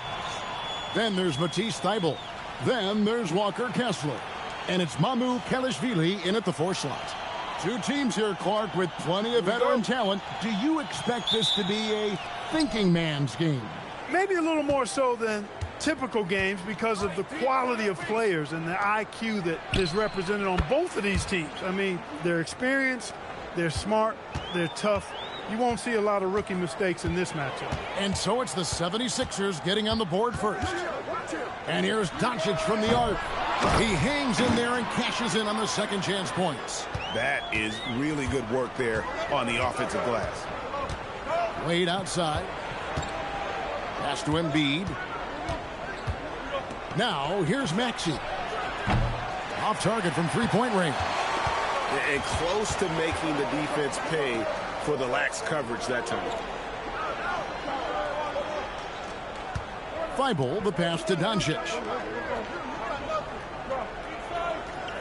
Then there's Matisse Thybulle. Then there's Walker Kessler. And it's Mamu Kelishvili in at the 4 slot. 2 teams here, Clark, with plenty of veteran talent. Do you expect this to be a thinking man's game? Maybe a little more so than typical games because of the quality of players and the IQ that is represented on both of these teams. I mean, they're experienced, they're smart, they're tough. You won't see a lot of rookie mistakes in this matchup. And so it's the 76ers getting on the board first. And here's Doncic from the arc. He hangs in there and cashes in on the second chance points. That is really good work there on the offensive glass. Wade outside. Pass to Embiid. Now here's Maxey. Off target from three-point range. And close to making the defense pay for the lax coverage that time. Thybulle, the pass to Doncic.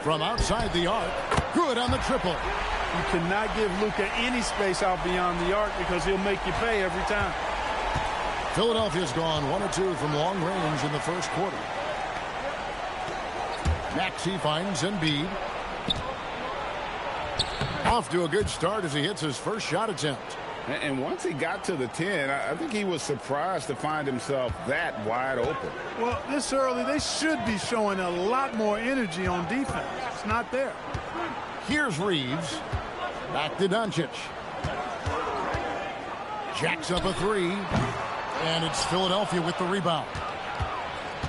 From outside the arc, good on the triple. You cannot give Luka any space out beyond the arc because he'll make you pay every time. Philadelphia's gone 1 of 2 from long range in the first quarter. Maxey finds Embiid. Off to a good start as he hits his first shot attempt. And once he got to the 10, I think he was surprised to find himself that wide open. Well, this early, they should be showing a lot more energy on defense. It's not there. Here's Reeves. Back to Doncic. Jacks up a 3. And it's Philadelphia with the rebound.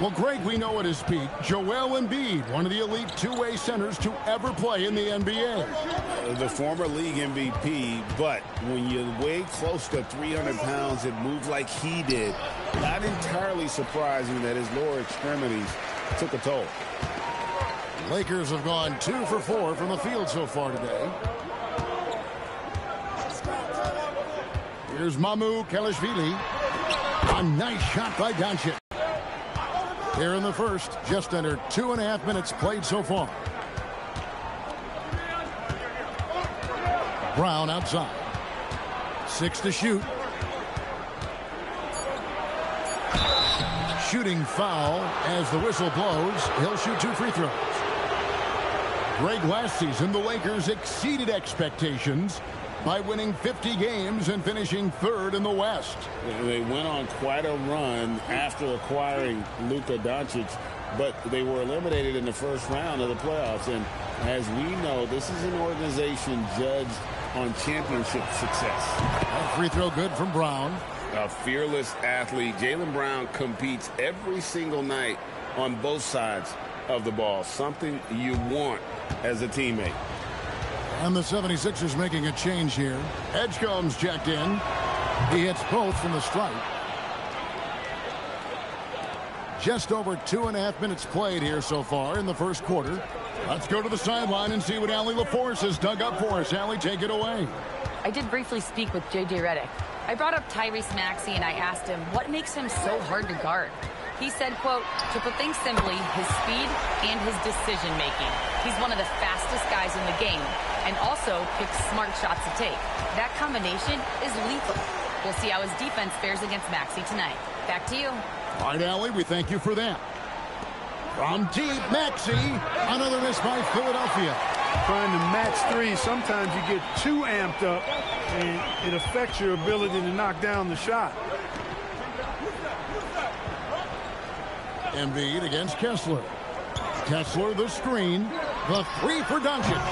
Well, Greg, we know at his peak, Joel Embiid, one of the elite two-way centers to ever play in the NBA. The former league MVP, but when you weigh close to 300 pounds and move like he did, not entirely surprising that his lower extremities took a toll. Lakers have gone 2 for 4 from the field so far today. Here's Mamu Kelishvili. A nice shot by Doncic. Here in the first, just under 2.5 minutes played so far. Brown outside. 6 to shoot. Shooting foul as the whistle blows. He'll shoot 2 free throws. Greg, last season, the Lakers exceeded expectations by winning 50 games and finishing 3rd in the West. They went on quite a run after acquiring Luka Doncic, but they were eliminated in the first round of the playoffs. And as we know, this is an organization judged on championship success. That free throw good from Brown. A fearless athlete. Jaylen Brown competes every single night on both sides of the ball. Something you want as a teammate. And the 76ers making a change here. Edgecombe's checked in. He hits both from the stripe. Just over 2.5 minutes played here so far in the first quarter. Let's go to the sideline and see what Allie LaForce has dug up for us. Allie, take it away. I did briefly speak with J.J. Redick. I brought up Tyrese Maxey and I asked him what makes him so hard to guard. He said, quote, to put things simply, his speed and his decision-making. He's one of the fastest guys in the game and also picks smart shots to take. That combination is lethal. We'll see how his defense fares against Maxey tonight. Back to you. All right, Allie, we thank you for that. From deep, Maxey. Another miss by Philadelphia. Trying to match 3, sometimes you get too amped up and it affects your ability to knock down the shot. Embiid against Kessler. Kessler the screen. The 3 for Doncic.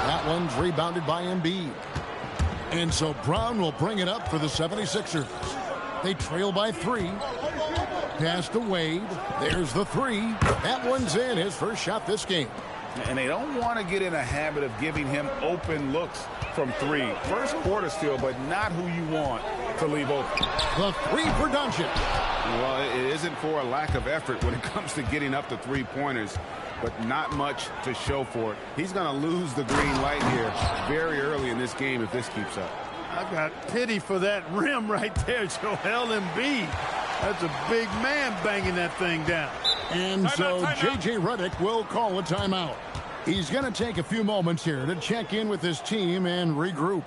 That one's rebounded by Embiid. And so Brown will bring it up for the 76ers. They trail by 3. Pass to Wade. There's the 3. That one's in. His first shot this game. And they don't want to get in a habit of giving him open looks from 3. First quarter still, but not who you want to leave open. The 3 for Doncic. Well, it isn't for a lack of effort when it comes to getting up to 3-pointers. but not much to show for it. He's going to lose the green light here very early in this game if this keeps up. I've got pity for that rim right there, Joel Embiid. That's a big man banging that thing down. And so J.J. Redick will call a timeout. He's going to take a few moments here to check in with his team and regroup.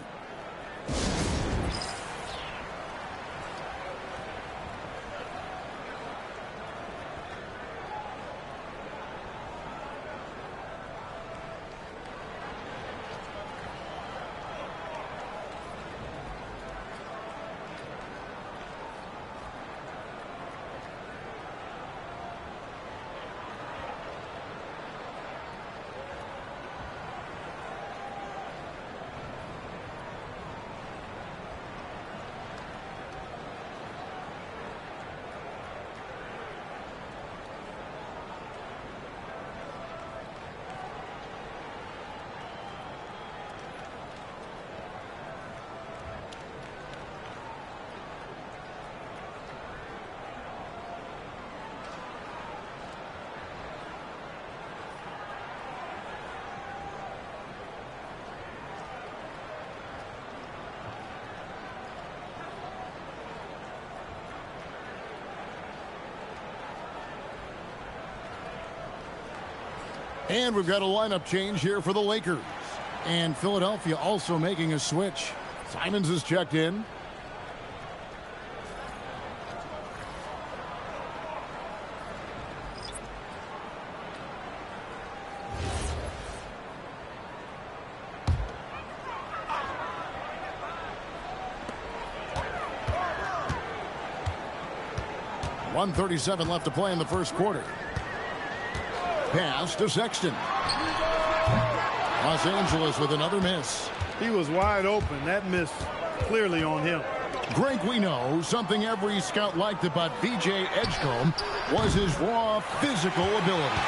And we've got a lineup change here for the Lakers. And Philadelphia also making a switch. Simons is checked in. .137 left to play in the first quarter. Pass to Sexton. Los Angeles with another miss. He was wide open. That miss clearly on him. Greg, we know something every scout liked about V.J. Edgecombe was his raw physical ability.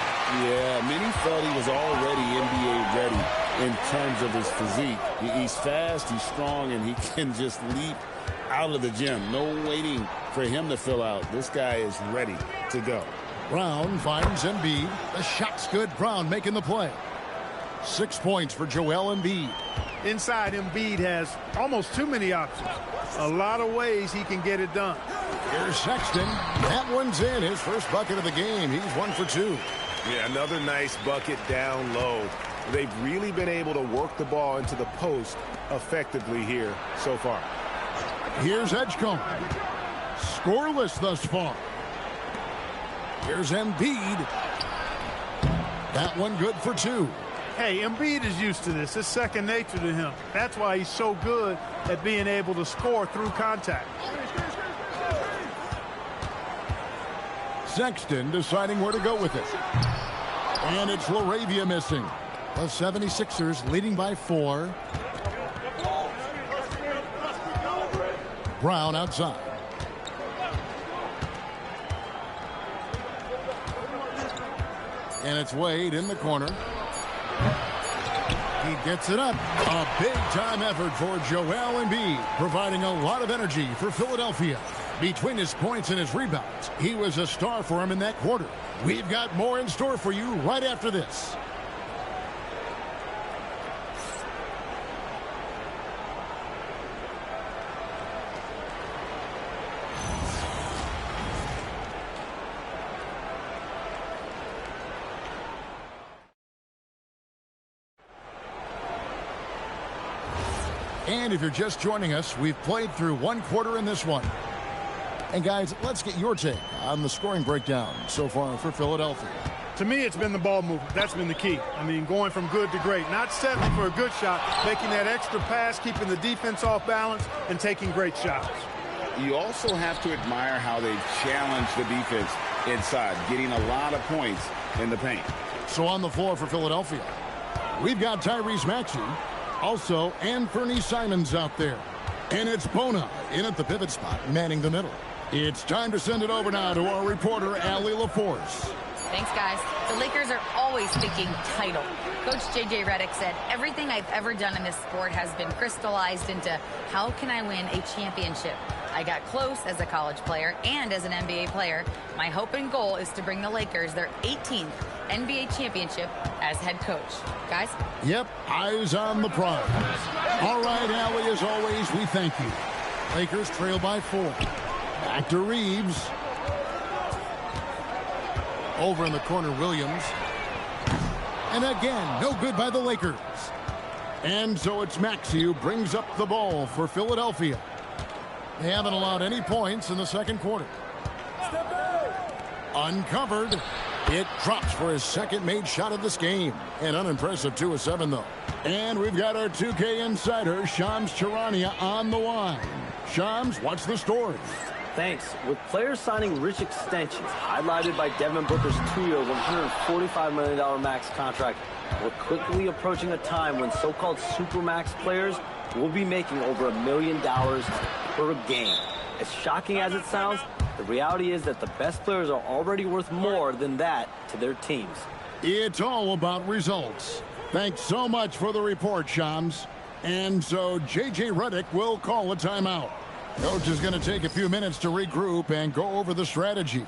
Yeah, many felt he was already NBA ready in terms of his physique. He's fast, he's strong, and he can just leap out of the gym. No waiting for him to fill out. This guy is ready to go. Brown finds Embiid. The shot's good. Brown making the play. 6 points for Joel Embiid. Inside, Embiid has almost too many options. A lot of ways he can get it done. Here's Sexton. That one's in. His first bucket of the game. He's 1 for 2. Yeah, another nice bucket down low. They've really been able to work the ball into the post effectively here so far. Here's Edgecombe. Scoreless thus far. Here's Embiid. That one good for 2. Hey, Embiid is used to this. It's second nature to him. That's why he's so good at being able to score through contact. Sexton deciding where to go with it. And it's LaRavia missing. The 76ers leading by 4. Brown outside. And it's Wade in the corner. He gets it up. A big-time effort for Joel Embiid, providing a lot of energy for Philadelphia. Between his points and his rebounds, he was a star for him in that quarter. We've got more in store for you right after this. And if you're just joining us, we've played through 1 quarter in this one. And guys, let's get your take on the scoring breakdown so far for Philadelphia. To me, it's been the ball movement. That's been the key. I mean, going from good to great. Not settling for a good shot, making that extra pass, keeping the defense off balance, and taking great shots. You also have to admire how they've challenged the defense inside, getting a lot of points in the paint. So on the floor for Philadelphia, we've got Tyrese Maxey. Also, Anthony Simons out there. And it's Bona in at the pivot spot, manning the middle. It's time to send it over now to our reporter, Allie LaForce. Thanks, guys. The Lakers are always thinking title. Coach J.J. Redick said, everything I've ever done in this sport has been crystallized into how can I win a championship. I got close as a college player and as an NBA player. My hope and goal is to bring the Lakers their 18th NBA championship as head coach. Guys? Yep, eyes on the prize. All right, Allie, as always, we thank you. Lakers trail by 4. Back to Reeves. Over in the corner, Williams. And again, no good by the Lakers. And so it's Maxey who brings up the ball for Philadelphia. They haven't allowed any points in the second quarter. Uncovered. It drops for his second made shot of this game. An unimpressive 2 of 7, though. And we've got our 2K insider, Shams Charania, on the line. Shams, what's the story? Thanks. With players signing rich extensions, highlighted by Devin Booker's 2-year, $145 million max contract, we're quickly approaching a time when so-called supermax players will be making over $1 million per game. As shocking as it sounds, the reality is that the best players are already worth more than that to their teams. It's all about results. Thanks so much for the report, Shams. And so J.J. Redick will call a timeout. Coach is going to take a few minutes to regroup and go over the strategy.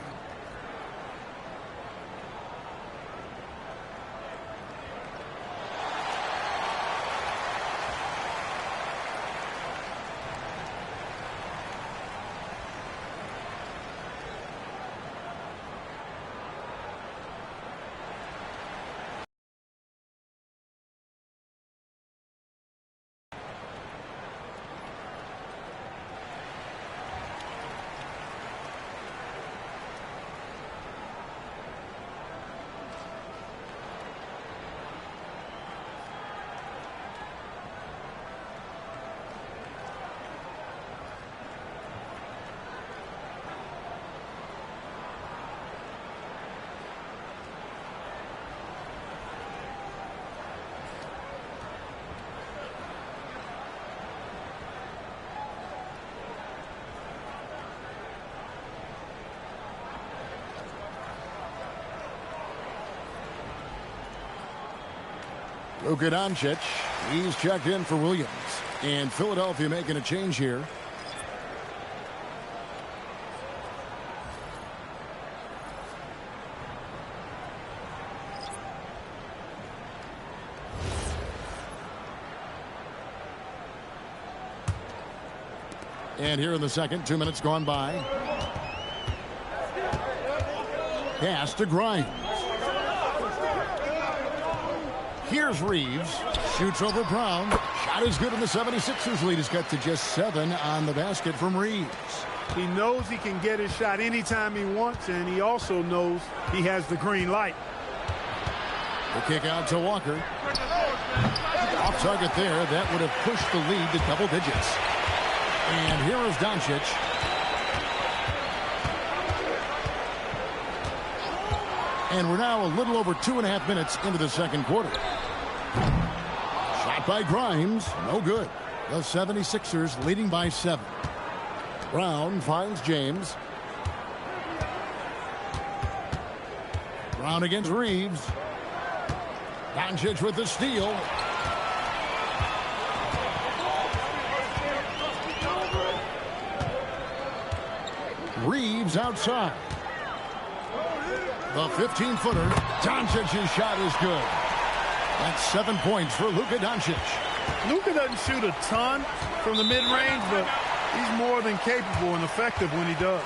Luka Doncic, he's checked in for Williams. And Philadelphia making a change here. And here in the second, 2 minutes gone by. Pass to Grimes. Here's Reeves. Shoots over Brown. Shot is good, and the 76ers lead is cut to just 7 on the basket from Reeves. He knows he can get his shot anytime he wants, and he also knows he has the green light. The kick out to Walker. Off target there. That would have pushed the lead to double digits. And here is Doncic. And we're now a little over 2.5 minutes into the second quarter. Shot by Grimes. No good. The 76ers leading by 7. Brown finds James. Brown against Reeves. Doncic with the steal. Reeves outside. The 15-footer. Doncic's shot is good. That's 7 points for Luka Doncic. Luka doesn't shoot a ton from the mid-range, but he's more than capable and effective when he does.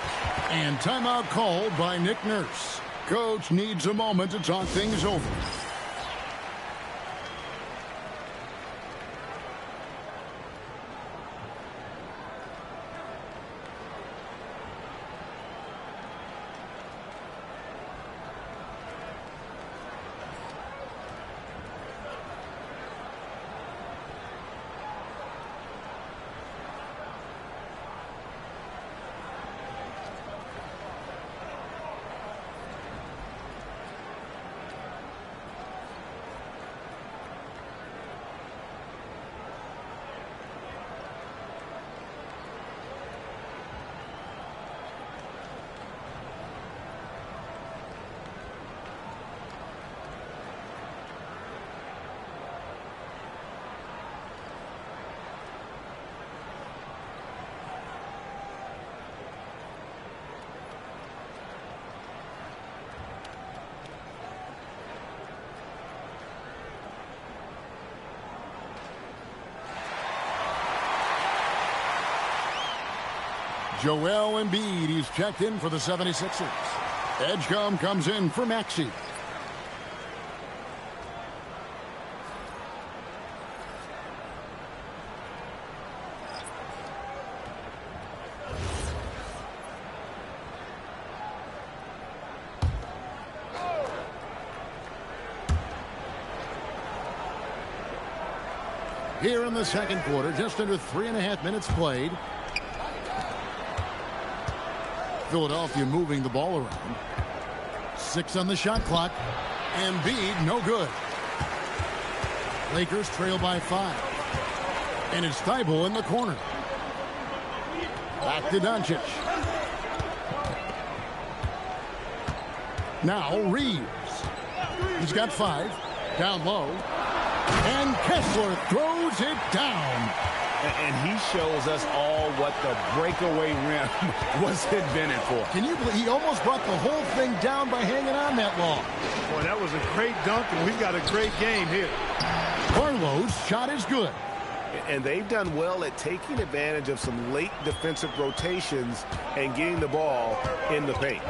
And timeout called by Nick Nurse. Coach needs a moment to talk things over. Joel Embiid, he's checked in for the 76ers. Edgecombe comes in for Maxey. Here in the second quarter, just under 3.5 minutes played. Philadelphia moving the ball around. 6 on the shot clock. Embiid, no good. Lakers trail by 5. And it's Thibault in the corner. Back to Doncic. Now Reeves. He's got 5. Down low. And Kessler throws it down. And he shows us all what the breakaway rim was invented for. Can you believe he almost brought the whole thing down by hanging on that long? Boy, that was a great dunk, and we've got a great game here. Barlow's shot is good. And they've done well at taking advantage of some late defensive rotations and getting the ball in the paint.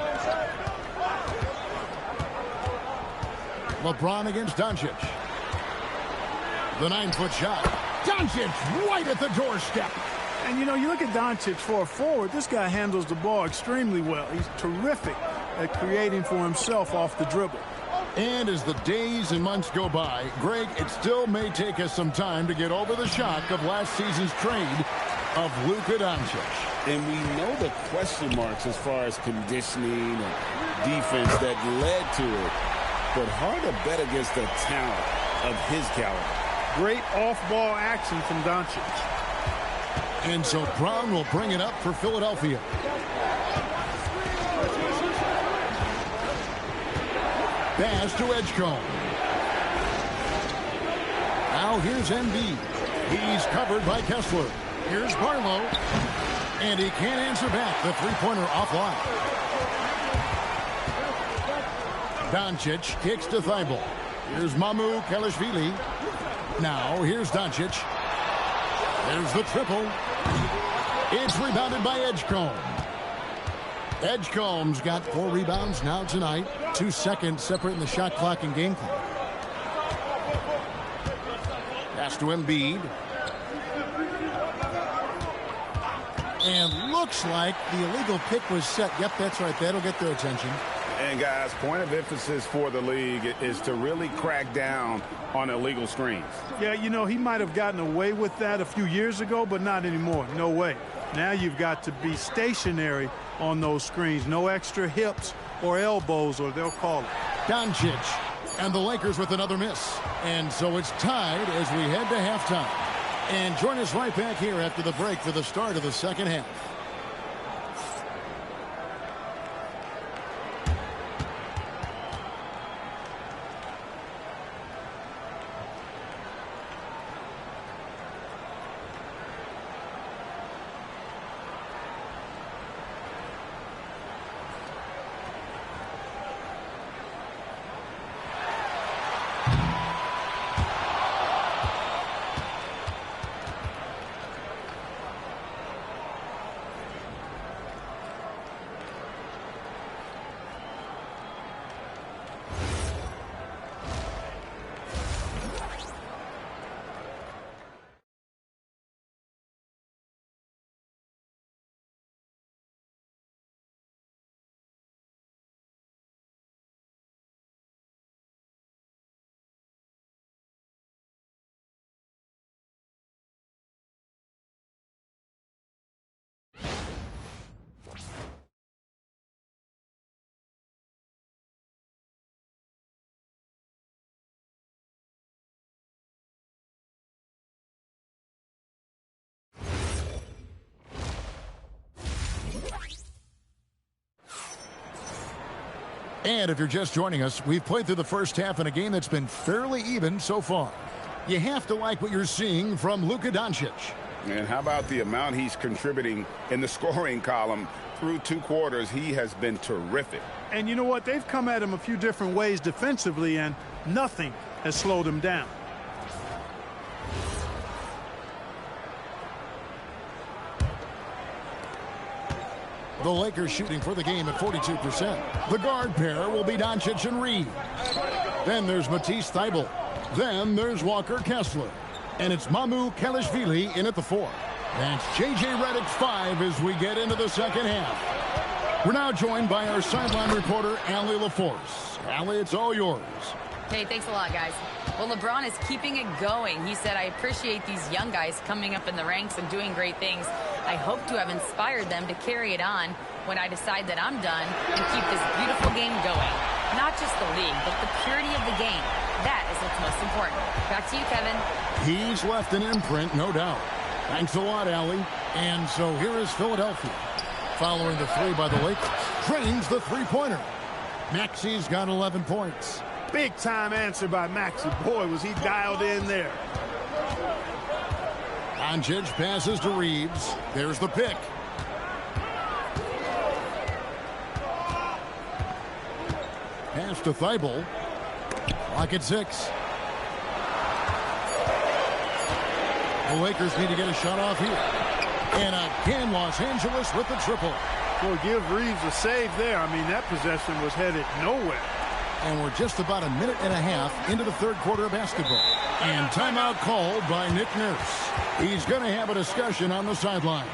LeBron against Doncic. The 9-foot shot. Doncic right at the doorstep. And, you know, you look at Doncic for a forward, this guy handles the ball extremely well. He's terrific at creating for himself off the dribble. And as the days and months go by, Greg, it still may take us some time to get over the shock of last season's trade of Luka Doncic. And we know the question marks as far as conditioning and defense that led to it. But hard to bet against the talent of his caliber. Great off-ball action from Doncic. And so Brown will bring it up for Philadelphia. Pass to Edgecombe. Now here's Embiid. He's covered by Kessler. Here's Barlow. And he can't answer back. The three-pointer offline. Doncic kicks to Thibault. Here's Mamu Kelishvili. Now, here's Doncic. There's the triple. It's rebounded by Edgecombe. Edgecombe's got 4 rebounds now tonight. 2 seconds separating the shot clock and game clock. Pass to Embiid. And looks like the illegal pick was set. Yep, that's right. That'll get their attention. And, guys, point of emphasis for the league is to really crack down on illegal screens. Yeah, you know, he might have gotten away with that a few years ago, but not anymore. No way. Now you've got to be stationary on those screens. No extra hips or elbows, or they'll call it. Doncic and the Lakers with another miss. And so it's tied as we head to halftime. And join us right back here after the break for the start of the second half. And if you're just joining us, we've played through the first half in a game that's been fairly even so far. You have to like what you're seeing from Luka Doncic. And how about the amount he's contributing in the scoring column through 2 quarters? He has been terrific. And you know what? They've come at him a few different ways defensively, and nothing has slowed him down. The Lakers shooting for the game at 42%. The guard pair will be Doncic and Reed. Then there's Matisse Thybulle. Then there's Walker Kessler. And it's Mamu Kelishvili in at the 4. That's J.J. Redick's 5 as we get into the second half. We're now joined by our sideline reporter, Allie LaForce. Allie, it's all yours. Hey, thanks a lot, guys. Well, LeBron is keeping it going. He said, I appreciate these young guys coming up in the ranks and doing great things. I hope to have inspired them to carry it on when I decide that I'm done and keep this beautiful game going. Not just the league, but the purity of the game. That is what's most important. Back to you, Kevin. He's left an imprint, no doubt. Thanks a lot, Allie. And so here is Philadelphia. Following the 3 by the Lakers. Drains the three-pointer. Maxi's got 11 points. Big time answer by Maxi. Boy, was he dialed in there. Doncic passes to Reeves. There's the pick. Pass to Thybulle. Clock at 6. The Lakers need to get a shot off here. And again, Los Angeles with the triple. Well, give Reeves a save there. I mean, that possession was headed nowhere. And we're just about a minute and a half into the third quarter of basketball. And timeout called by Nick Nurse. He's going to have a discussion on the sideline.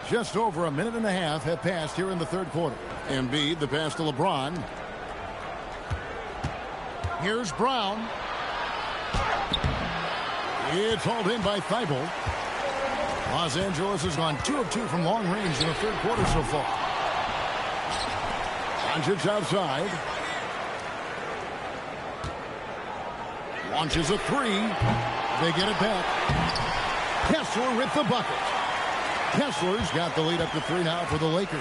Just over a minute and a half have passed here in the third quarter. Embiid, the pass to LeBron. Here's Brown. It's hauled in by Thybulle. Los Angeles has gone 2 of 2 from long range in the third quarter so far. Doncic outside. Launches a 3. They get it back. Kessler with the bucket. Kessler's got the lead up to 3 now for the Lakers.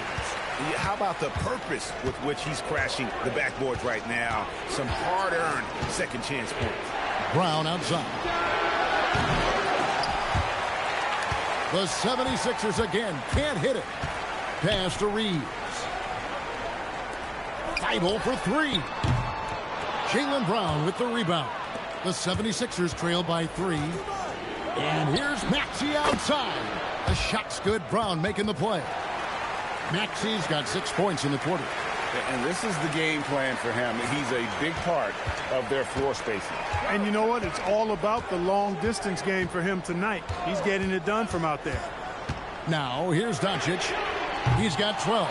How about the purpose with which he's crashing the backboards right now? Some hard-earned second chance points. Brown outside. The 76ers again can't hit it. Pass to Reeves. Thybulle for 3. Jaylen Brown with the rebound. The 76ers trail by 3. And here's Maxey outside. The shot's good. Brown making the play. Maxey's got 6 points in the quarter. And this is the game plan for him. He's a big part of their floor spacing. And you know what? It's all about the long distance game for him tonight. He's getting it done from out there. Now, here's Doncic. He's got 12.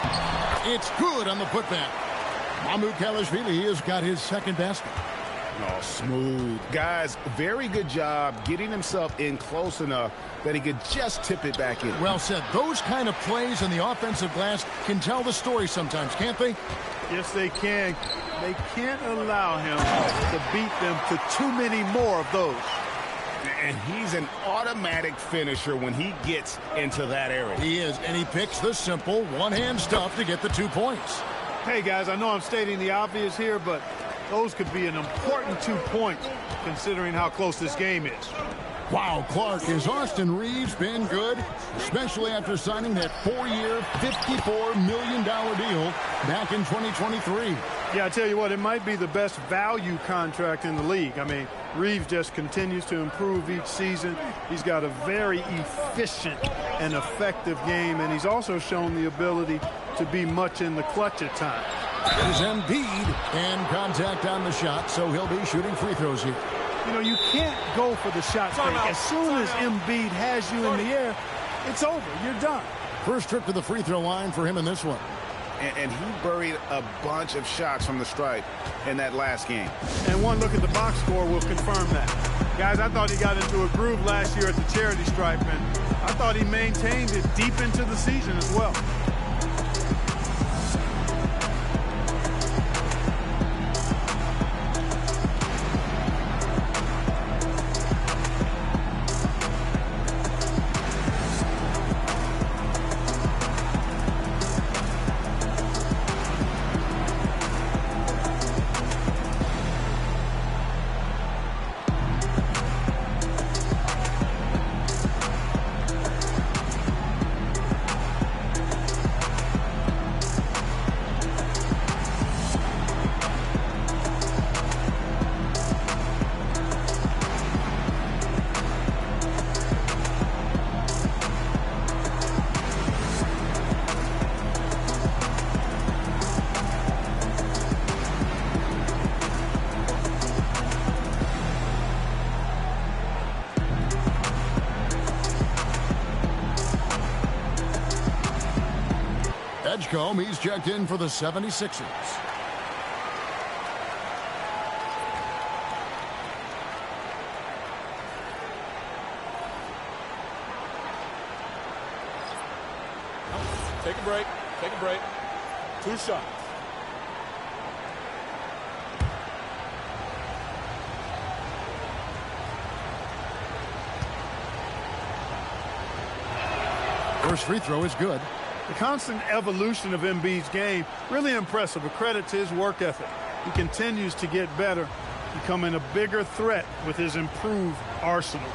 It's good on the putback. Mamu Kelishvili has got his second basket. Oh, smooth. Guys, very good job getting himself in close enough that he could just tip it back in. Well said. Those kind of plays on the offensive glass can tell the story sometimes, can't they? Yes, they can. They can't allow him to beat them to too many more of those. And he's an automatic finisher when he gets into that area. He is, and he picks the simple one-hand stuff to get the 2 points. Hey, guys, I know I'm stating the obvious here, but those could be an important 2 points considering how close this game is. Wow, Clark, has Austin Reeves been good, especially after signing that 4-year, $54 million deal back in 2023? Yeah, I tell you what, it might be the best value contract in the league. I mean, Reeves just continues to improve each season. He's got a very efficient and effective game, and he's also shown the ability to be much in the clutch at times. There's Embiid, and contact on the shot, so he'll be shooting free throws here. You know, you can't go for the shot fake. As soon as Embiid has you in the air, it's over. You're done. First trip to the free throw line for him in this one. And he buried a bunch of shots from the stripe in that last game. And one look at the box score will confirm that. Guys, I thought he got into a groove last year at the charity stripe, and I thought he maintained it deep into the season as well. He's checked in for the 76ers. Take a break. Take a break. 2 shots. First free throw is good. The constant evolution of Embiid's game, really impressive. A credit to his work ethic. He continues to get better, becoming a bigger threat with his improved arsenal.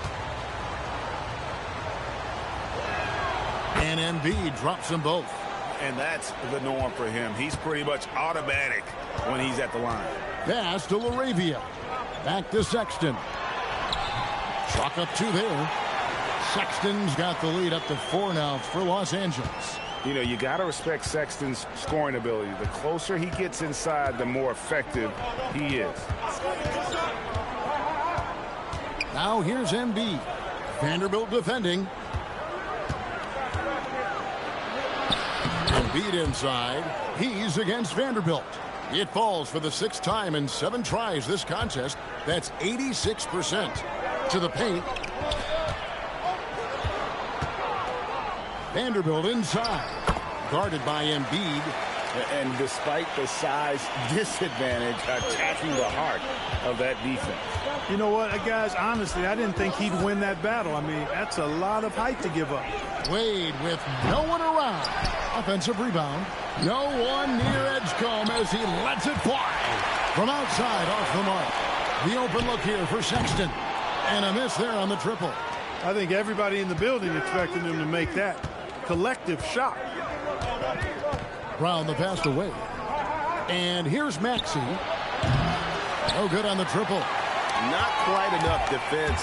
And Embiid drops them both. And that's the norm for him. He's pretty much automatic when he's at the line. Pass to LaRavia. Back to Sexton. Chalk up 2 there. Sexton's got the lead up to 4 now for Los Angeles. You know, you got to respect Sexton's scoring ability. The closer he gets inside, the more effective he is. Now here's Embiid. Vanderbilt defending. Embiid inside. He's against Vanderbilt. It falls for the 6th time in 7 tries this contest. That's 86%. To the paint. Vanderbilt inside. Guarded by Embiid. And despite the size disadvantage, attacking the heart of that defense. You know what, guys, honestly, I didn't think he'd win that battle. I mean, that's a lot of height to give up. Wade with no one around. Offensive rebound. No one near Edgecombe as he lets it fly. From outside, off the mark. The open look here for Sexton. And a miss there on the triple. I think everybody in the building expected him to make that collective shot. Brown the pass away. And here's Maxey. No good on the triple. Not quite enough defense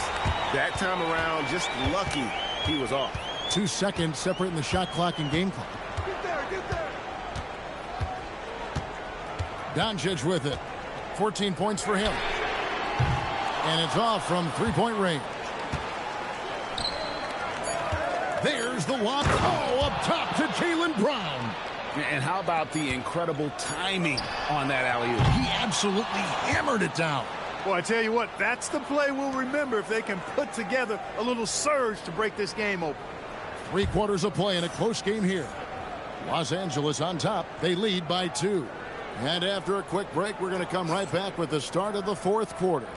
that time around. Just lucky he was off. 2 seconds separating the shot clock and game clock. Doncic with it. 14 points for him. And it's off from 3-point range. There's the lob. Oh, up top to Jaylen Brown. And how about the incredible timing on that alley-oop? He absolutely hammered it down. Well, I tell you what, that's the play we'll remember if they can put together a little surge to break this game open. 3 quarters of play in a close game here. Los Angeles on top. They lead by 2. And after a quick break, we're going to come right back with the start of the 4th quarter.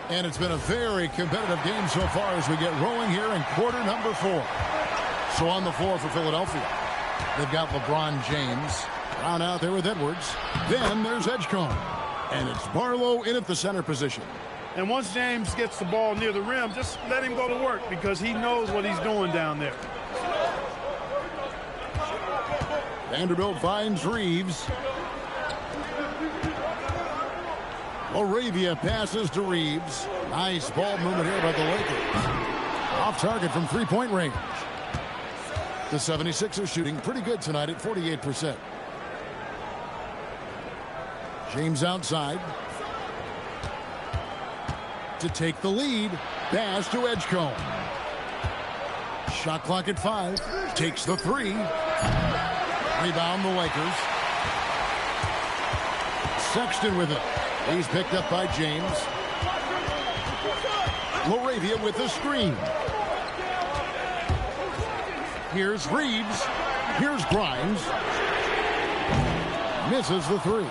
And it's been a very competitive game so far as we get rolling here in quarter number 4. So on the floor for Philadelphia, they've got LeBron James. Brown out there with Edwards. Then there's Edgecombe. And it's Barlow in at the center position. And once James gets the ball near the rim, just let him go to work because he knows what he's doing down there. Vanderbilt finds Reeves. Laravia passes to Reeves. Nice ball movement here by the Lakers. Off target from three-point range. The 76ers shooting pretty good tonight at 48%. James outside. To take the lead. Pass to Edgecombe. Shot clock at 5. Takes the 3. Rebound the Lakers. Sexton with it. He's picked up by James. Laravia with the screen. Here's Reeves. Here's Grimes. Misses the 3.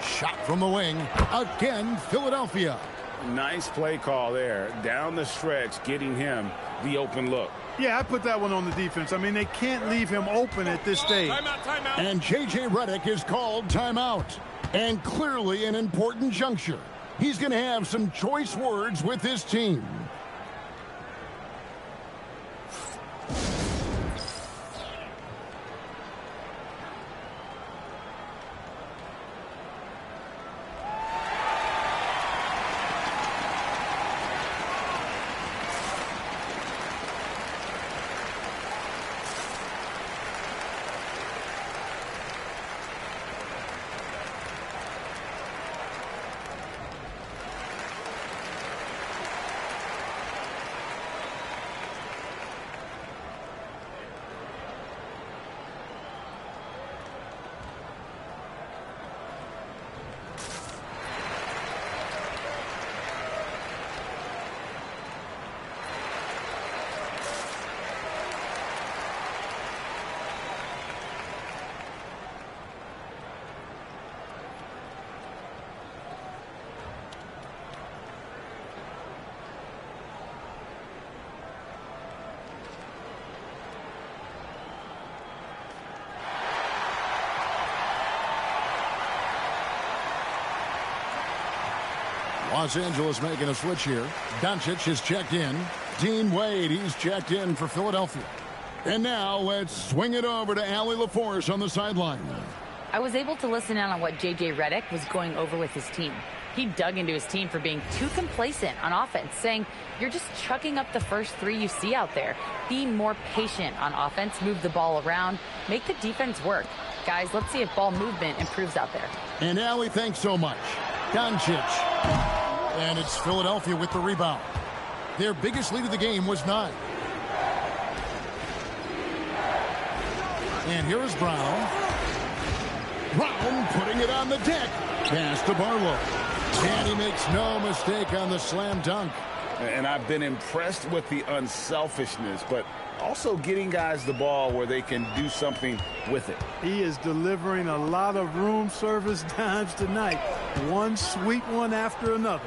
Shot from the wing. Again, Philadelphia. Nice play call there. Down the stretch, getting him the open look. Yeah, I put that one on the defense. I mean, they can't leave him open at this stage. Timeout. And J.J. Redick is called timeout. And clearly an important juncture. He's going to have some choice words with his team. Los Angeles making a switch here. Doncic is checked in. Dean Wade, he's checked in for Philadelphia. And now let's swing it over to Allie LaForce on the sideline. I was able to listen in on what J.J. Redick was going over with his team. He dug into his team for being too complacent on offense, saying, you're just chucking up the first 3 you see out there. Be more patient on offense, move the ball around, make the defense work. Guys, let's see if ball movement improves out there. And Allie, thanks so much. Doncic. And it's Philadelphia with the rebound. Their biggest lead of the game was 9. And here is Brown. Brown putting it on the deck. Pass to Barlow. And he makes no mistake on the slam dunk. And I've been impressed with the unselfishness, but also getting guys the ball where they can do something with it. He is delivering a lot of room service dimes tonight. One sweet one after another.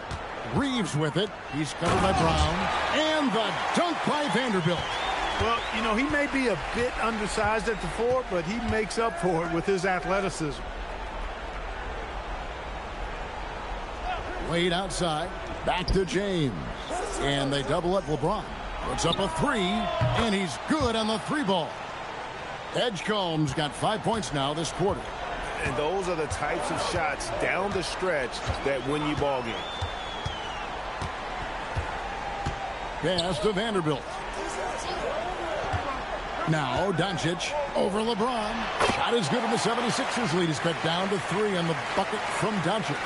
Reeves with it. He's covered by Brown. And the dunk by Vanderbilt. Well, you know, he may be a bit undersized at the 4, but he makes up for it with his athleticism. Wade outside. Back to James. And they double up LeBron. Puts up a 3, and he's good on the 3 ball. Edgecombe's got 5 points now this quarter. And those are the types of shots down the stretch that win you ball games. Pass to Vanderbilt. Now Doncic over LeBron. Shot is good, and the 76ers lead is cut down to 3 on the bucket from Doncic.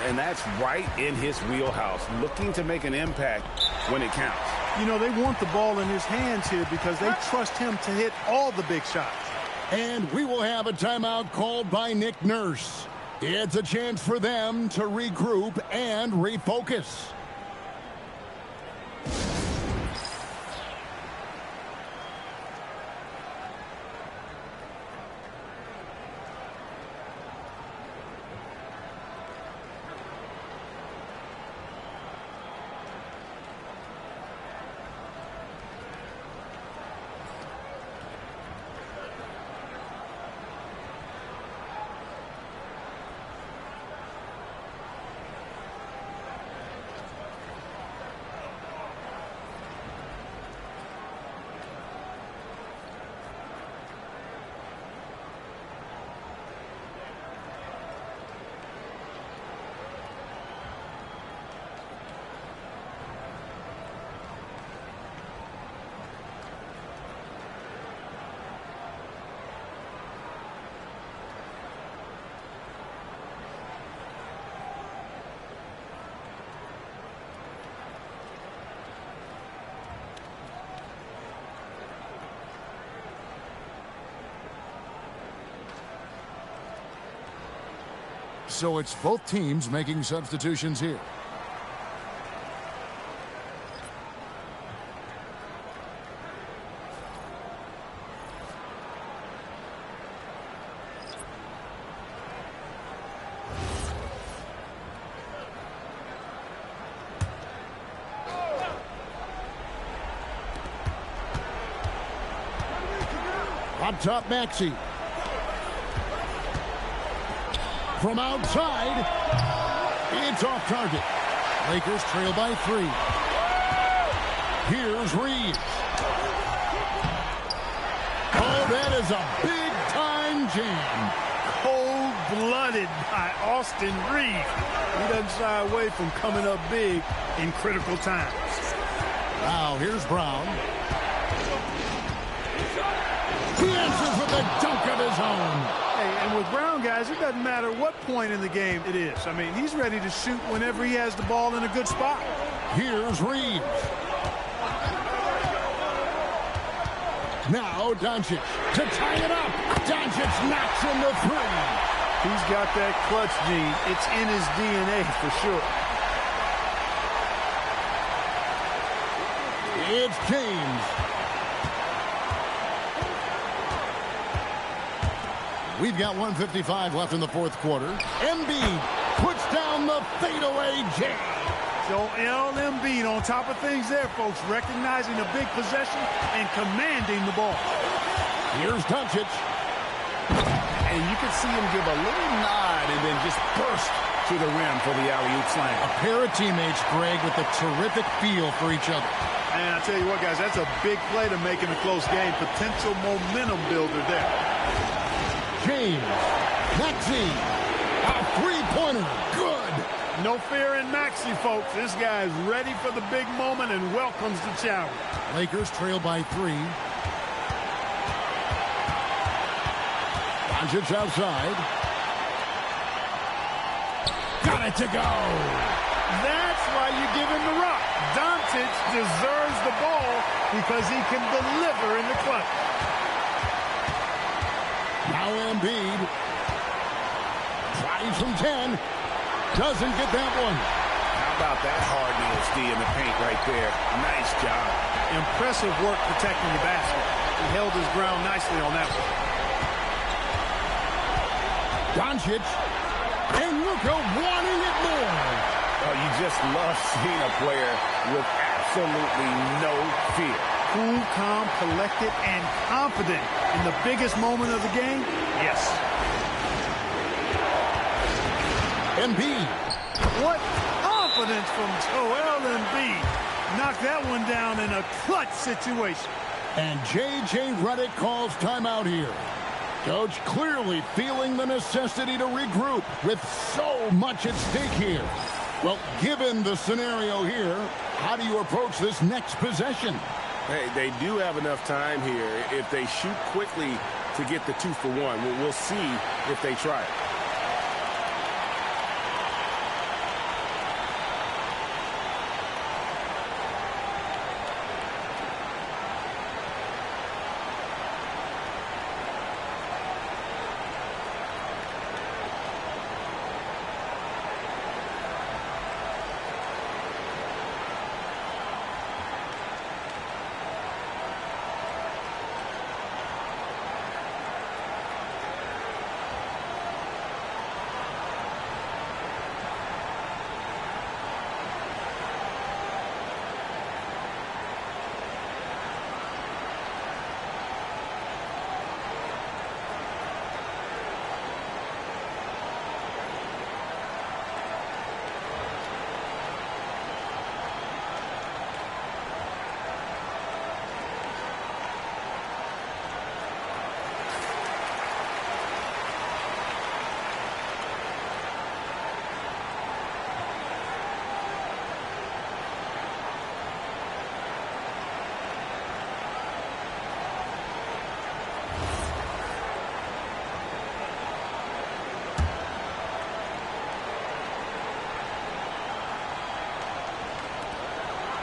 And that's right in his wheelhouse, looking to make an impact when it counts. You know, they want the ball in his hands here because they trust him to hit all the big shots. And we will have a timeout called by Nick Nurse. It's a chance for them to regroup and refocus. So it's both teams making substitutions here. Up top, Maxey. From outside, it's off target. Lakers trail by 3. Here's Reeves. Oh, that is a big-time jam. Cold-blooded by Austin Reeves. He doesn't shy away from coming up big in critical times. Now, here's Brown. He answers with a dunk of his own. Hey, and with Brown, guys, it doesn't matter what point in the game it is. I mean, he's ready to shoot whenever he has the ball in a good spot. Here's Reeves. Now Doncic to tie it up. Doncic knocks in the 3. He's got that clutch gene. It's in his DNA for sure. It's James. We've got 1:55 left in the fourth quarter. Embiid puts down the fadeaway jam. Joel Embiid on top of things there, folks, recognizing a big possession and commanding the ball. Here's Doncic. And you can see him give a little nod and then just burst to the rim for the alley-oop slam. A pair of teammates, Greg, with a terrific feel for each other. And I tell you what, guys, that's a big play to make in a close game. Potential momentum builder there. James. Maxey. A three-pointer. Good. No fear in Maxey, folks. This guy is ready for the big moment and welcomes the challenge. Lakers trail by 3. Doncic outside. Got it to go. That's why you give him the rock. Doncic deserves the ball because he can deliver in the clutch. Now Embiid tries from 10. Doesn't get that one. How about that hard-nosed D in the paint right there? Nice job. Impressive work protecting the basket. He held his ground nicely on that one. Doncic. And Luka wanting it more. Oh, you just love seeing a player with absolutely no fear. Cool, calm, collected, and confident in the biggest moment of the game? Yes. Embiid. What confidence from Joel Embiid. Knocked that one down in a clutch situation. And J.J. Redick calls timeout here. Coach clearly feeling the necessity to regroup with so much at stake here. Well, given the scenario here, how do you approach this next possession? Hey, they do have enough time here. If they shoot quickly to get the 2 for 1, we'll see if they try it.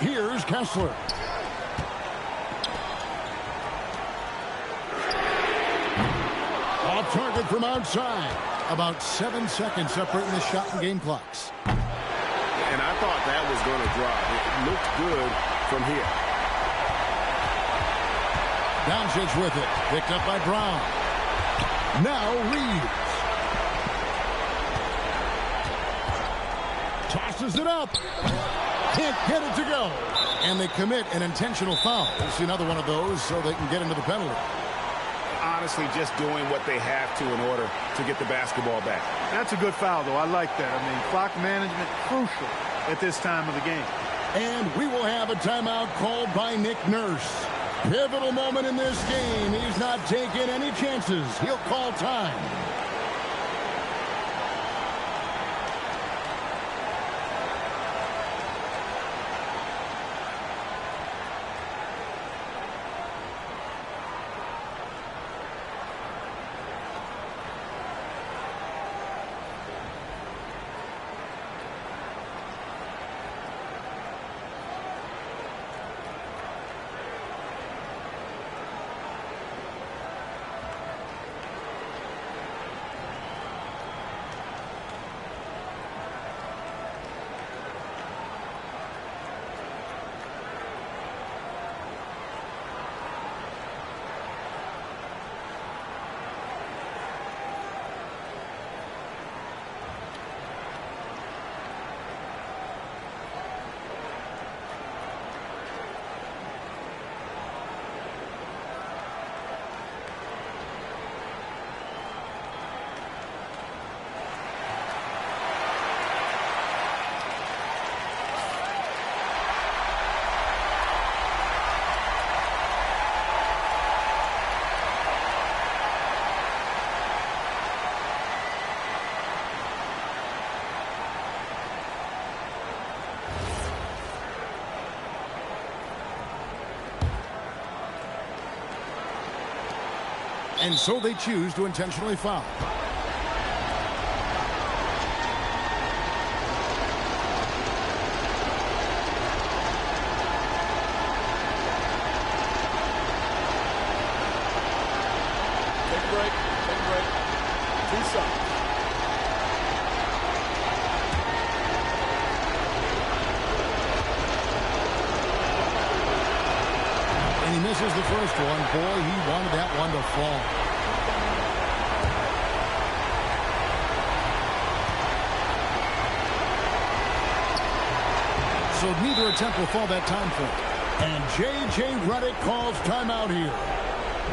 Here's Kessler. Off target from outside. About 7 seconds separating the shot and game clocks. And I thought that was going to drop. It looked good from here. Doncic with it. Picked up by Brown. Now Reeves. Tosses it up. Can't get it to go. And they commit an intentional foul. We'll see another one of those so they can get into the penalty. Honestly, just doing what they have to in order to get the basketball back. That's a good foul, though. I like that. I mean, clock management crucial at this time of the game. And we will have a timeout called by Nick Nurse. Pivotal moment in this game. He's not taking any chances. He'll call time. And so they choose to intentionally foul. Take a break. Take a break. 2 shots. And he misses the first one. Boy, he wanted that one to fall. So neither attempt will fall that time for him. And J.J. Redick calls timeout here.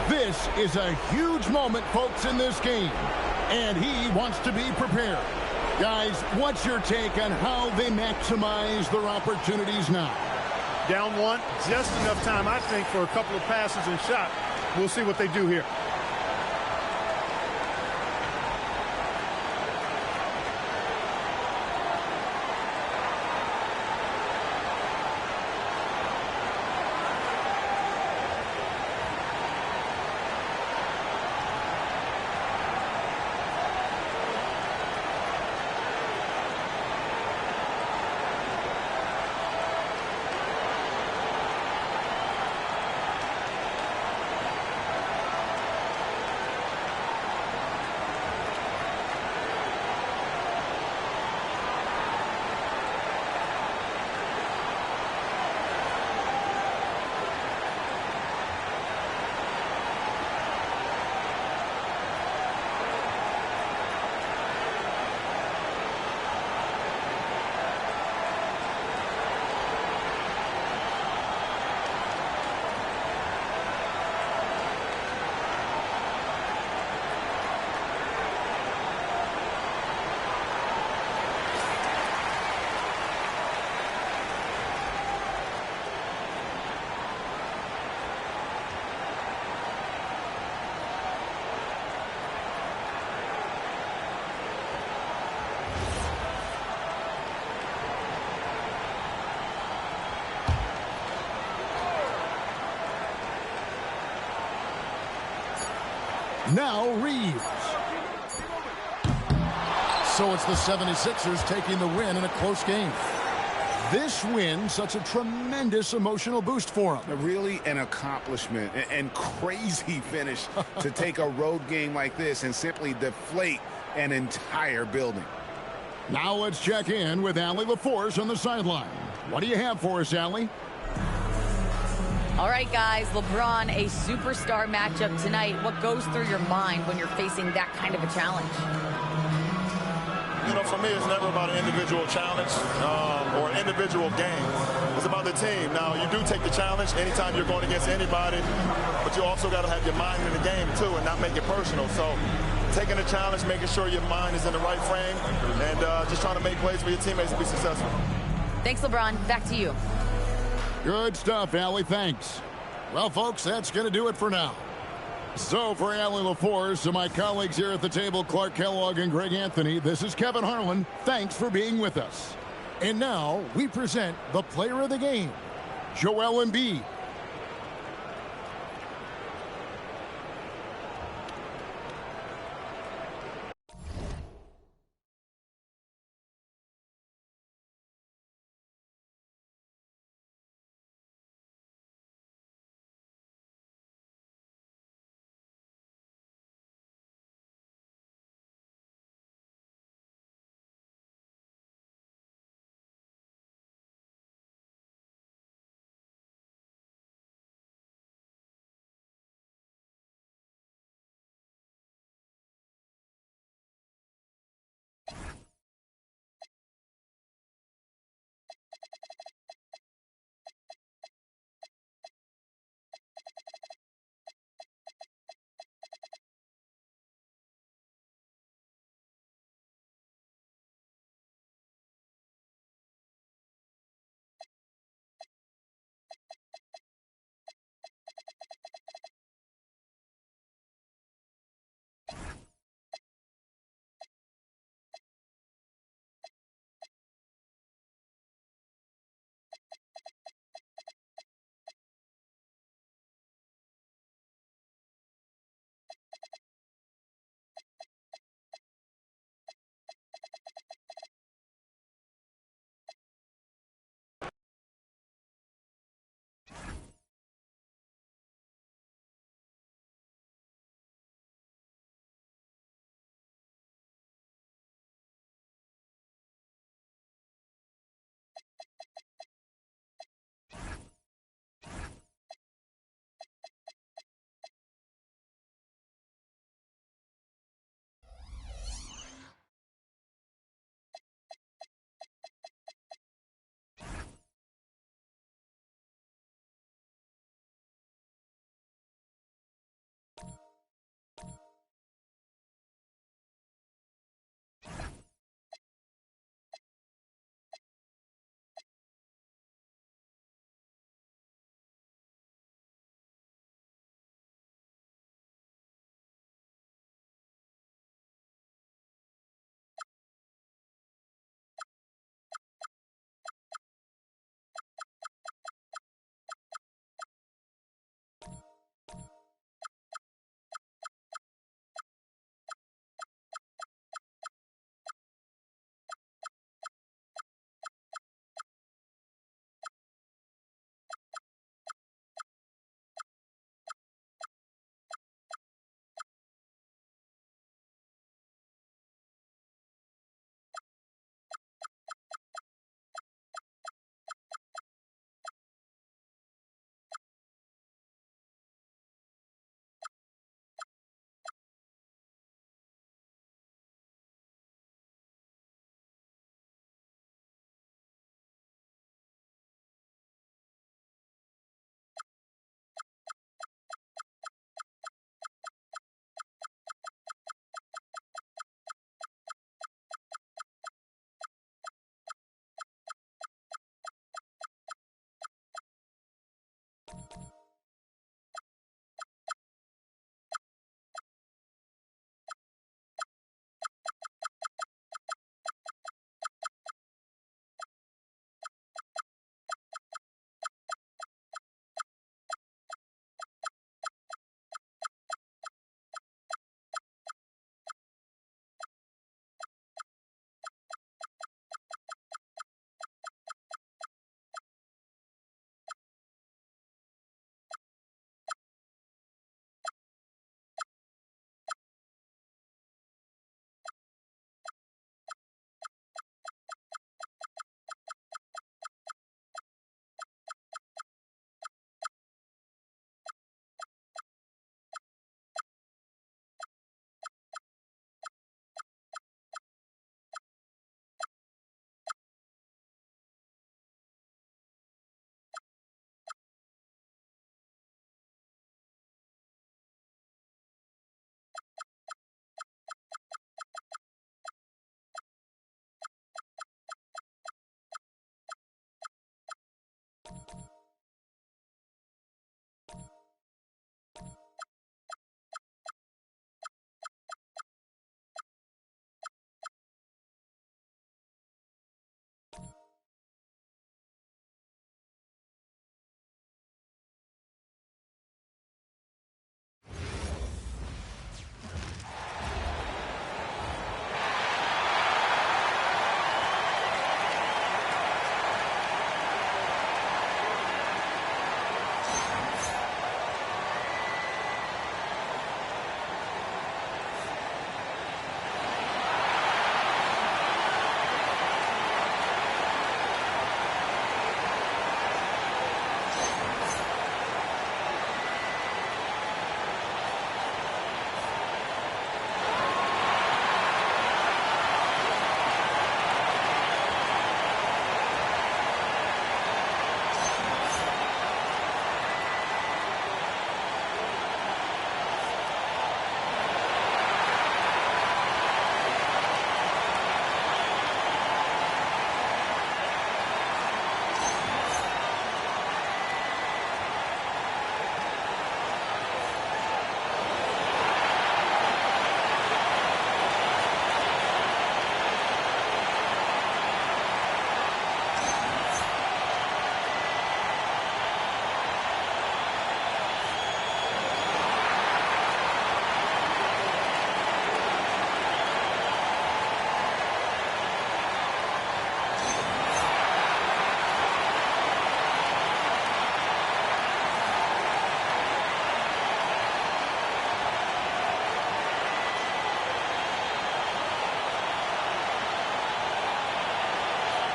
This is a huge moment, folks, in this game. And he wants to be prepared. Guys, what's your take on how they maximize their opportunities now? Down one, just enough time, I think, for a couple of passes and shot. We'll see what they do here. Now Reeves. So it's the 76ers taking the win in a close game. This win, such a tremendous emotional boost for them. Really an accomplishment and crazy finish to take a road game like this and simply deflate an entire building. Now let's check in with Allie LaForce on the sideline. What do you have for us, Allie? All right, guys, LeBron, a superstar matchup tonight. What goes through your mind when you're facing that kind of a challenge? You know, for me, it's never about an individual challenge or an individual game. It's about the team. Now, you do take the challenge anytime you're going against anybody, but you also got to have your mind in the game, too, and not make it personal. So taking the challenge, making sure your mind is in the right frame, and just trying to make plays for your teammates to be successful. Thanks, LeBron. Back to you. Good stuff, Allie. Thanks. Well, folks, that's going to do it for now. So for Allie LaForce and my colleagues here at the table, Clark Kellogg and Greg Anthony, this is Kevin Harlan. Thanks for being with us. And now we present the player of the game, Joel Embiid.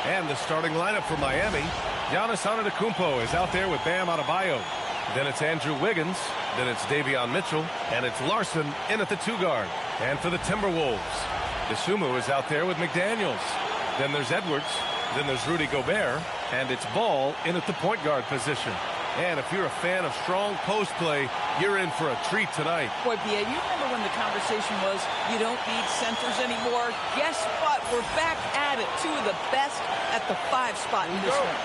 And the starting lineup for Miami. Giannis Antetokounmpo is out there with Bam Adebayo. Then it's Andrew Wiggins. Then it's Davion Mitchell. And it's Larson in at the 2 guard. And for the Timberwolves, Dosunmu is out there with McDaniels. Then there's Edwards. Then there's Rudy Gobert. And it's Ball in at the point guard position. And if you're a fan of strong post play, you're in for a treat tonight. Boy, Bia, you remember when the conversation was you don't need centers anymore? Guess what? We're back at it. 2 of the best at the 5 spot in this one.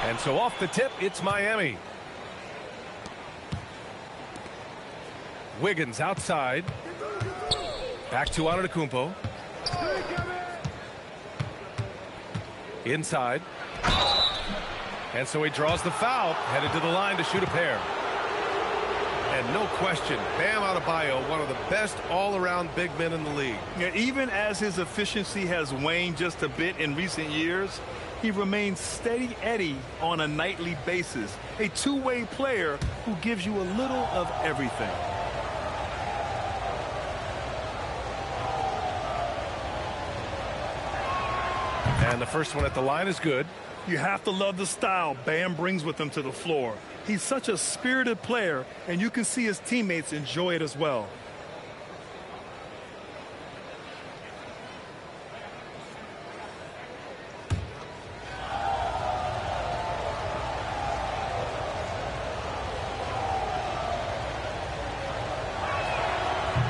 And so off the tip, it's Miami. Wiggins outside. Back to Antetokounmpo. Inside. And so he draws the foul, headed to the line to shoot a pair. And no question, Bam Adebayo, one of the best all-around big men in the league. Yeah, even as his efficiency has waned just a bit in recent years, he remains steady Eddie on a nightly basis. A two-way player who gives you a little of everything. And the first one at the line is good. You have to love the style Bam brings with him to the floor. He's such a spirited player, and you can see his teammates enjoy it as well.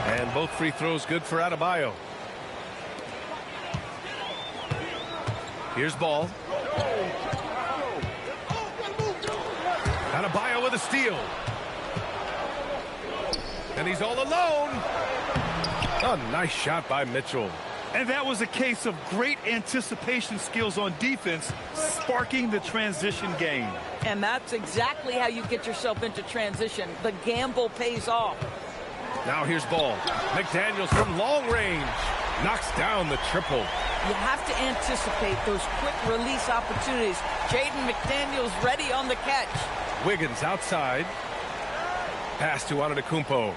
And both free throws good for Adebayo. Here's Ball. Adebayo with a steal. And he's all alone. A nice shot by Mitchell. And that was a case of great anticipation skills on defense, sparking the transition game. And that's exactly how you get yourself into transition. The gamble pays off. Now here's Ball. McDaniels from long range. Knocks down the triple. You have to anticipate those quick release opportunities. Jaden McDaniels ready on the catch. Wiggins outside. Pass to Antetokounmpo.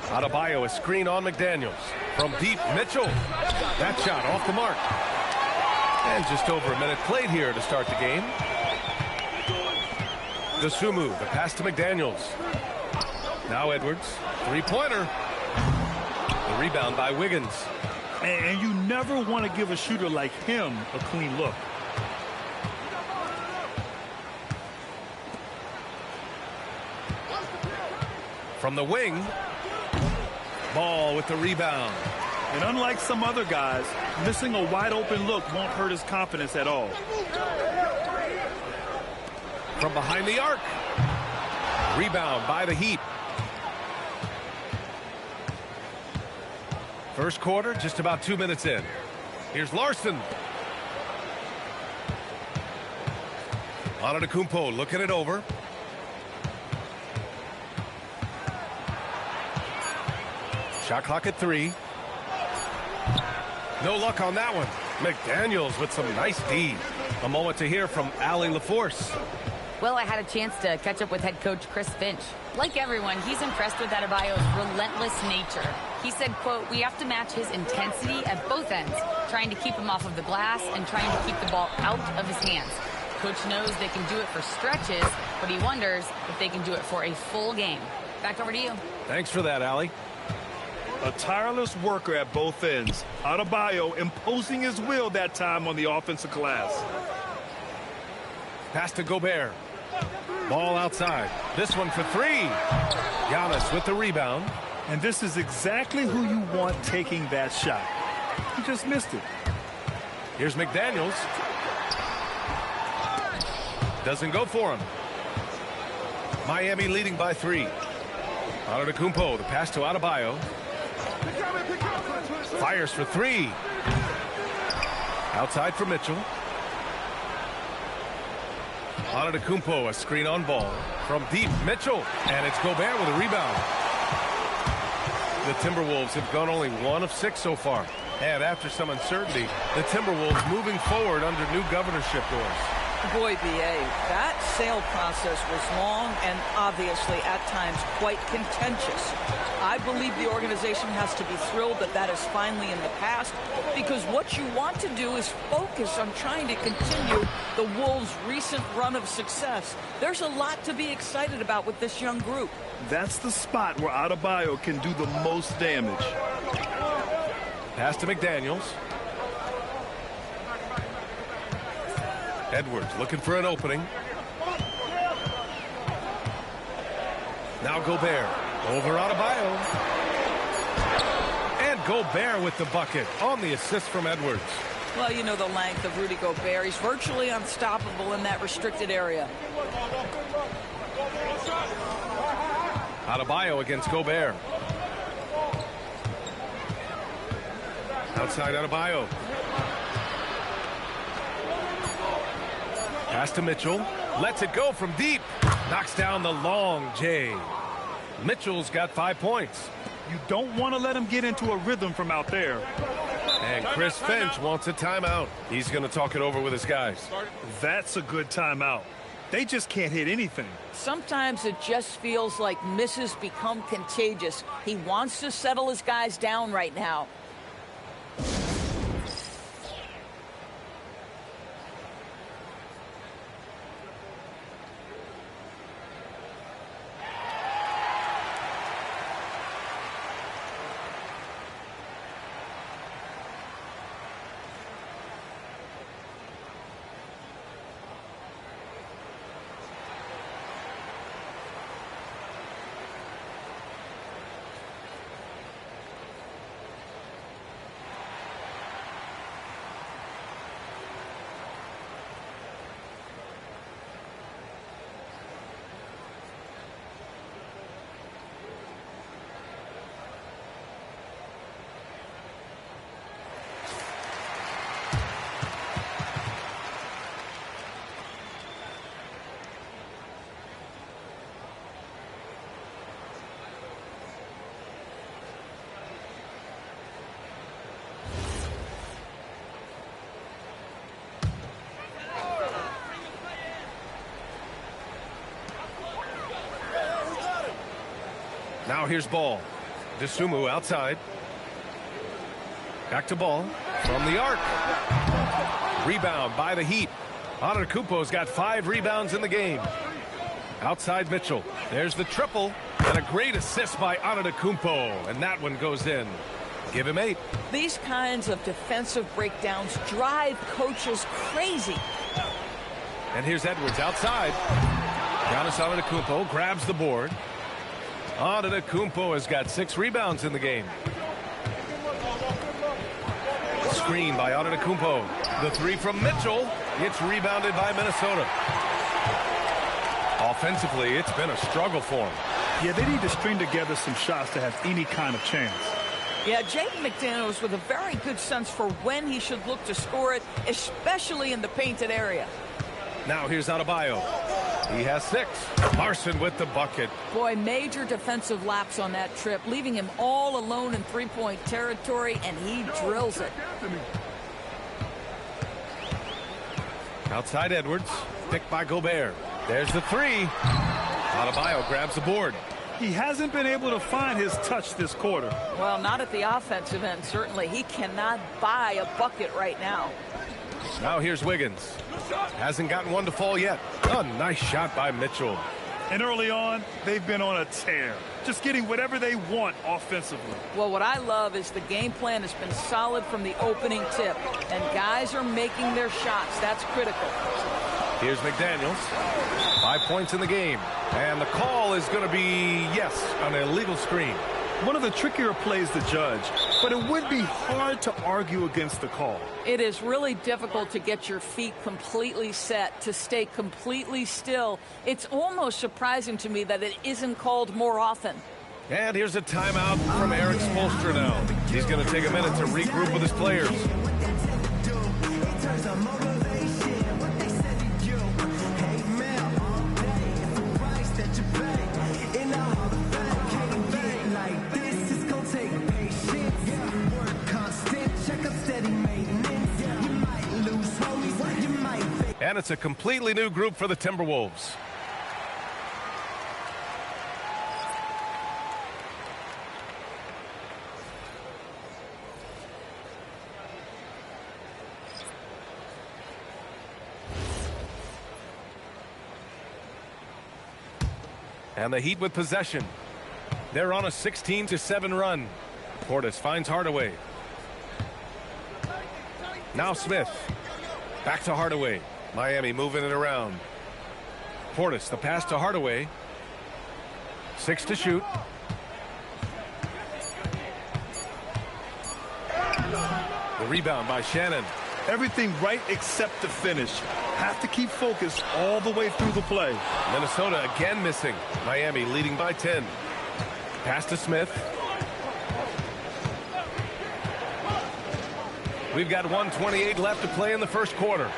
Adebayo, a screen on McDaniels. From deep, Mitchell. That shot off the mark. And just over a minute played here to start the game. Dosunmu, the pass to McDaniels. Now Edwards, three-pointer. The rebound by Wiggins. And you never want to give a shooter like him a clean look. From the wing, Ball with the rebound. And unlike some other guys, missing a wide open look won't hurt his confidence at all. From behind the arc. Rebound by the Heat. First quarter, just about 2 minutes in. Here's Larson. Antetokounmpo looking it over. Shot clock at 3. No luck on that one. McDaniels with some nice D. A moment to hear from Allie LaForce. Well, I had a chance to catch up with head coach Chris Finch. Like everyone, he's impressed with Adebayo's relentless nature. He said, quote, "We have to match his intensity at both ends, trying to keep him off of the glass and trying to keep the ball out of his hands. Coach knows they can do it for stretches, but he wonders if they can do it for a full game." Back over to you. Thanks for that, Allie. A tireless worker at both ends. Adebayo imposing his will that time on the offensive glass. Pass to Gobert. Ball outside. This one for 3. Giannis with the rebound. And this is exactly who you want taking that shot. He just missed it. Here's McDaniels. Doesn't go for him. Miami leading by 3. Antetokounmpo, the pass to Adebayo. Fires for 3. Outside for Mitchell. Antetokounmpo, a screen on Ball. From deep, Mitchell. And it's Gobert with a rebound. The Timberwolves have gone only 1 of 6 so far. And after some uncertainty, the Timberwolves moving forward under new governorship doors. Boy, B.A., that sale process was long and obviously at times quite contentious. I believe the organization has to be thrilled that that is finally in the past, because what you want to do is focus on trying to continue the Wolves' recent run of success. There's a lot to be excited about with this young group. That's the spot where Adebayo can do the most damage. Pass to McDaniels. Edwards looking for an opening. Now Gobert over Adebayo. And Gobert with the bucket on the assist from Edwards. Well, you know the length of Rudy Gobert. He's virtually unstoppable in that restricted area. Adebayo against Gobert. Outside Adebayo. Pass to Mitchell. Lets it go from deep. Knocks down the long J. Mitchell's got 5 points. You don't want to let him get into a rhythm from out there. And Chris Finch wants a timeout. He's going to talk it over with his guys. That's a good timeout. They just can't hit anything. Sometimes it just feels like misses become contagious. He wants to settle his guys down right now. Now here's Ball. Dosunmu outside. Back to Ball from the arc. Rebound by the Heat. Antetokounmpo's got 5 rebounds in the game. Outside Mitchell. There's the triple. And a great assist by Antetokounmpo. And that one goes in. Give him 8. These kinds of defensive breakdowns drive coaches crazy. And here's Edwards outside. Giannis Antetokounmpo grabs the board. Antetokounmpo has got 6 rebounds in the game. Screen by Antetokounmpo. The 3 from Mitchell. It's rebounded by Minnesota. Offensively, it's been a struggle for him. Yeah, they need to string together some shots to have any kind of chance. Yeah, Jaden McDaniels with a very good sense for when he should look to score it, especially in the painted area. Now here's Adebayo. He has 6. Larson with the bucket. Boy, major defensive lapse on that trip, leaving him all alone in three-point territory, and he drills it. Outside Edwards. Picked by Gobert. There's the 3. Adebayo grabs the board. He hasn't been able to find his touch this quarter. Well, not at the offensive end, certainly. He cannot buy a bucket right now. Now here's Wiggins. Hasn't gotten one to fall yet. A nice shot by Mitchell. And early on, they've been on a tear. Just getting whatever they want offensively. Well, what I love is the game plan has been solid from the opening tip. And guys are making their shots. That's critical. Here's McDaniels. 5 points in the game. And the call is going to be, yes, an illegal screen. One of the trickier plays to judge, but it would be hard to argue against the call. It is really difficult to get your feet completely set, to stay completely still. It's almost surprising to me that it isn't called more often. And here's a timeout from Eric Spoelstra now. He's going to take a minute to regroup with his players. And it's a completely new group for the Timberwolves. And the Heat with possession. They're on a 16-7 run. Portis finds Hardaway. Now Smith. Back to Hardaway. Miami moving it around. Portis, the pass to Hardaway. 6 to shoot. The rebound by Shannon. Everything right except the finish. Have to keep focused all the way through the play. Minnesota again missing. Miami leading by 10. Pass to Smith. We've got 1:28 left to play in the first quarter.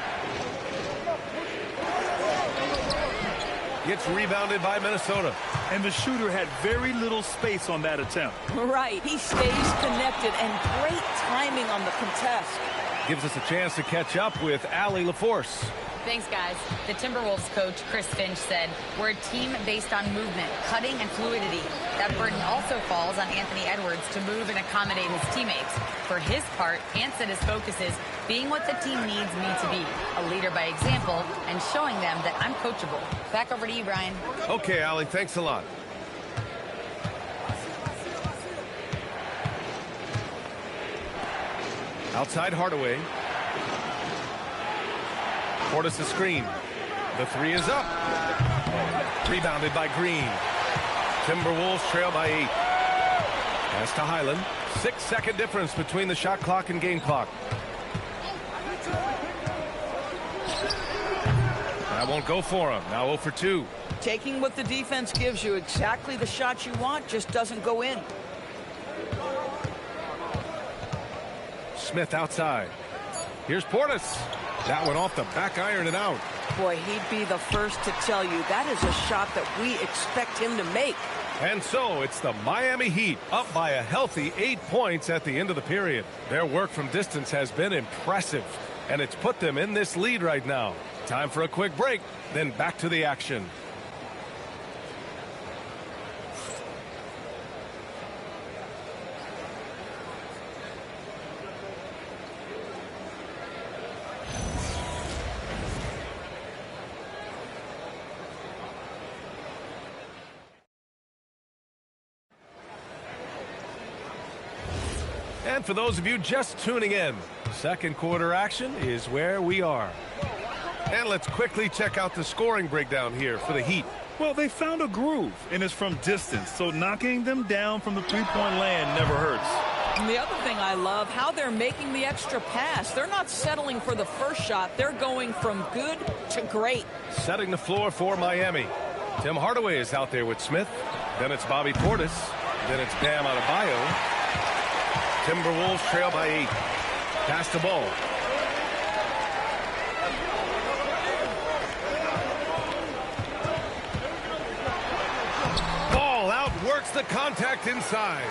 Gets rebounded by Minnesota. And the shooter had very little space on that attempt. Right. He stays connected and great timing on the contest. Gives us a chance to catch up with Allie LaForce. Thanks, guys. The Timberwolves coach, Chris Finch, said, we're a team based on movement, cutting, and fluidity. That burden also falls on Anthony Edwards to move and accommodate his teammates. For his part, Ant said his focus is being what the team needs me to be, a leader by example, and showing them that I'm coachable. Back over to you, Brian. Okay, Allie, thanks a lot. Outside Hardaway. Portis the screen. The 3 is up. Rebounded by Green. Timberwolves trail by 8. Pass to Highland. 6-second difference between the shot clock and game clock. That won't go for him. Now 0 for 2. Taking what the defense gives you, exactly the shot you want, just doesn't go in. Smith outside. Here's Portis. That one off the back iron and out. Boy, he'd be the first to tell you that is a shot that we expect him to make. And so it's the Miami Heat up by a healthy 8 points at the end of the period. Their work from distance has been impressive, and it's put them in this lead right now. Time for a quick break, then back to the action. And for those of you just tuning in, second quarter action is where we are. And let's quickly check out the scoring breakdown here for the Heat. Well, they found a groove, and it's from distance, so knocking them down from the three-point land never hurts. And the other thing I love, how they're making the extra pass. They're not settling for the first shot. They're going from good to great. Setting the floor for Miami. Tim Hardaway is out there with Smith. Then it's Bobby Portis. Then it's Bam Adebayo. Timberwolves trail by 8. Pass the ball. Ball out, works the contact inside.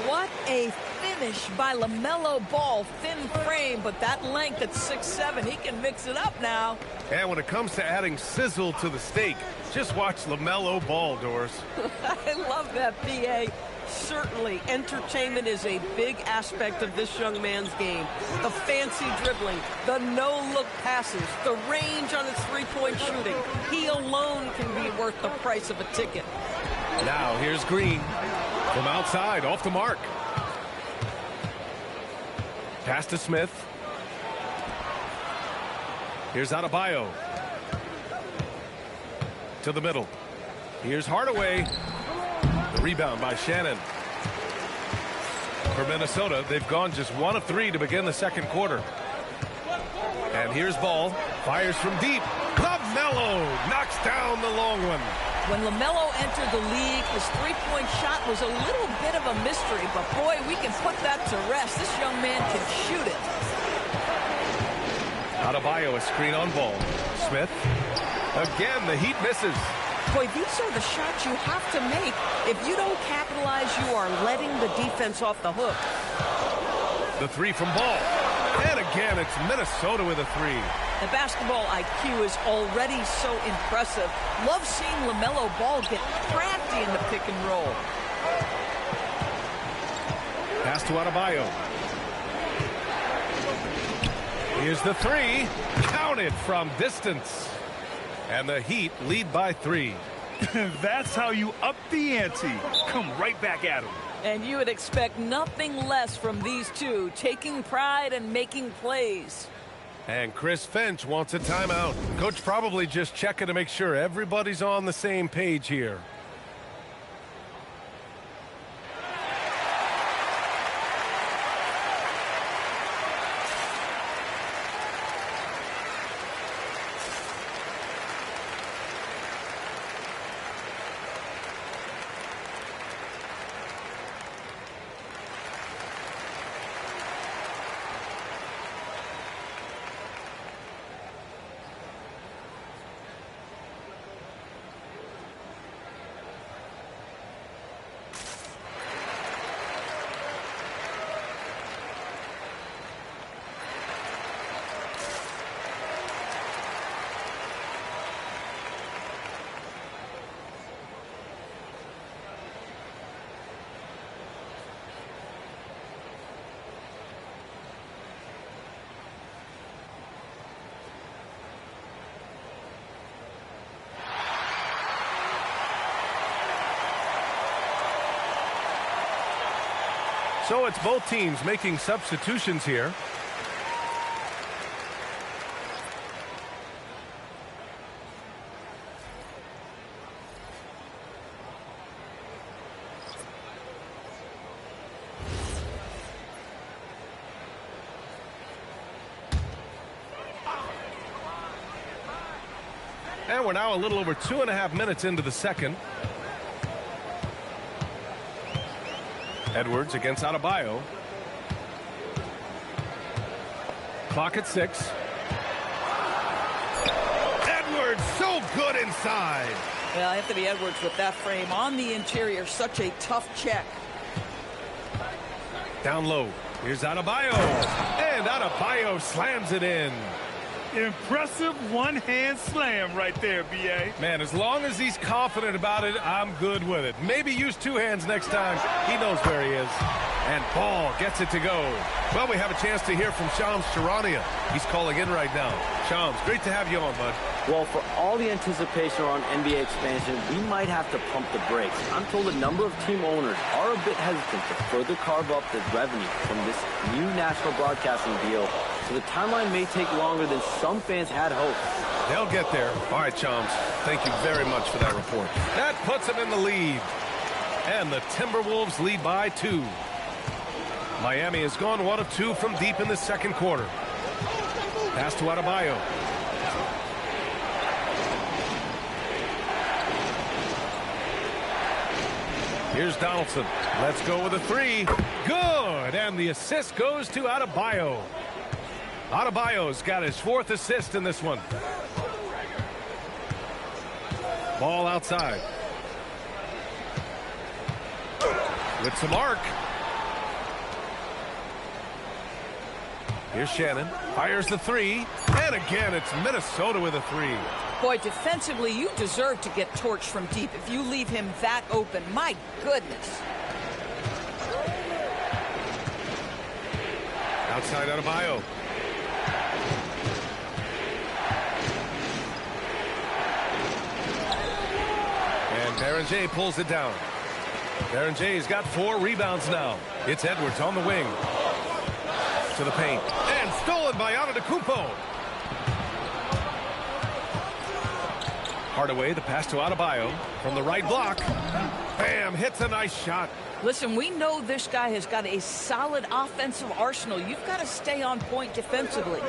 What a finish by LaMelo Ball. Thin frame, but that length at 6'7", he can mix it up now. And when it comes to adding sizzle to the steak, just watch LaMelo Ball, Doris. I love that, B.A. Certainly, entertainment is a big aspect of this young man's game. The fancy dribbling, the no-look passes, the range on his three-point shooting. He alone can be worth the price of a ticket. Now here's Green from outside, off the mark. Pass to Smith. Here's Adebayo. To the middle. Here's Hardaway. The rebound by Shannon. For Minnesota, they've gone just 1 of 3 to begin the second quarter. And here's Ball. Fires from deep. LaMelo knocks down the long one. When LaMelo entered the league, his three-point shot was a little bit of a mystery, but boy, we can put that to rest. This young man can shoot it. Adebayo, a screen on Ball. Smith. Again, the Heat misses. Boy, these are the shots you have to make. If you don't capitalize, you are letting the defense off the hook. The 3 from Ball. And again, it's Minnesota with a 3. The basketball IQ is already so impressive. Love seeing LaMelo Ball get crafty in the pick and roll. Pass to Adebayo. Here's the three. Counted from distance. And the Heat lead by 3. That's how you up the ante. Come right back at them. And you would expect nothing less from these two, taking pride and making plays. And Chris Finch wants a timeout. Coach probably just checking to make sure everybody's on the same page here. So it's both teams making substitutions here. And we're now a little over 2.5 minutes into the second. Edwards against Adebayo. Clock at 6. Edwards so good inside. Well, Anthony Edwards with that frame on the interior, such a tough check. Down low. Here's Adebayo. And Adebayo slams it in. Impressive one-hand slam right there, B.A. Man, as long as he's confident about it, I'm good with it. Maybe use 2 hands next time. He knows where he is. And Ball gets it to go. Well, we have a chance to hear from Shams Charania. He's calling in right now. Shams, great to have you on, bud. Well, for all the anticipation around NBA expansion, we might have to pump the brakes. I'm told a number of team owners are a bit hesitant to further carve up the revenue from this new national broadcasting deal. So the timeline may take longer than some fans had hoped. They'll get there. All right, Shams. Thank you very much for that report. That puts them in the lead. And the Timberwolves lead by 2. Miami has gone 1 of 2 from deep in the second quarter. Pass to Adebayo. Here's Donaldson. Let's go with a 3. Good. And the assist goes to Adebayo. Adebayo's got his 4th assist in this one. Ball outside. With some arc. Here's Shannon. Fires the 3. And again, it's Minnesota with a 3. Boy, defensively, you deserve to get torched from deep if you leave him that open. My goodness. Outside Adebayo. And Berenger pulls it down. Berenger's got 4 rebounds now. It's Edwards on the wing. To the paint. And stolen by Antetokounmpo. Hardaway, the pass to Adebayo from the right block. Bam, hits a nice shot. Listen, we know this guy has got a solid offensive arsenal. You've got to stay on point defensively.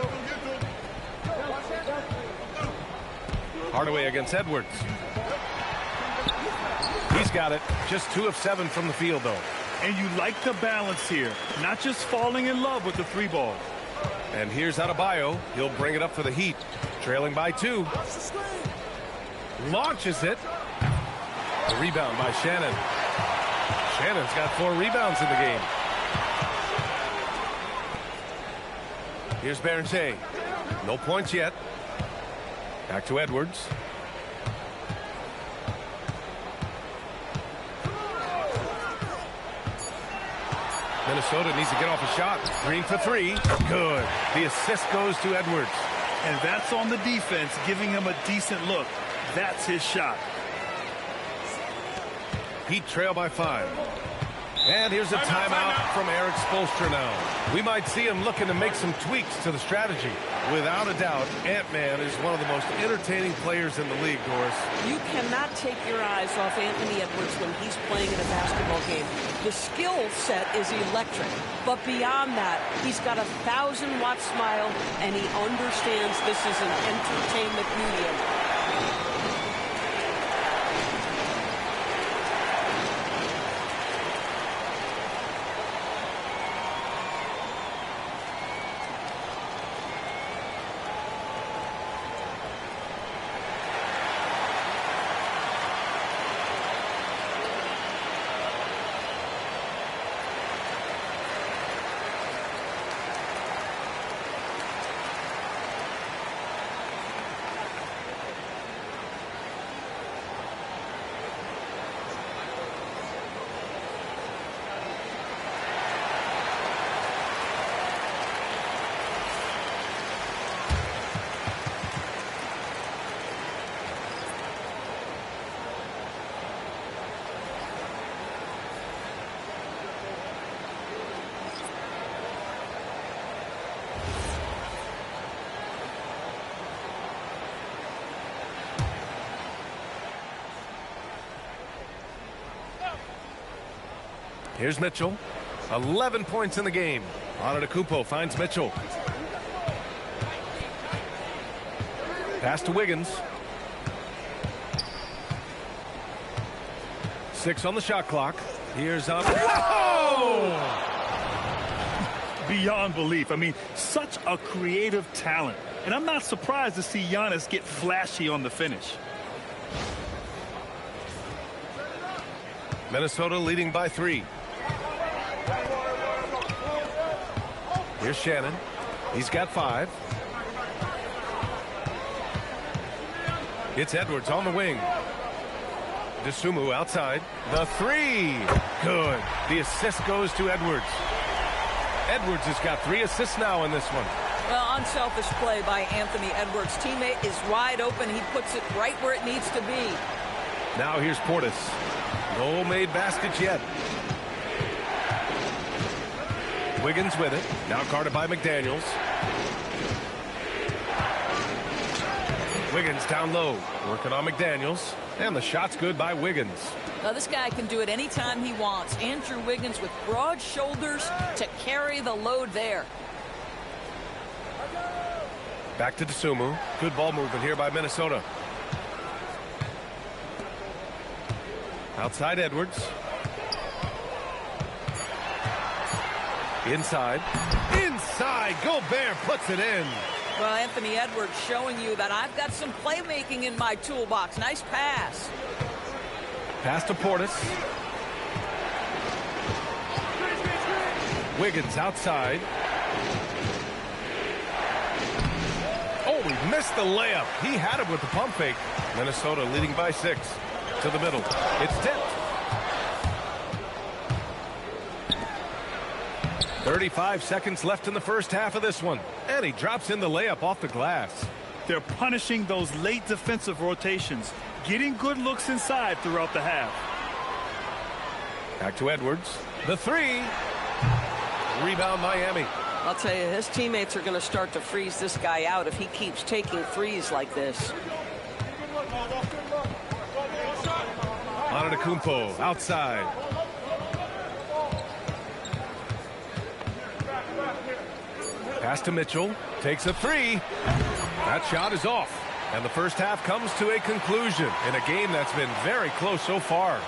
Hardaway against Edwards. He's got it. Just 2 of 7 from the field, though. And you like the balance here. Not just falling in love with the 3 ball. And here's Adebayo. He'll bring it up for the Heat. Trailing by 2. Launches it. The rebound by Shannon. Shannon's got 4 rebounds in the game. Here's Berenger. No points yet. Back to Edwards. Minnesota needs to get off a shot. Green for three. Good. The assist goes to Edwards. And that's on the defense, giving him a decent look. That's his shot. Heat trail by 5. And here's a timeout from Eric Spoelstra now. We might see him looking to make some tweaks to the strategy. Without a doubt, Ant-Man is one of the most entertaining players in the league, Doris. You cannot take your eyes off Anthony Edwards when he's playing in a basketball game. The skill set is electric, but beyond that, he's got a 1,000-watt smile, and he understands this is an entertainment medium. Here's Mitchell. 11 points in the game. Antetokounmpo finds Mitchell. Pass to Wiggins. 6 on the shot clock. Here's Beyond belief. I mean, such a creative talent. And I'm not surprised to see Giannis get flashy on the finish. Minnesota leading by 3. Here's Shannon. He's got 5. It's Edwards on the wing. DeSumo outside. The 3. Good. The assist goes to Edwards. Edwards has got 3 assists now in this one. Well, unselfish play by Anthony Edwards. Teammate is wide open. He puts it right where it needs to be. Now here's Portis. No made baskets yet. Wiggins with it. Now guarded by McDaniels. Wiggins down low. Working on McDaniels. And the shot's good by Wiggins. Now, this guy can do it anytime he wants. Andrew Wiggins with broad shoulders to carry the load there. Back to DeSumo. Good ball movement here by Minnesota. Outside Edwards. Inside. Inside. Gobert puts it in. Well, Anthony Edwards showing you that I've got some playmaking in my toolbox. Nice pass. Pass to Portis. Wiggins outside. Oh, he missed the layup. He had it with the pump fake. Minnesota leading by 6. To the middle. It's tipped. 35 seconds left in the first half of this one. And he drops in the layup off the glass. They're punishing those late defensive rotations, getting good looks inside throughout the half. Back to Edwards. The 3. Rebound Miami. I'll tell you, his teammates are going to start to freeze this guy out if he keeps taking threes like this. Antetokounmpo outside. Pass to Mitchell. Takes a 3. That shot is off. And the first half comes to a conclusion in a game that's been very close so far.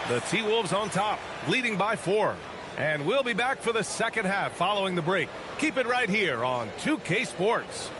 The T-Wolves on top, leading by 4. And we'll be back for the second half following the break. Keep it right here on 2K Sports.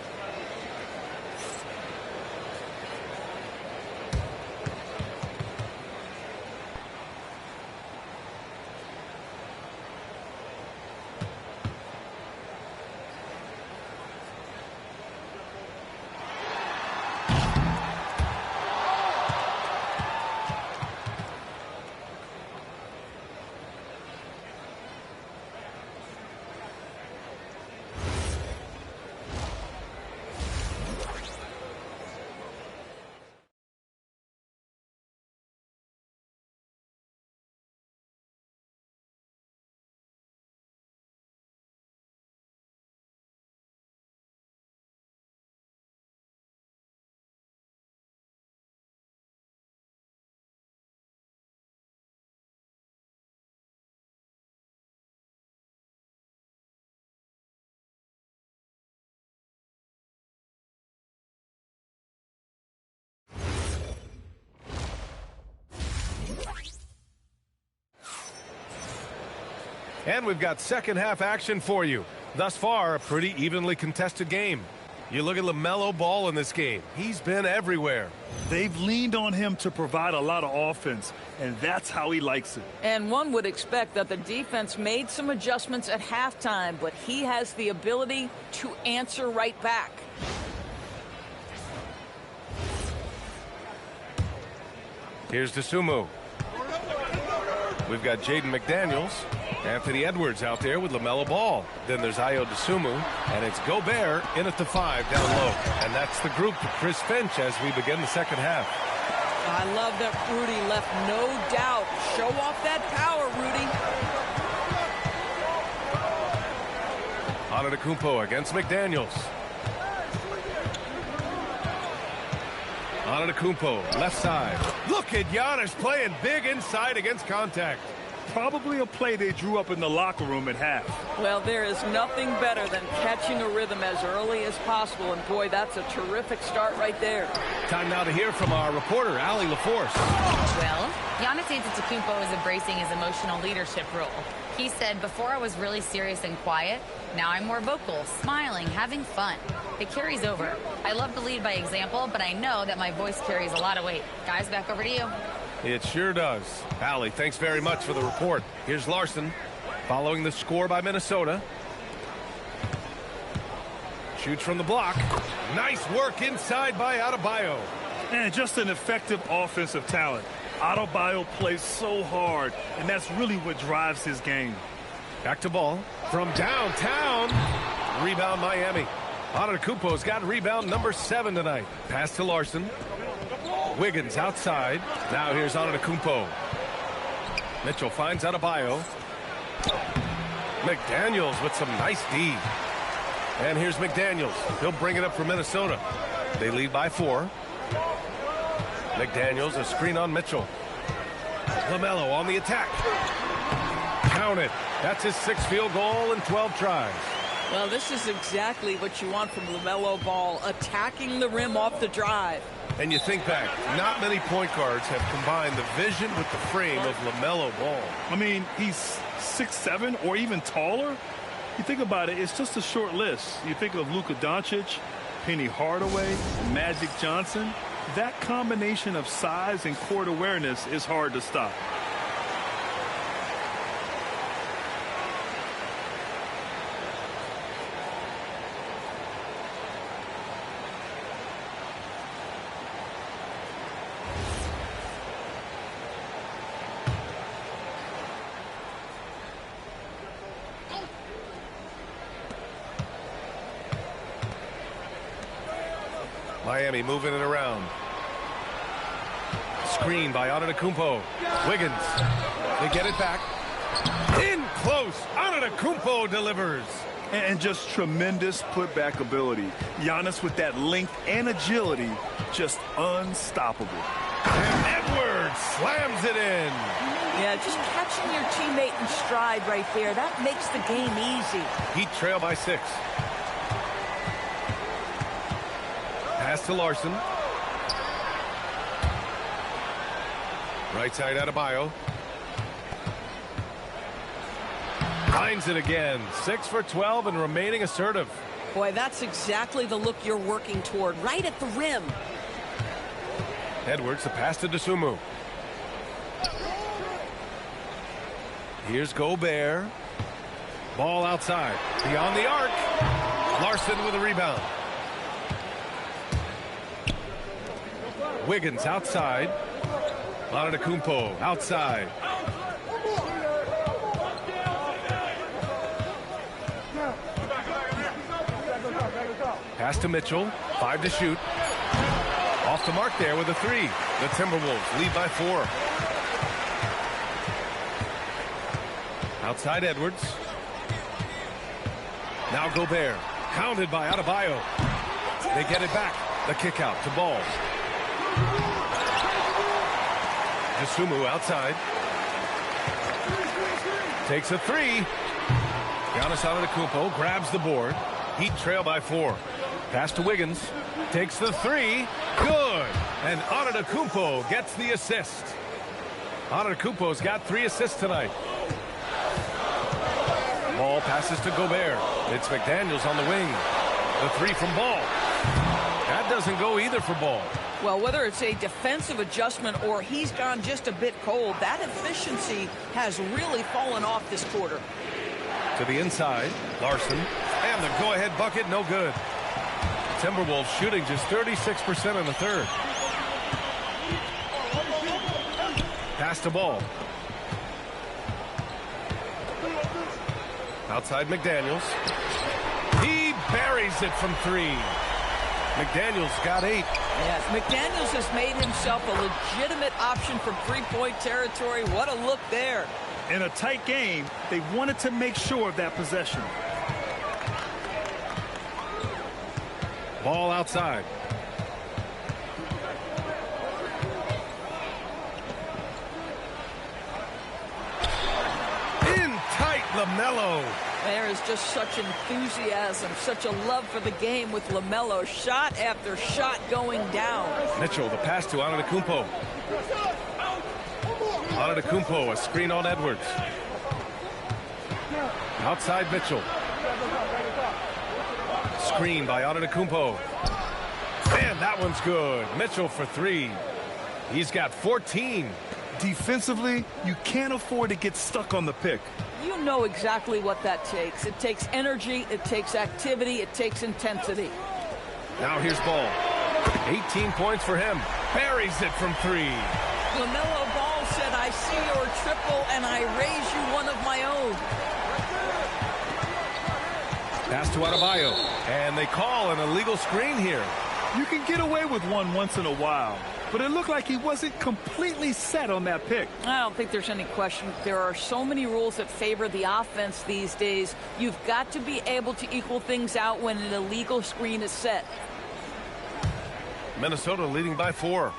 And we've got second half action for you. Thus far, a pretty evenly contested game. You look at LaMelo Ball in this game. He's been everywhere. They've leaned on him to provide a lot of offense, and that's how he likes it. And one would expect that the defense made some adjustments at halftime, but he has the ability to answer right back. Here's Dosunmu. We've got Jaden McDaniels. Anthony Edwards out there with LaMelo Ball. Then there's Ayo Dosunmu, and it's Gobert in at the 5 down low. And that's the group to Chris Finch as we begin the second half. I love that Rudy left no doubt. Show off that power, Rudy. Antetokounmpo against McDaniels. Antetokounmpo, left side. Look at Giannis playing big inside against contact. Probably a play they drew up in the locker room at half. Well, there is nothing better than catching a rhythm as early as possible, and boy, that's a terrific start right there. Time now to hear from our reporter, Allie LaForce. Well, Giannis Antetokounmpo is embracing his emotional leadership role. He said, before I was really serious and quiet, now I'm more vocal, smiling, having fun. It carries over. I love to lead by example, but I know that my voice carries a lot of weight. Guys, back over to you. It sure does. Allie, thanks very much for the report. Here's Larson following the score by Minnesota. Shoots from the block. Nice work inside by Adebayo. And just an effective offensive talent. Adebayo plays so hard, and that's really what drives his game. Back to Ball from downtown. Rebound Miami. Antetokounmpo's got rebound number 7 tonight. Pass to Larson. Wiggins outside. Now here's Antetokounmpo. Mitchell finds Adebayo. McDaniels with some nice D. And here's McDaniels. He'll bring it up for Minnesota. They lead by 4. McDaniels, a screen on Mitchell. LaMelo on the attack. Count it. That's his 6th field goal in 12 tries. Well, this is exactly what you want from LaMelo Ball, attacking the rim off the drive. And you think back, not many point guards have combined the vision with the frame of LaMelo Ball. I mean, he's 6'7" or even taller. You think about it, it's just a short list. You think of Luka Doncic, Penny Hardaway, Magic Johnson. That combination of size and court awareness is hard to stop. Miami moving it around. Screen by Antetokounmpo. Wiggins. They get it back. In close. Antetokounmpo delivers. And just tremendous putback ability. Giannis with that length and agility, just unstoppable. And Edwards slams it in. Yeah, just catching your teammate in stride right there. That makes the game easy. Heat trail by 6. Pass to Larson. Right side Adebayo. Finds it again. 6 for 12 and remaining assertive. Boy, that's exactly the look you're working toward, right at the rim. Edwards, the pass to Dosunmu. Here's Gobert. Ball outside. Beyond the arc. Larson with a rebound. Wiggins outside. Antetokounmpo outside. Pass to Mitchell. 5 to shoot. Off the mark there with a 3. The Timberwolves lead by 4. Outside Edwards. Now Gobert. Counted by Adebayo. They get it back. The kick out to Ball. Dosunmu outside. Takes a 3. Giannis Antetokounmpo grabs the board. Heat trail by 4. Pass to Wiggins. Takes the 3. Good. And Antetokounmpo gets the assist. Antetokounmpo's got 3 assists tonight. Ball passes to Gobert. It's McDaniels on the wing. The three from Ball. That doesn't go either for Ball. Well, whether it's a defensive adjustment or he's gone just a bit cold, that efficiency has really fallen off this quarter. To the inside, Larson. And the go-ahead bucket, no good. Timberwolves shooting just 36% in the third. Pass to Ball. Outside McDaniels. He buries it from three. McDaniels got 8. Yes, McDaniels has made himself a legitimate option from three-point territory. What a look there. In a tight game, they wanted to make sure of that possession. Ball outside. In tight, LaMelo. There is just such enthusiasm, such a love for the game with LaMelo. Shot after shot going down. Mitchell, the pass to Antetokounmpo. Antetokounmpo, a screen on Edwards. Outside Mitchell. Screen by Antetokounmpo. And that one's good. Mitchell for 3. He's got 14. Defensively, you can't afford to get stuck on the pick. You know exactly what that takes. It takes energy, it takes activity, it takes intensity. Now here's Ball. 18 points for him. Buries it from 3. LaMelo Ball said, I see your triple and I raise you one of my own. Pass to Adebayo. And they call an illegal screen here. You can get away with one once in a while, but it looked like he wasn't completely set on that pick. I don't think there's any question. There are so many rules that favor the offense these days. You've got to be able to equal things out when an illegal screen is set. Minnesota leading by 4.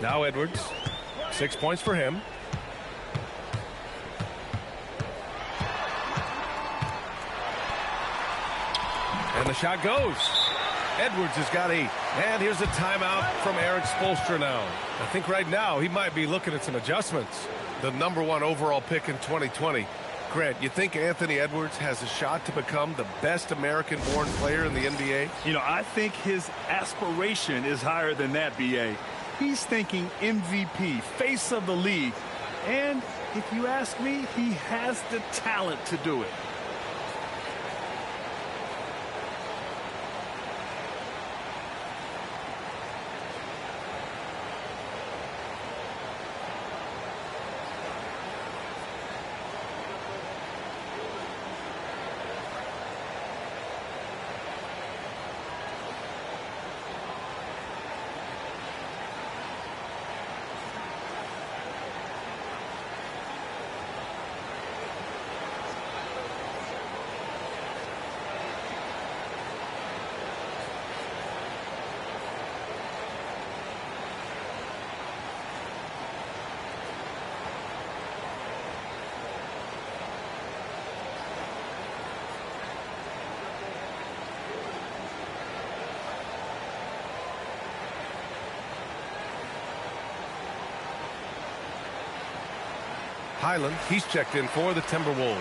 Now Edwards. 6 points for him. And the shot goes. Edwards has got 8. And here's a timeout from Eric Spoelstra now. I think right now he might be looking at some adjustments. The #1 overall pick in 2020. Grant, you think Anthony Edwards has a shot to become the best American-born player in the NBA? You know, I think his aspiration is higher than that, B.A. He's thinking MVP, face of the league. And if you ask me, he has the talent to do it. Highland, he's checked in for the Timberwolves.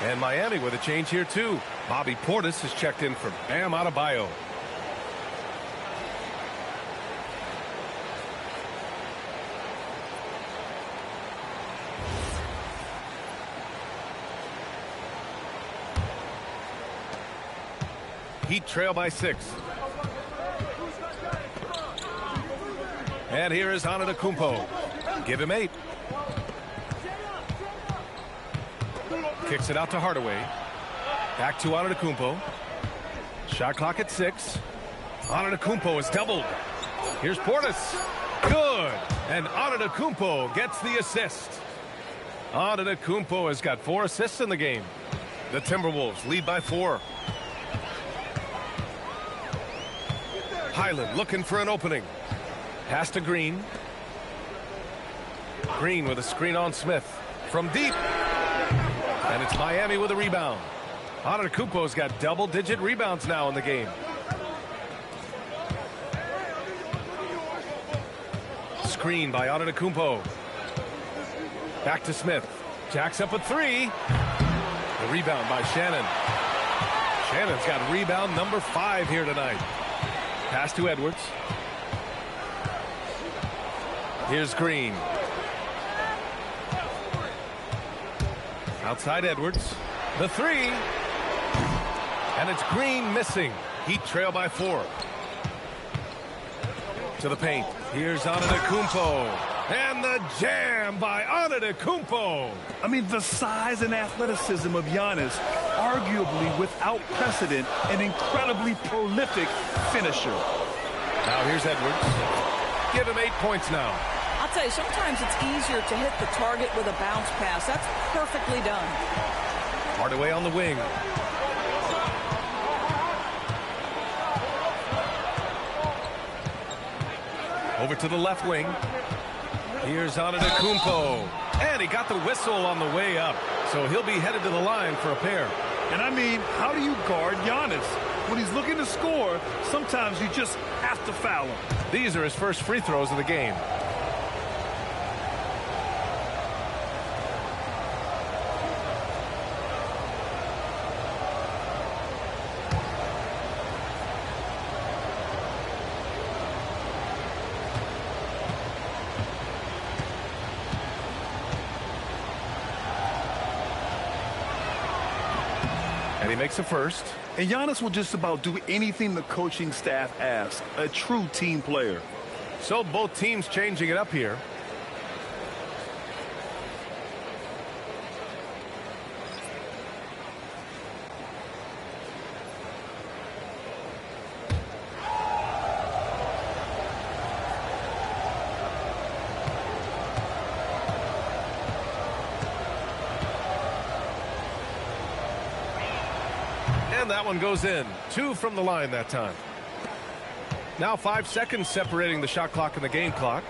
And Miami with a change here too. Bobby Portis has checked in for Bam Adebayo. Heat trail by 6. And here is Antetokounmpo. Give him 8. Kicks it out to Hardaway. Back to Antetokounmpo. Shot clock at 6. Antetokounmpo is doubled. Here's Portis. Good. And Antetokounmpo gets the assist. Antetokounmpo has got 4 assists in the game. The Timberwolves lead by 4. Highland looking for an opening. Pass to Green. Green with a screen on Smith. From deep. And it's Miami with a rebound. Antetokounmpo's got double-digit rebounds now in the game. Screen by Antetokounmpo. Back to Smith. Jacks up a three. The rebound by Shannon. Shannon's got rebound number 5 here tonight. Pass to Edwards. Here's Green. Outside Edwards. The three. And it's Green missing. Heat trail by 4. To the paint. Here's Antetokounmpo. And the jam by Antetokounmpo. I mean, the size and athleticism of Giannis, arguably without precedent, an incredibly prolific finisher. Now here's Edwards. Give him 8 points now. I'll tell you, sometimes it's easier to hit the target with a bounce pass. That's perfectly done. Hardaway on the wing. Over to the left wing. Here's Antetokounmpo. And he got the whistle on the way up. So he'll be headed to the line for a pair. And I mean, how do you guard Giannis? When he's looking to score, sometimes you just have to foul him. These are his first free throws of the game. He makes a first. And Giannis will just about do anything the coaching staff asks. A true team player. So both teams changing it up here. And that one goes in. 2 from the line that time. Now 5 seconds separating the shot clock and the game clock.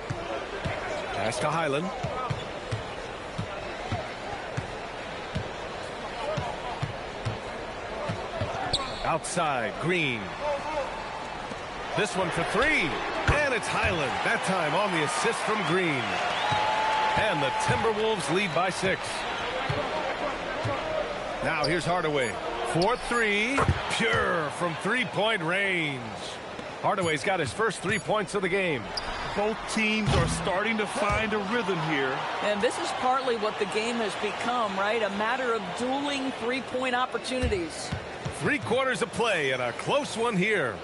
Pass to Highland. Outside, Green. This one for 3. And it's Highland. That time on the assist from Green. And the Timberwolves lead by 6. Now here's Hardaway. 4-3, pure from three-point range. Hardaway's got his first 3 points of the game. Both teams are starting to find a rhythm here. And this is partly what the game has become, right? A matter of dueling three-point opportunities. 3 quarters of play and a close one here.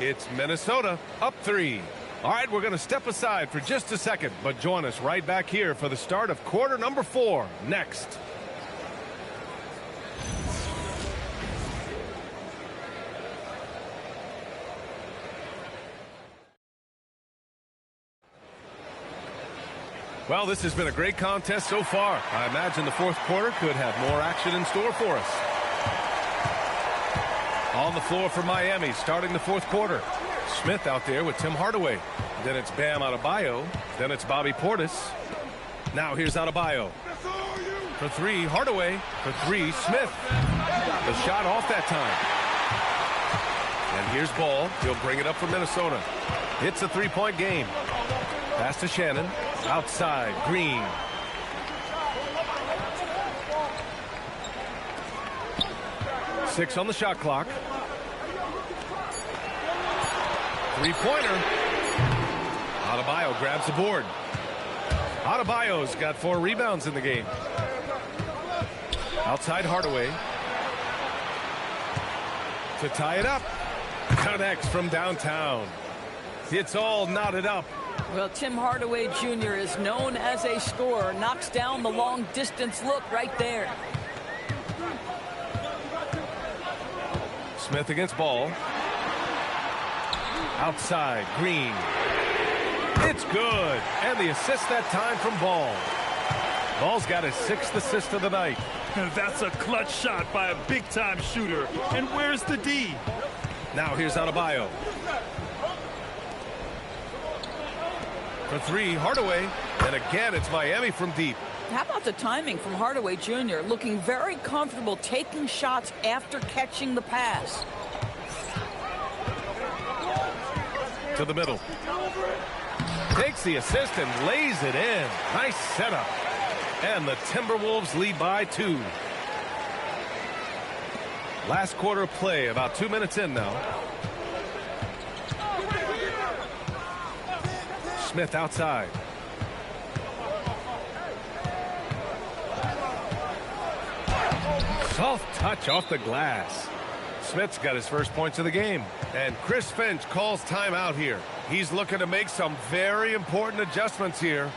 It's Minnesota up 3. All right, we're going to step aside for just a second, but join us right back here for the start of quarter number 4 next. Well, this has been a great contest so far. I imagine the fourth quarter could have more action in store for us. On the floor for Miami, starting the fourth quarter. Smith out there with Tim Hardaway. Then it's Bam Adebayo. Then it's Bobby Portis. Now here's Adebayo. For 3, Hardaway. For 3, Smith. The shot off that time. And here's Ball. He'll bring it up for Minnesota. It's a 3-point game. Pass to Shannon. Outside, Green. Six on the shot clock. 3-pointer. Adebayo grabs the board. Adebayo's got 4 rebounds in the game. Outside Hardaway. To tie it up. Connects from downtown. It's all knotted up. Well, Tim Hardaway Jr. is known as a scorer. Knocks down the long-distance look right there. Smith against Ball. Outside, Green. It's good. And the assist that time from Ball. Ball's got his 6th assist of the night. That's a clutch shot by a big-time shooter. And where's the D? Now here's Adebayo. For 3, Hardaway. And again, it's Miami from deep. How about the timing from Hardaway Jr. looking very comfortable taking shots after catching the pass. To the middle. Takes the assist and lays it in. Nice setup. And the Timberwolves lead by 2. Last quarter of play, about 2 minutes in now. Smith outside. Soft touch off the glass. Smith's got his first points of the game. And Chris Finch calls timeout here. He's looking to make some very important adjustments here.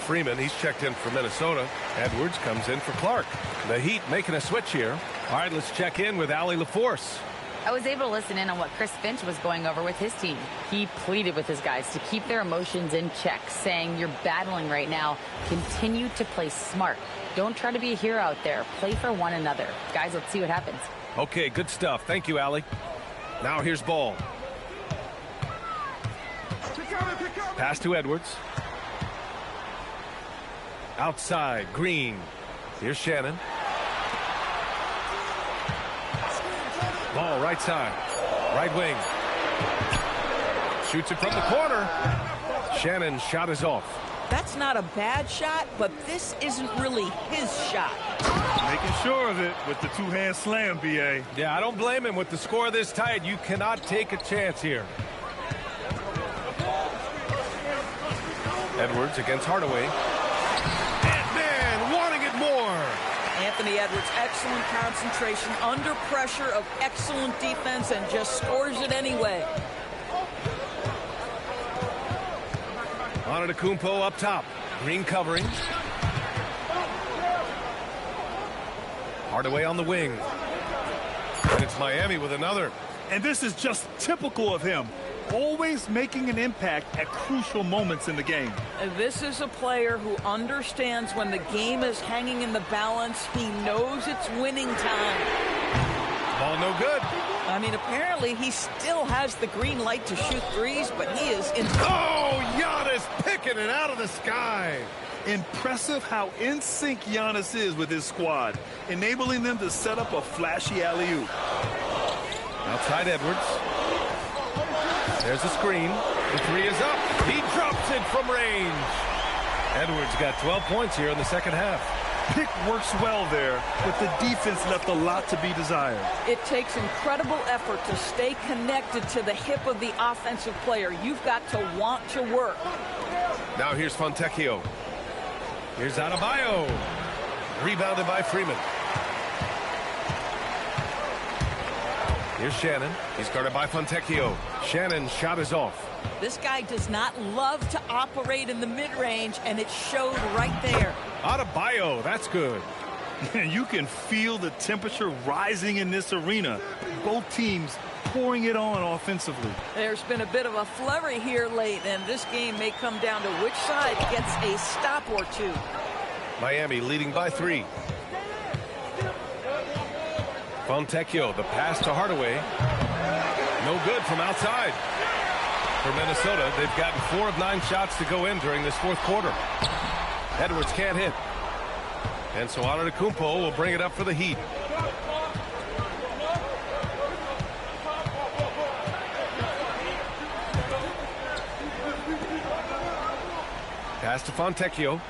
Freeman, he's checked in for Minnesota. Edwards comes in for Clark. The Heat making a switch here. All right, let's check in with Allie LaForce. I was able to listen in on what Chris Finch was going over with his team. He pleaded with his guys to keep their emotions in check, saying, you're battling right now. Continue to play smart. Don't try to be a hero out there. Play for one another. Guys, let's see what happens. Okay, good stuff. Thank you, Allie. Now here's Ball. Pass to Edwards. Outside, Green. Here's Shannon. Ball right side. Right wing. Shoots it from the corner. Shannon's shot is off. That's not a bad shot, but this isn't really his shot. Making sure of it with the two-hand slam, B.A. Yeah, I don't blame him. With the score this tight, you cannot take a chance here. Edwards against Hardaway. Anthony Edwards, excellent concentration, under pressure of excellent defense, and just scores it anyway. Antetokounmpo up top. Green covering. Hardaway on the wing. And it's Miami with another. And this is just typical of him. Always making an impact at crucial moments in the game. This is a player who understands when the game is hanging in the balance. He knows it's winning time. Ball no good. I mean, apparently he still has the green light to shoot threes, but he is in. Oh, Giannis picking it out of the sky. Impressive how in sync Giannis is with his squad, enabling them to set up a flashy alley-oop. Outside Edwards. There's a screen. The three is up. He drops it from range. Edwards got 12 points here in the second half. Pick works well there, but the defense left a lot to be desired. It takes incredible effort to stay connected to the hip of the offensive player. You've got to want to work. Now here's Fontecchio. Here's Adebayo. Rebounded by Freeman. Here's Shannon. He's guarded by Fontecchio. Shannon's shot is off. This guy does not love to operate in the mid-range, and it showed right there. Adebayo, that's good. You can feel the temperature rising in this arena. Both teams pouring it on offensively. There's been a bit of a flurry here late, and this game may come down to which side gets a stop or two. Miami leading by 3. Fontecchio, the pass to Hardaway. No good from outside. For Minnesota, they've gotten 4 of 9 shots to go in during this fourth quarter. Edwards can't hit. And so Antetokounmpo will bring it up for the Heat. Pass to Fontecchio.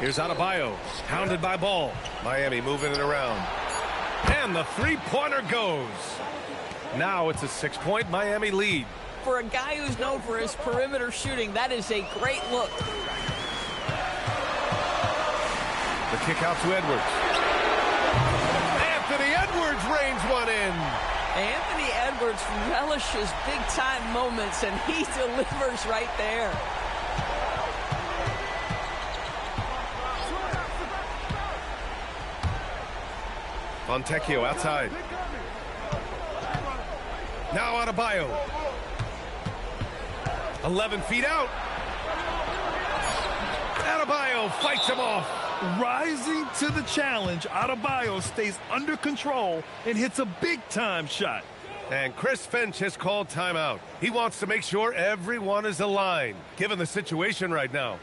Here's Adebayo, hounded by Ball. Miami moving it around. And the three-pointer goes. Now it's a 6-point Miami lead. For a guy who's known for his perimeter shooting, that is a great look. The kick out to Edwards. Anthony Edwards rains one in. Anthony Edwards relishes big-time moments, and he delivers right there. Fontecchio outside. Now Adebayo. 11 feet out. Adebayo fights him off. Rising to the challenge, Adebayo stays under control and hits a big-time shot. And Chris Finch has called timeout. He wants to make sure everyone is aligned, given the situation right now.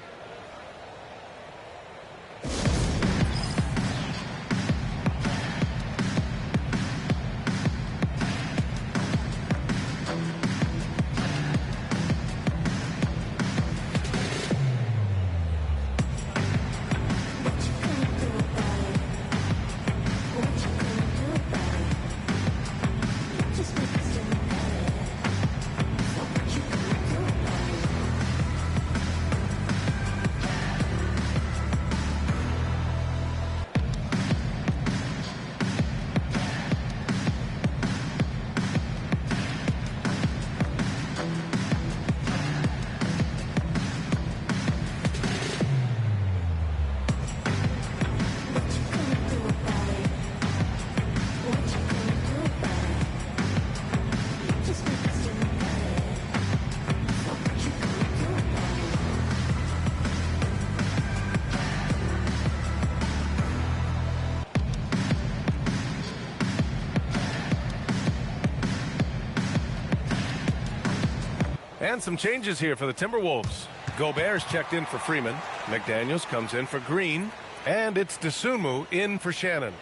And some changes here for the Timberwolves. Gobert's checked in for Freeman. McDaniels comes in for Green. And it's Dosunmu in for Shannon.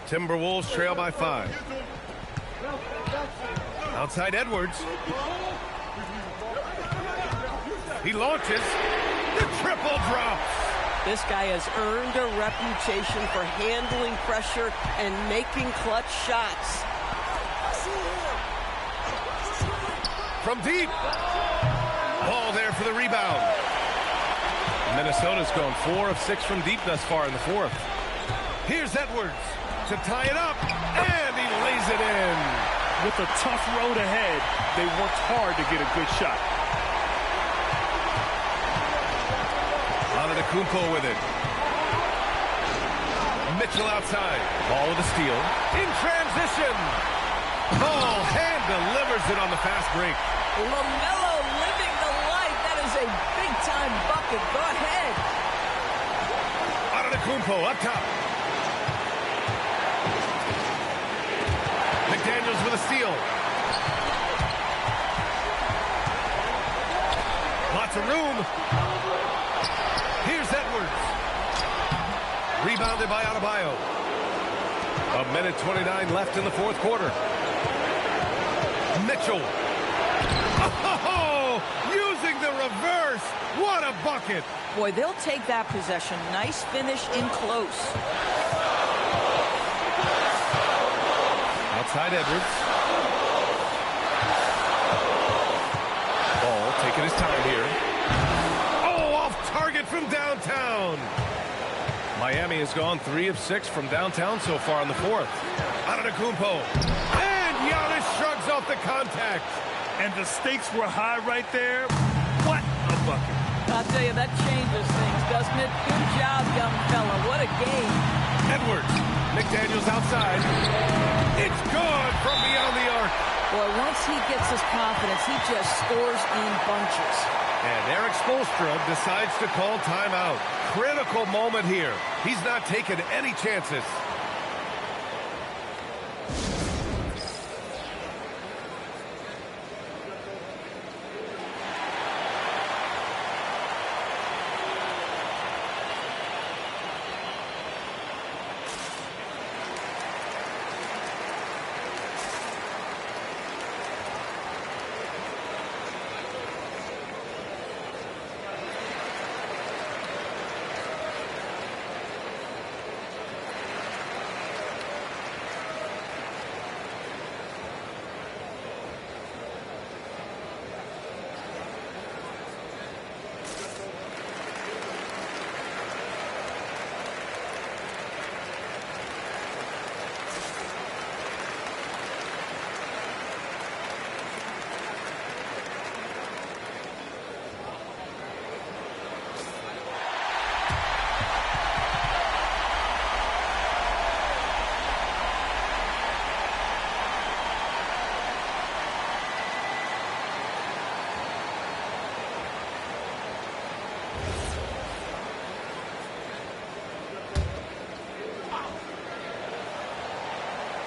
Timberwolves trail by 5. Outside Edwards. He launches. The triple drops. This guy has earned a reputation for handling pressure and making clutch shots. From deep. Ball there for the rebound. Minnesota's gone 4 of 6 from deep thus far in the fourth. Here's Edwards to tie it up, and he lays it in. With a tough road ahead, they worked hard to get a good shot. Kumpo with it. Mitchell outside. Ball with a steal. In transition. Ball hand delivers it on the fast break. LaMelo living the life. That is a big-time bucket. Go ahead. Kumpo up top. McDaniels with a steal. Lots of room. Here's Edwards. Rebounded by Adebayo. 1:29 left in the fourth quarter. Mitchell. Oh, using the reverse. What a bucket. Boy, they'll take that possession. Nice finish in close. Outside Edwards. Ball taking his time here. Target from downtown. Miami has gone 3 of 6 from downtown so far in the fourth. Antetokounmpo. And Giannis shrugs off the contact. And the stakes were high right there. What a bucket. I'll tell you, that changes things, doesn't it? Good job, young fella. What a game. Edwards. McDaniels outside. It's good from beyond the arc. Boy, once he gets his confidence, he just scores in bunches. And Eric Spoelstra decides to call timeout. Critical moment here. He's not taking any chances.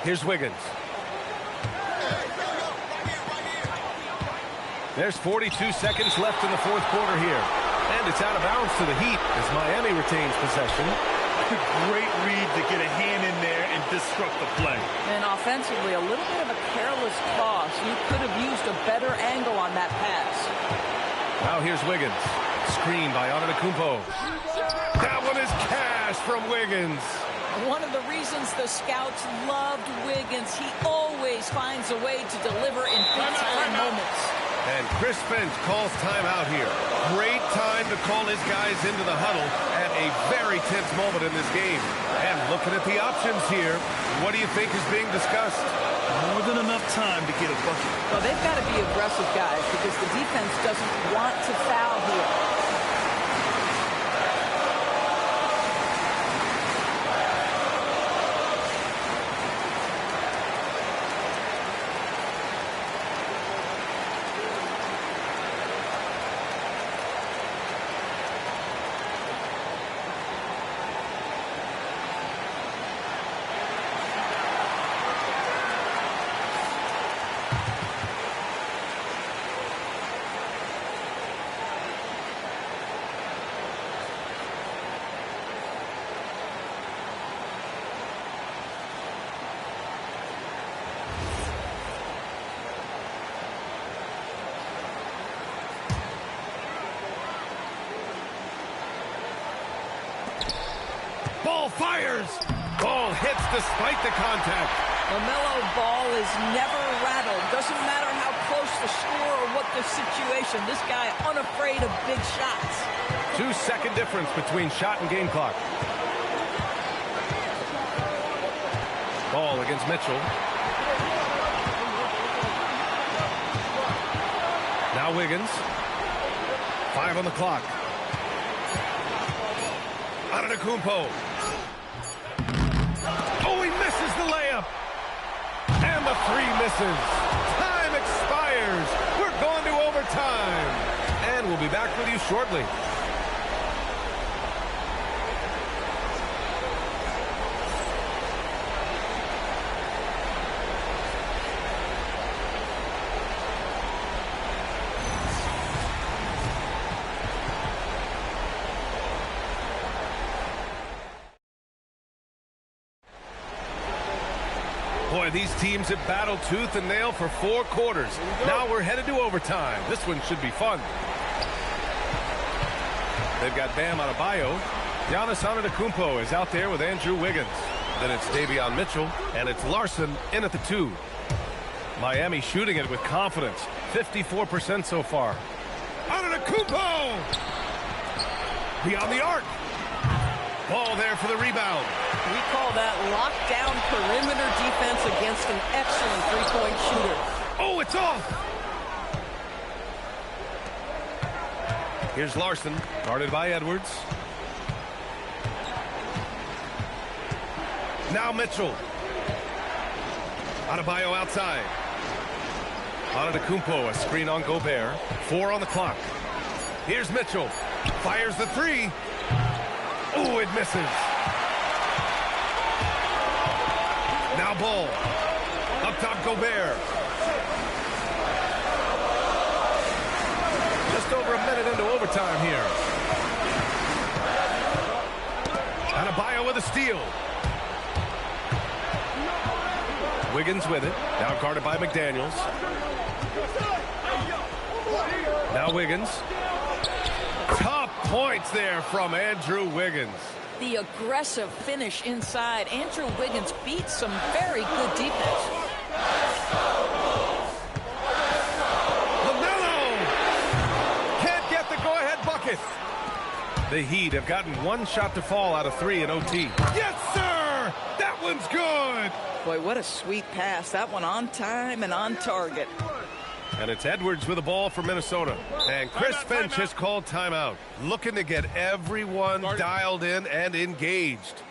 Here's Wiggins. There's 42 seconds left in the fourth quarter here. And it's out of bounds to the Heat as Miami retains possession. Great read to get a hand in there and disrupt the play. And offensively, a little bit of a careless toss. You could have used a better angle on that pass. Now here's Wiggins. Screen by Antetokounmpo. That one is cash from Wiggins. One of the reasons the scouts loved Wiggins, he always finds a way to deliver in big-time moments. And Chris Finch calls timeout here. Great time to call his guys into the huddle at a very tense moment in this game. And looking at the options here, what do you think is being discussed? More than enough time to get a bucket. Well, they've got to be aggressive, guys, because the defense doesn't want to foul here. Fires! Ball hits despite the contact. LaMelo Ball is never rattled. Doesn't matter how close the score or what the situation. This guy unafraid of big shots. 2-second difference between shot and game clock. Ball against Mitchell. Now Wiggins. 5 on the clock. Antetokounmpo. Oh, he misses the layup. And the 3 misses. Time expires. We're going to overtime. And we'll be back with you shortly. Boy, these teams have battled tooth and nail for 4 quarters. Now we're headed to overtime. This one should be fun. They've got Bam Adebayo. Giannis Antetokounmpo is out there with Andrew Wiggins. Then it's Davion Mitchell, and it's Larson in at the 2. Miami shooting it with confidence. 54% so far. Antetokounmpo! Beyond the arc. Ball there for the rebound. We call that lockdown perimeter defense against an excellent three-point shooter. Oh, it's off! Here's Larson, guarded by Edwards. Now Mitchell. Adebayo outside. Antetokounmpo, a screen on Gobert. 4 on the clock. Here's Mitchell. Fires the 3. Oh, it misses. Now Ball. Up top, Gobert. Just over a minute into overtime here. Adebayo with a steal. Wiggins with it. Now guarded by McDaniels. Now Wiggins. Tough points there from Andrew Wiggins. The aggressive finish inside. Andrew Wiggins beats some very good defense. LaMelo can't get the go-ahead bucket. The Heat have gotten 1 shot to fall out of 3 in OT. Yes, sir! That one's good! Boy, what a sweet pass. That one on time and on target. And it's Edwards with the ball for Minnesota. And Chris Finch has called timeout. Looking to get everyone dialed in and engaged.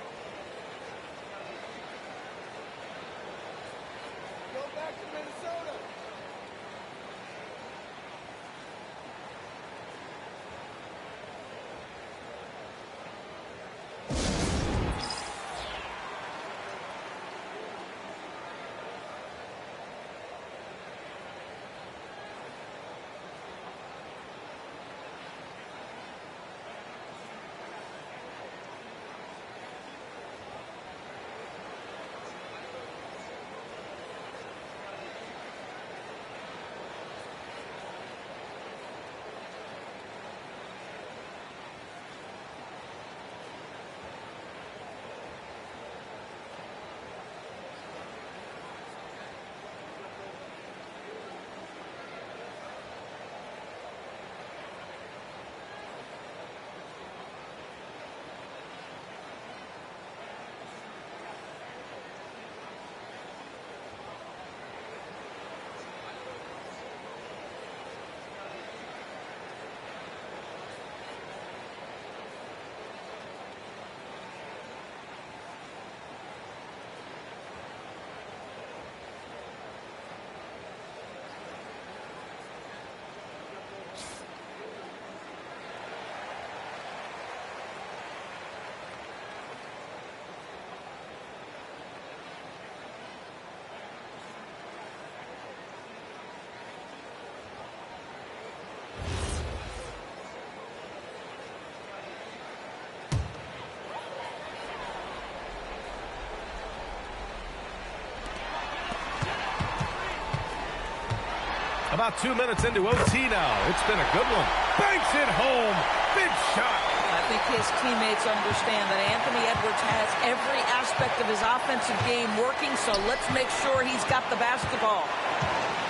About 2 minutes into OT now. It's been a good one. Banks it home. Big shot. I think his teammates understand that Anthony Edwards has every aspect of his offensive game working, so let's make sure he's got the basketball.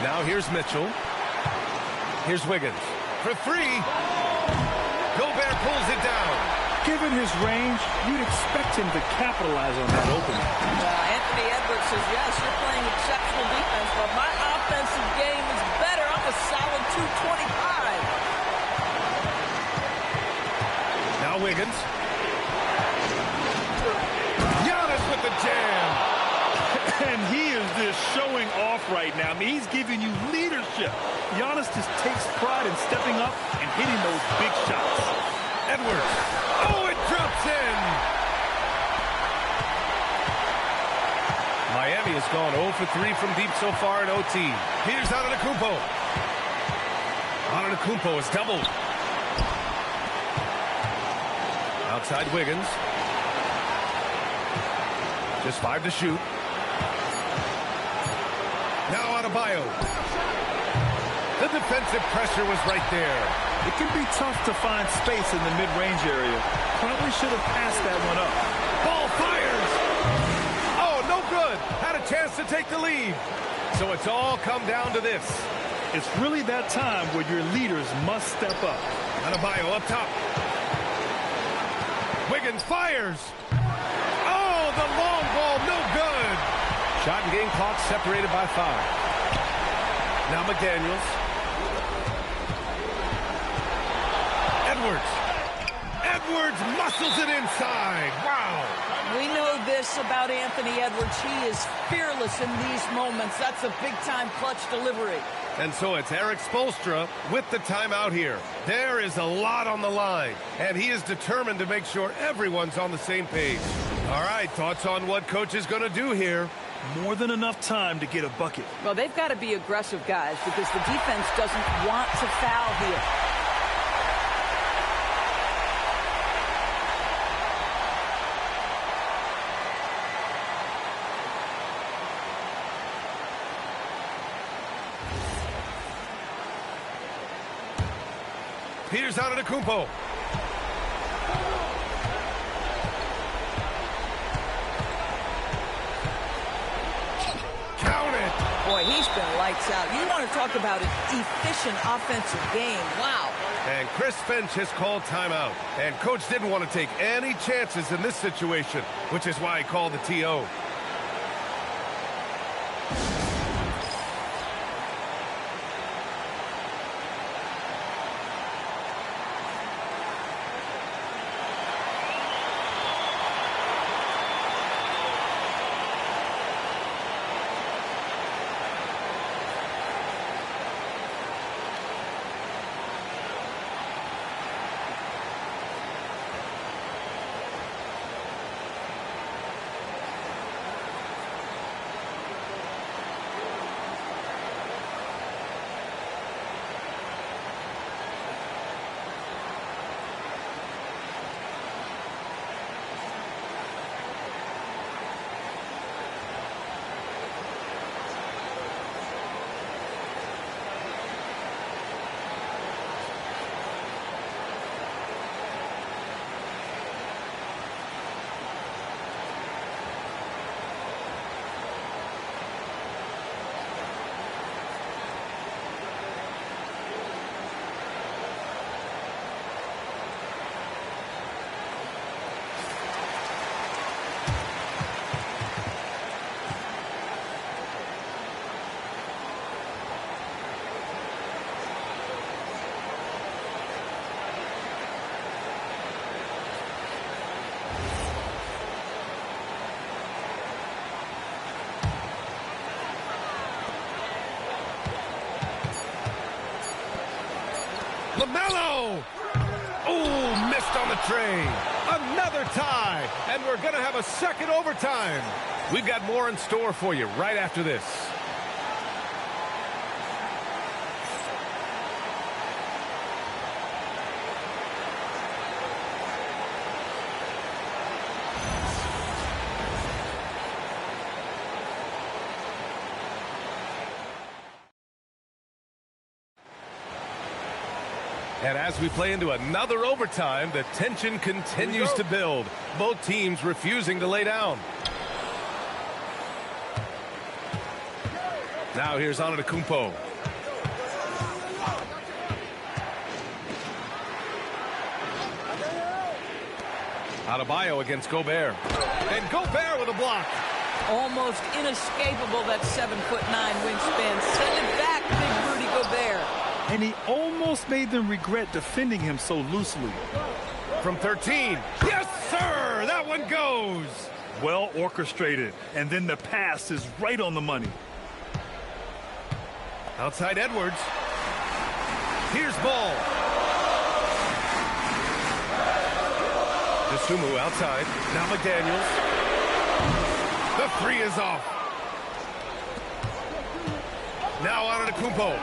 Now here's Mitchell. Here's Wiggins. For three. Gobert pulls it down. Given his range, you'd expect him to capitalize on that opening. Anthony Edwards says, yes, you're playing exceptional defense, but my offensive game is better. I'm a solid 225. Now Wiggins. Giannis with the jam. And he is just showing off right now. I mean, he's giving you leadership. Giannis just takes pride in stepping up and hitting those big shots. Edwards. Oh, it drops in. Miami has gone 0 for 3 from deep so far in OT. Here's Antetokounmpo. Antetokounmpo is doubled. Outside Wiggins. Just 5 to shoot. Now Adebayo. The defensive pressure was right there. It can be tough to find space in the mid-range area. Probably should have passed that one up. Ball fires. Oh, no good. Had a chance to take the lead. So it's all come down to this. It's really that time where your leaders must step up. Adebayo up top. Wiggins fires. Oh, the long ball, no good. Shot and game clock separated by 5. Now McDaniels. Edwards muscles it inside. Wow. We know this about Anthony Edwards. He is fearless in these moments. That's a big-time clutch delivery. And so it's Eric Spoelstra with the timeout here. There is a lot on the line, and he is determined to make sure everyone's on the same page. All right, thoughts on what coach is going to do here? More than enough time to get a bucket. Well, they've got to be aggressive, guys, because the defense doesn't want to foul here. Here's Antetokounmpo. Count it. Boy, he's been lights out. You want to talk about an efficient offensive game. Wow. And Chris Finch has called timeout. And coach didn't want to take any chances in this situation, which is why he called the TO. LaMelo! Oh, missed on the train. Another tie, and we're going to have a second overtime. We've got more in store for you right after this. And as we play into another overtime, the tension continues to build. Both teams refusing to lay down. Now here's Antetokounmpo. Adebayo against Gobert. And Gobert with a block. Almost inescapable, that 7'9" wingspan. Send it back, big Rudy Gobert. And he almost made them regret defending him so loosely. From 13. Yes, sir! That one goes. Well orchestrated. And then the pass is right on the money. Outside Edwards. Here's Ball. Dosunmu outside. Now McDaniels. The three is off. Now Antetokounmpo.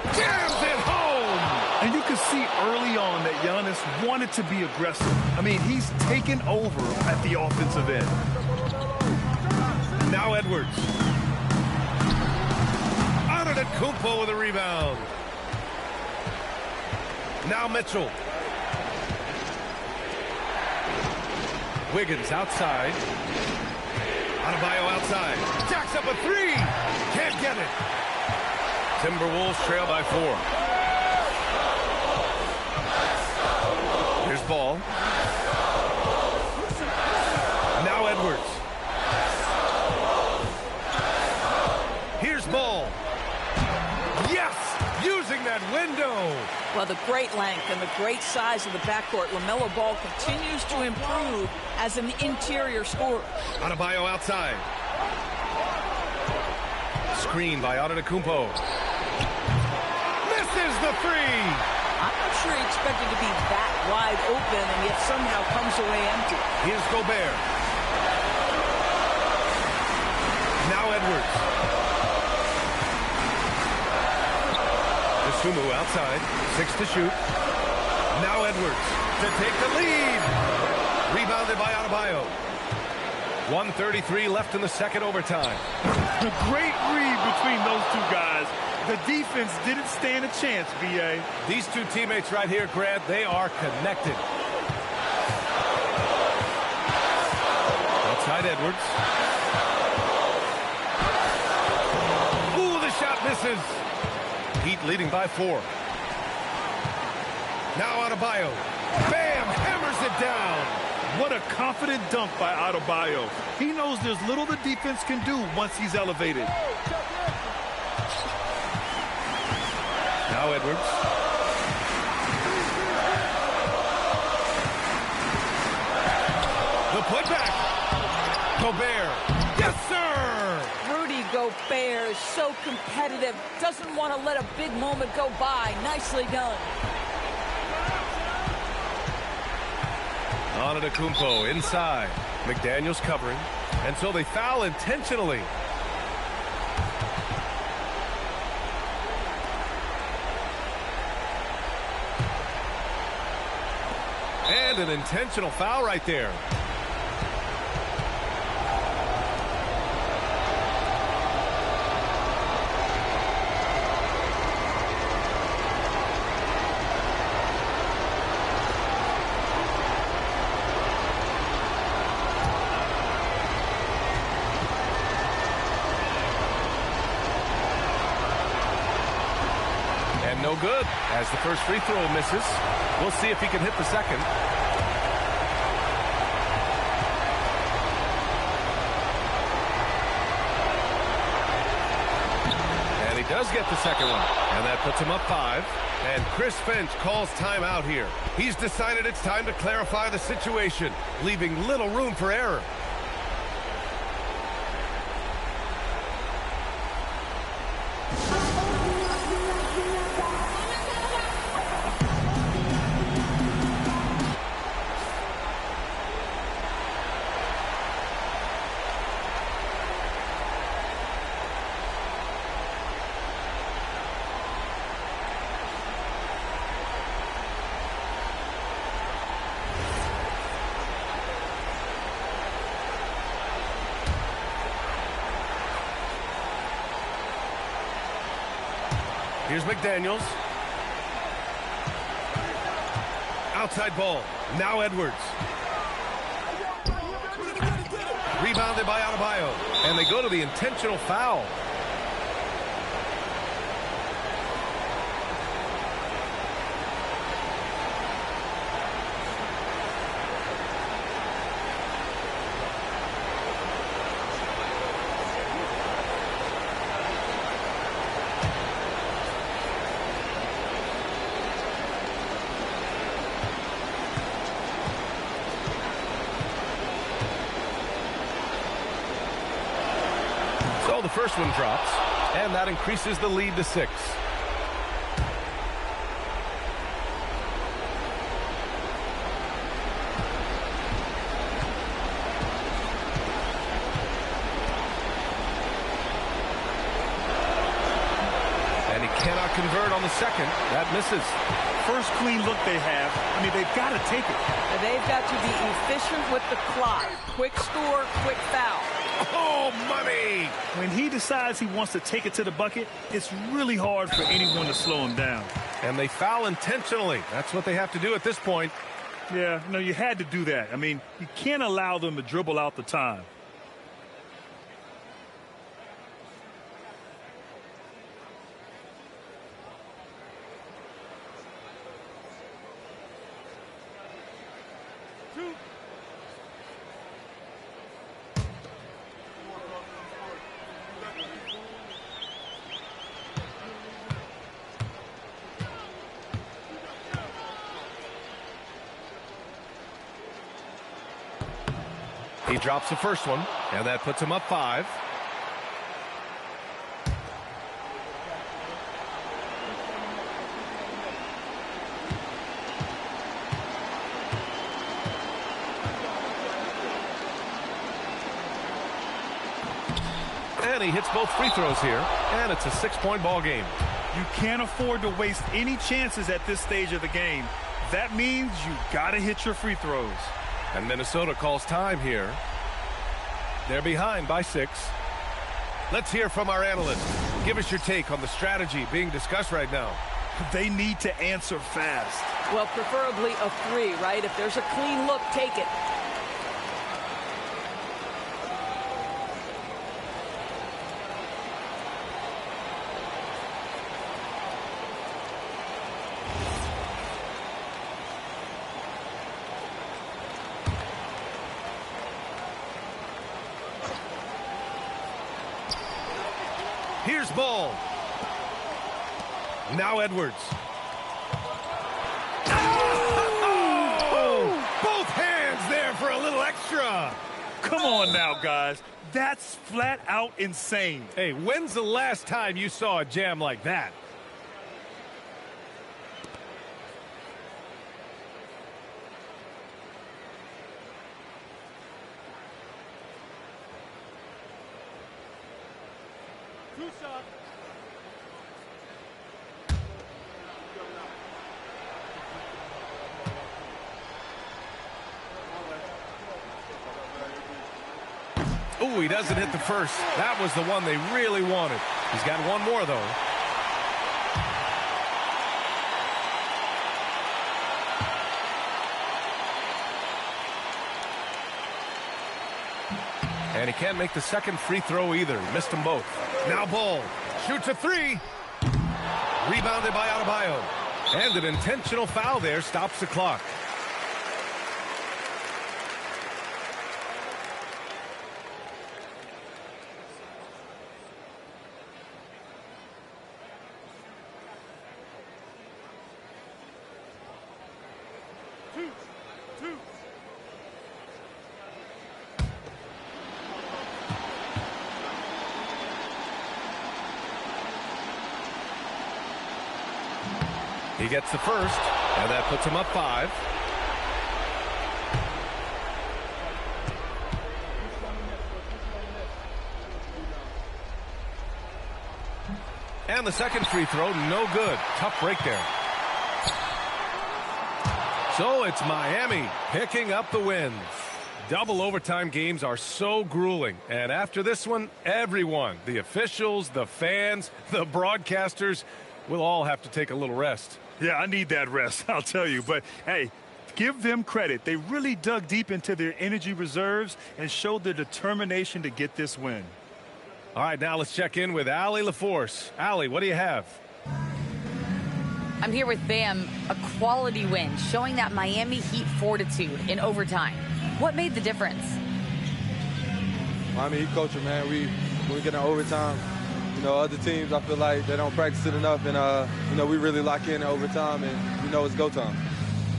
Jams it home! And you can see early on that Giannis wanted to be aggressive. I mean, he's taken over at the offensive end. Now Edwards. Antetokounmpo with a rebound. Now Mitchell. Wiggins outside. Adebayo outside. Jacks up a three. Can't get it. Timberwolves trail by 4. Here's Ball. Now Edwards. Here's Ball. Yes! Using that window. Well, the great length and the great size of the backcourt, LaMelo Ball continues to improve as an interior scorer. Adebayo outside. Screen by Antetokounmpo. Misses the three. I'm not sure he expected to be that wide open and yet somehow comes away empty. Here's Gobert. Now Edwards. Dosunmu outside. 6 to shoot. Now Edwards to take the lead. Rebounded by Adebayo. 1:33 left in the second overtime. A great read between those two guys. The defense didn't stand a chance, B.A. These two teammates right here, Grant, they are connected. Outside Edwards. Ooh, the shot misses. Heat leading by 4. Now Adebayo. Bam! Hammers it down. What a confident dunk by Adebayo. He knows there's little the defense can do once he's elevated. Now Edwards. The putback. Gobert. Yes, sir! Rudy Gobert is so competitive. Doesn't want to let a big moment go by. Nicely done. Antetokounmpo inside. McDaniels covering. And so they foul intentionally. And an intentional foul right there. No good as the first free throw misses. We'll see if he can hit the second. And he does get the second one. And that puts him up 5. And Chris Finch calls timeout here. He's decided it's time to clarify the situation, leaving little room for error. Here's McDaniels. Outside ball. Now Edwards. Rebounded by Adebayo. And they go to the intentional foul. The first one drops, and that increases the lead to 6. And he cannot convert on the second. That misses. First clean look they have. I mean, they've got to take it. They've got to be efficient with the clock. Quick score, quick foul. Oh, money! When he decides he wants to take it to the bucket, it's really hard for anyone to slow him down. And they foul intentionally. That's what they have to do at this point. Yeah, no, you had to do that. I mean, you can't allow them to dribble out the time. He drops the first one, and that puts him up 5. And he hits both free throws here, and it's a 6-point ball game. You can't afford to waste any chances at this stage of the game. That means you got to hit your free throws. And Minnesota calls time here. They're behind by 6. Let's hear from our analyst. Give us your take on the strategy being discussed right now. They need to answer fast. Well, preferably a 3, right? If there's a clean look, take it. Here's ball. Now Edwards. Oh! Both hands there for a little extra. Come on now, guys. That's flat out insane. Hey, when's the last time you saw a jam like that? Ooh, he doesn't hit the first. That was the one they really wanted. He's got one more, though. And he can't make the second free throw either. He missed them both. Now Ball shoots a 3. Rebounded by Adebayo. And an intentional foul there stops the clock. He gets the first, and that puts him up 5. And the second free throw, no good. Tough break there. So it's Miami picking up the win. Double overtime games are so grueling. And after this one, everyone, the officials, the fans, the broadcasters, we'll all have to take a little rest. Yeah, I need that rest, I'll tell you. But, hey, Give them credit. They really dug deep into their energy reserves and showed their determination to get this win. All right, now let's check in with Allie LaForce. Allie, what do you have? I'm here with Bam, a quality win, showing that Miami Heat fortitude in overtime. What made the difference? Miami Heat culture, man. When we get in overtime, other teams, I feel like they don't practice it enough, and, we really lock in overtime, and it's go time.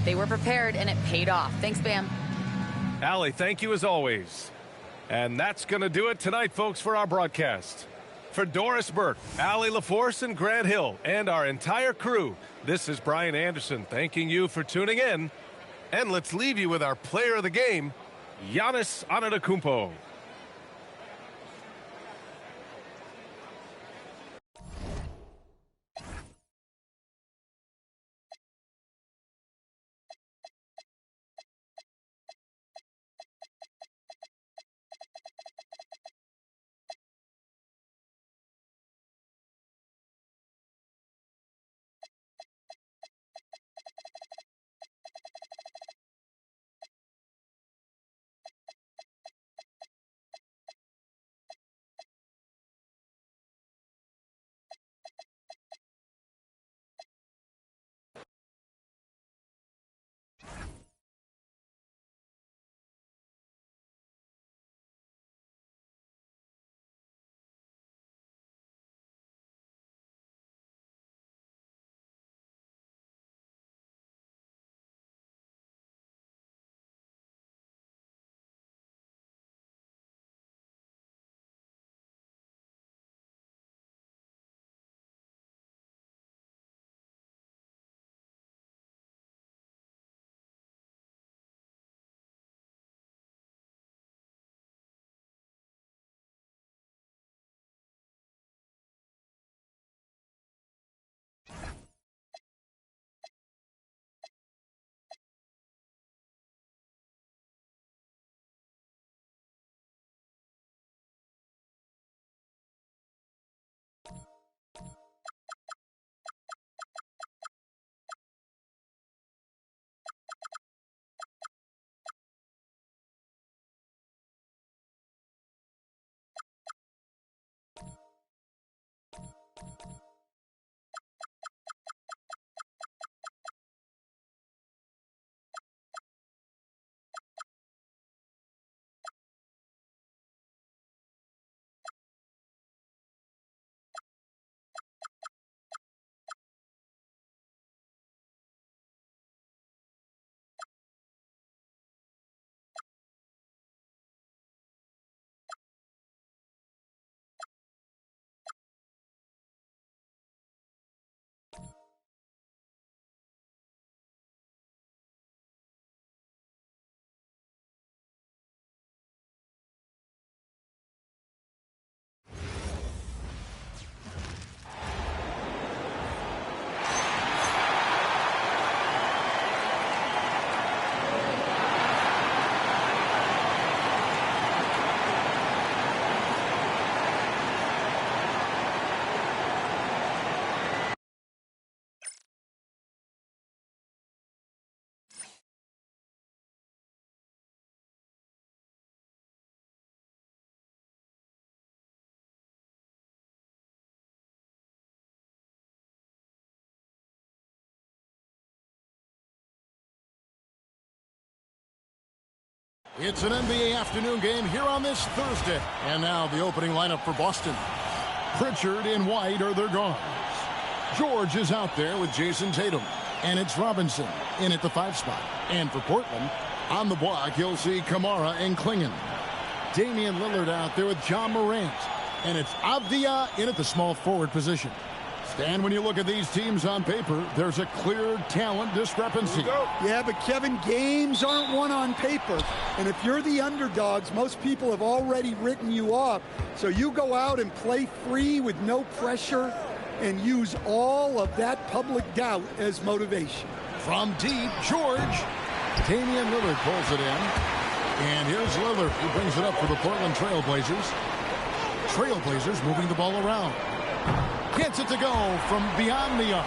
They were prepared, and it paid off. Thanks, Bam. Allie, thank you as always. And that's going to do it tonight, folks, for our broadcast. For Doris Burke, Allie LaForce, and Grant Hill, and our entire crew, this is Brian Anderson thanking you for tuning in. And let's leave you with our player of the game, Giannis Antetokounmpo. It's an NBA afternoon game here on this Thursday. And now the opening lineup for Boston. Pritchard and White are their guards. George is out there with Jason Tatum. And it's Robinson in at the 5 spot. And for Portland, on the block, you'll see Kamara and Klingon. Damian Lillard out there with John Morant. And it's Avdia in at the small forward position. Stan, when you look at these teams on paper, there's a clear talent discrepancy. Yeah, but Kevin, games aren't won on paper. And if you're the underdogs, most people have already written you off. So you go out and play free with no pressure and use all of that public doubt as motivation. From deep, George. Damian Lillard pulls it in. And here's Lillard, who brings it up for the Portland Trailblazers. Trailblazers moving the ball around. Gets it to go from beyond the arc.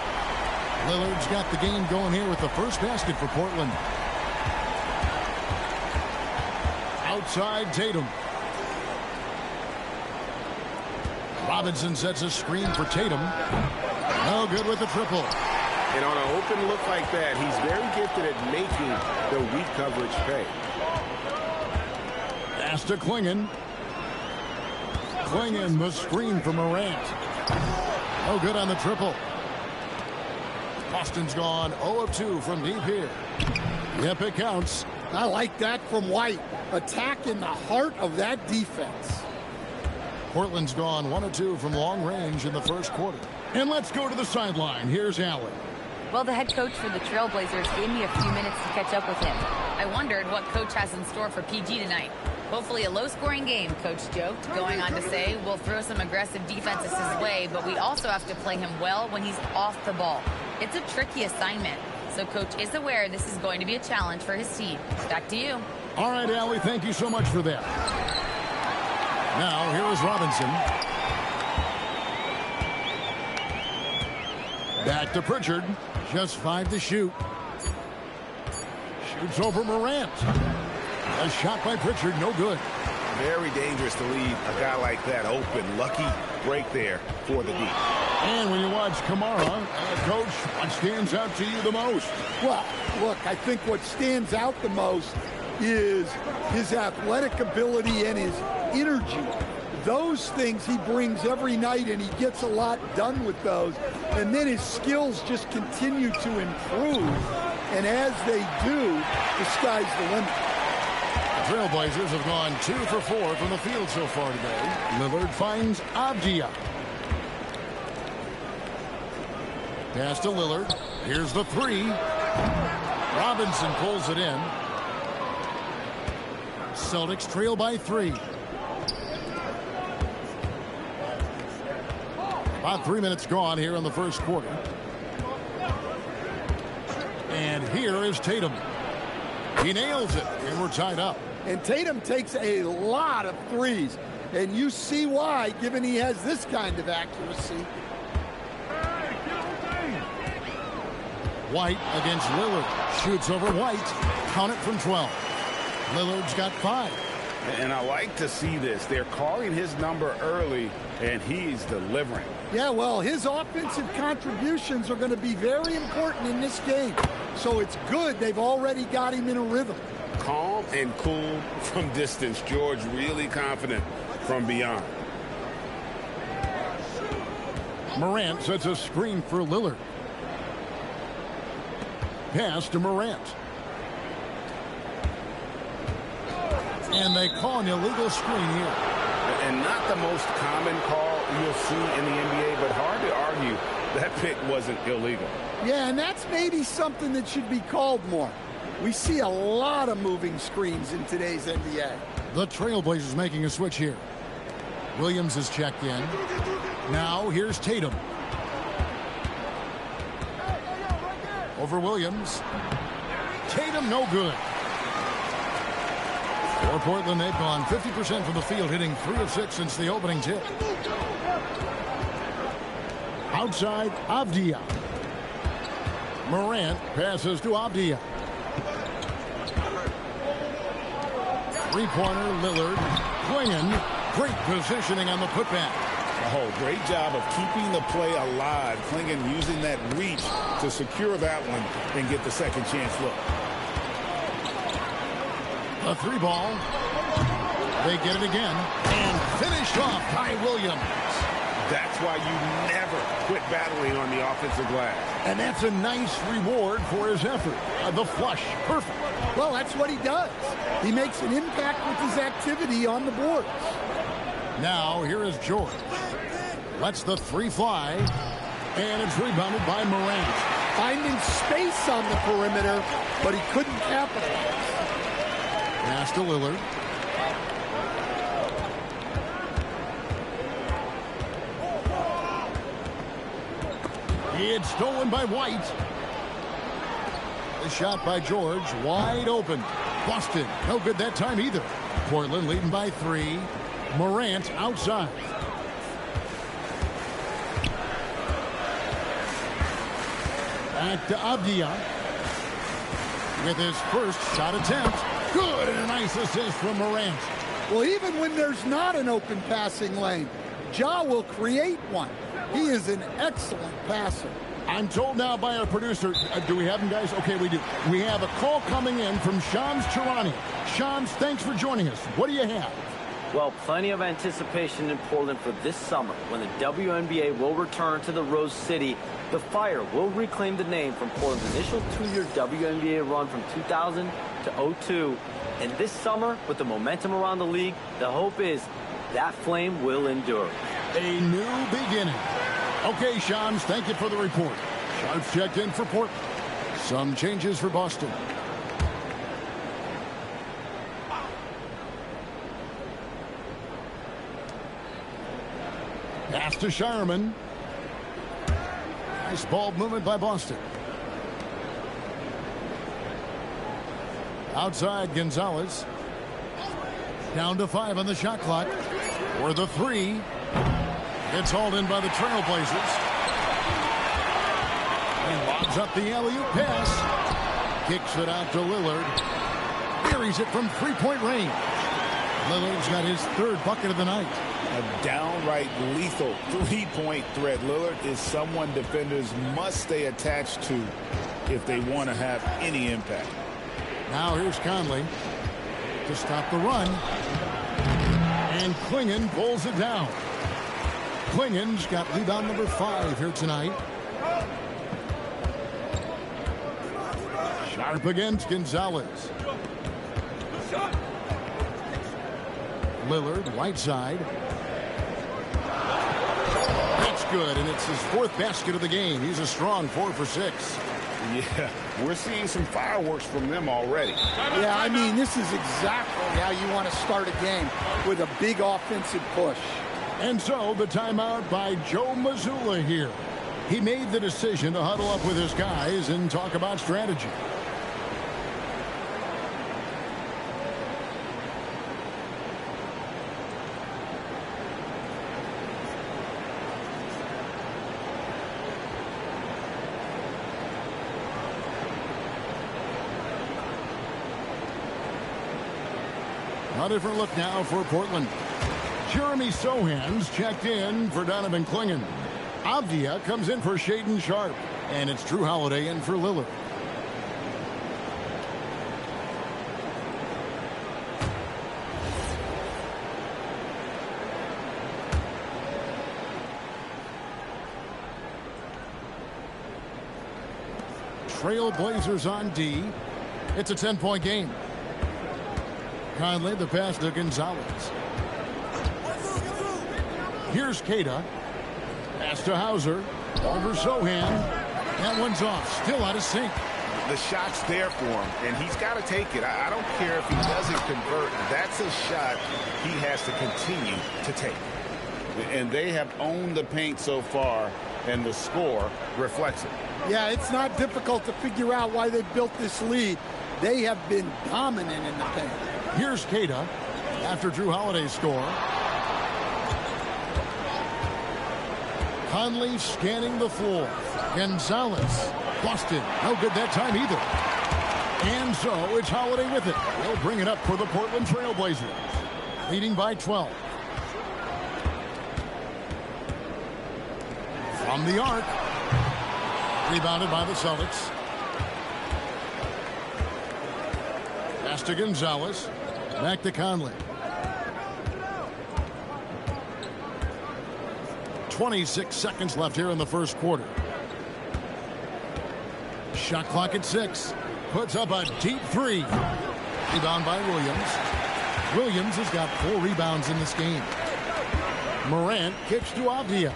Lillard's got the game going here with the first basket for Portland. outside Tatum. Robinson sets a screen for Tatum. No good with the triple. And on an open look like that, he's very gifted at making the weak coverage pay. Pass to Klingon. Klingon, the screen for Morant. No good on the triple. Boston's gone 0 of 2 from deep here. Yep, it counts. I like that from White. Attack in the heart of that defense. Portland's gone 1 of 2 from long range in the first quarter. And let's go to the sideline. Here's Allen. Well, the head coach for the Trailblazers gave me a few minutes to catch up with him. I wondered what coach has in store for PG tonight. Hopefully a low-scoring game, Coach joked, going on to say, we'll throw some aggressive defenses his way, but we also have to play him well when he's off the ball. It's a tricky assignment, so Coach is aware this is going to be a challenge for his team. Back to you. All right, Allie, thank you so much for that. Now, here is Robinson. Back to Pritchard. Just 5 to shoot. Shoots over Morant. A shot by Pritchard, no good. Very dangerous to leave a guy like that open. Lucky break there for the D. And when you watch Kamara, Coach, what stands out to you the most? Well, look, I think what stands out the most is his athletic ability and his energy. Those things he brings every night, and he gets a lot done with those. And then his skills just continue to improve. And as they do, the sky's the limit. The Trailblazers have gone 2 for 4 from the field so far today. Lillard finds Avdia. Pass to Lillard. Here's the 3. Robinson pulls it in. Celtics trail by 3. About 3 minutes gone here in the first quarter. And here is Tatum. He nails it, and we're tied up. And Tatum takes a lot of threes. And you see why, given he has this kind of accuracy. White against Lillard. Shoots over White. Count it from 12. Lillard's got 5. And I like to see this. They're calling his number early, and he's delivering. Yeah, well, his offensive contributions are going to be very important in this game. So it's good they've already got him in a rhythm. Calm and cool from distance. George really confident from beyond. Morant sets a screen for Lillard. Pass to Morant. And they call an illegal screen here. And not the most common call you'll see in the NBA, but hard to argue that pick wasn't illegal. Yeah, and that's maybe something that should be called more. We see a lot of moving screens in today's NBA. The Trailblazers making a switch here. Williams is checked in. Now here's Tatum. Over Williams. Tatum no good. For Portland, they've gone 50% from the field, hitting 3 of 6 since the opening tip. Outside, Avdia. Morant passes to Avdia. Three-pointer, Lillard. Klingon. Great positioning on the putback. Oh, great job of keeping the play alive. Klingon using that reach to secure that one and get the second chance look. A 3-ball. They get it again. And finished off by Williams. That's why you never quit battling on the offensive glass. And that's a nice reward for his effort. The flush. Perfect. Well, that's what he does. He makes an impact with his activity on the boards. Now, here is George. Lets the 3 fly. And it's rebounded by Morant. Finding space on the perimeter, but he couldn't capitalize. Pass to Lillard. It's stolen by White. The shot by George, wide open. Boston, no good that time either. Portland leading by 3. Morant outside. Back to Avdia with his first shot attempt. Good, and a nice assist from Morant. Well, even when there's not an open passing lane, Ja will create one. He is an excellent passer. I'm told now by our producer, do we have him, guys? Okay, we do. We have a call coming in from Shams Charania. Shams, thanks for joining us. What do you have? Well, plenty of anticipation in Portland for this summer when the WNBA will return to the Rose City. The Fire will reclaim the name from Portland's initial 2-year WNBA run from 2000 to 02. And this summer, with the momentum around the league, the hope is that flame will endure. A new beginning. Okay, Shams, thank you for the report. Sharps checked in for Portland. Some changes for Boston. Pass to Shireman. Nice ball movement by Boston. Outside Gonzalez. Down to 5 on the shot clock. For the 3. Gets hauled in by the Trailblazers. And lobs up the alley-oop pass. Kicks it out to Lillard. Buries it from three-point range. Lillard's got his 3rd bucket of the night. A downright lethal three-point threat. Lillard is someone defenders must stay attached to if they want to have any impact. Now here's Conley to stop the run. And Klingon pulls it down. Klingon's got rebound number 5 here tonight. Sharp against Gonzalez. Lillard, right side. That's good, and it's his 4th basket of the game. He's a strong 4 for 6. Yeah, we're seeing some fireworks from them already. Yeah, I mean, this is exactly how you want to start a game, with a big offensive push. And so the timeout by Joe Mazzulla here. He made the decision to huddle up with his guys and talk about strategy. A different look now for Portland. Jeremy Sohan's checked in for Donovan Klingon. Avdia comes in for Shaedon Sharp. And it's Drew Holiday in for Lillard. Trailblazers on D. It's a 10-point game. Conley, the pass to Gonzalez. Here's Keita. Pass to Hauser. Over Sohan. That one's off. Still out of sync. The shot's there for him, and he's got to take it. I don't care if he doesn't convert. That's a shot he has to continue to take. And they have owned the paint so far, and the score reflects it. Yeah, it's not difficult to figure out why they built this lead. They have been dominant in the paint. Here's Keita after Drew Holiday's score. Conley scanning the floor. Gonzalez. Boston. No good that time either. And so it's Holiday with it. They'll bring it up for the Portland Trailblazers. Leading by 12. From the arc. Rebounded by the Celtics. Pass to Gonzalez. Back to Conley. 26 seconds left here in the first quarter. Shot clock at 6. Puts up a deep 3. Rebound by Williams. Williams has got 4 rebounds in this game. Morant kicks to Avdia.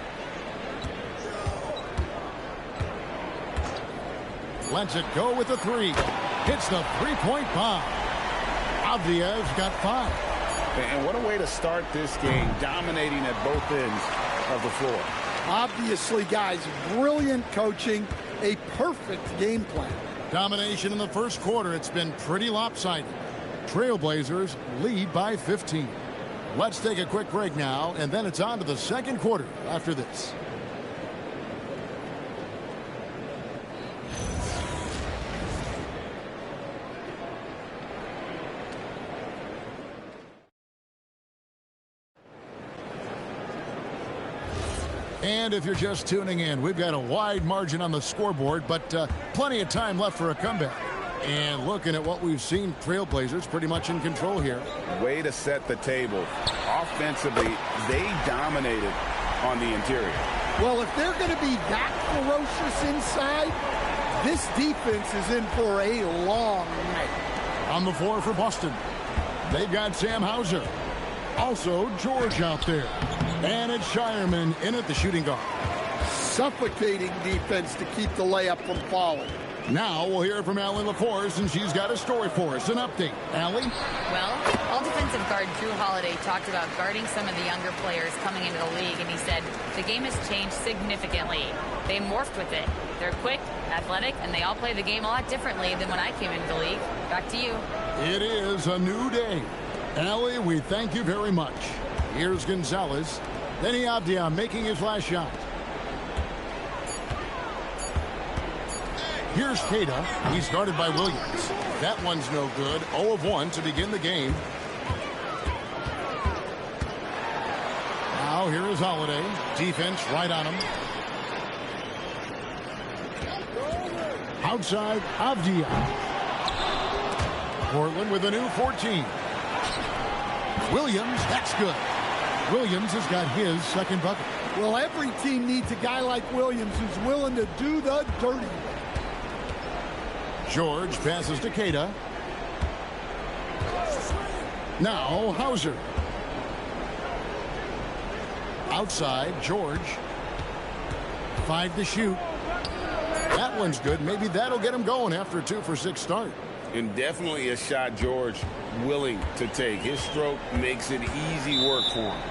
Lets it go with the 3. Hits the 3-point bomb. Avdia's got 5. And what a way to start this game, dominating at both ends of the floor. Obviously, guys, brilliant coaching, a perfect game plan. Domination in the first quarter. It's been pretty lopsided. Trailblazers lead by 15. Let's take a quick break now, and then it's on to the second quarter after this. And if you're just tuning in, we've got a wide margin on the scoreboard, but plenty of time left for a comeback. And looking at what we've seen, Trailblazers pretty much in control here. Way to set the table. Offensively, they dominated on the interior. Well, if they're going to be that ferocious inside, this defense is in for a long night. On the floor for Boston, they've got Sam Hauser. Also, George out there. And it's Shireman in at the shooting guard. Suffocating defense to keep the layup from falling. Now we'll hear from Allie LaForce, and she's got a story for us. An update. Allie? Well, all defensive guard Drew Holiday talked about guarding some of the younger players coming into the league, and he said the game has changed significantly. They morphed with it. They're quick, athletic, and they all play the game a lot differently than when I came into the league. Back to you. It is a new day. Allie, we thank you very much. Here's Gonzalez. Then Avdia making his last shot. Here's Queta. He's guarded by Williams. That one's no good. 0 of 1 to begin the game. Now here is Holiday. Defense right on him. Outside, Avdia. Portland with a new 14. Williams, that's good. Williams has got his second bucket. Well, every team needs a guy like Williams who's willing to do the dirty. George passes to Queta. Now Hauser. Outside, George. 5 to shoot. That one's good. Maybe that'll get him going after a 2-for-6 start. And definitely a shot George willing to take. His stroke makes it easy work for him.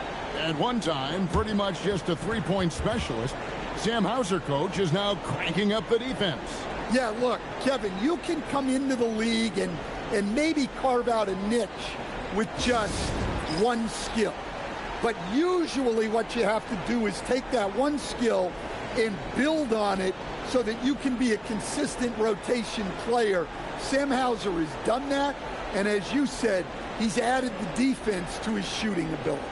At one time, pretty much just a three-point specialist, Sam Hauser, coach, is now cranking up the defense. Yeah, look, Kevin, you can come into the league and maybe carve out a niche with just one skill. But usually what you have to do is take that one skill and build on it so that you can be a consistent rotation player. Sam Hauser has done that, and as you said, he's added the defense to his shooting ability.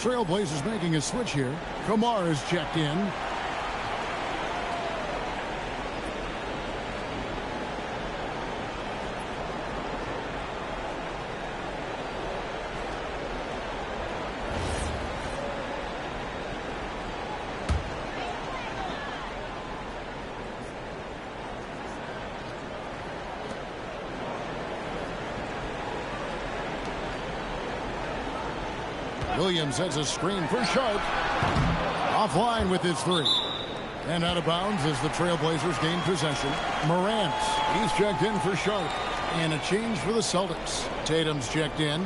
Trailblazers making a switch here. Kamar is checked in. Williams has a screen for Sharp. Offline with his three. And out of bounds as the Trailblazers gain possession. Morant, he's checked in for Sharp. And a change for the Celtics. Tatum's checked in.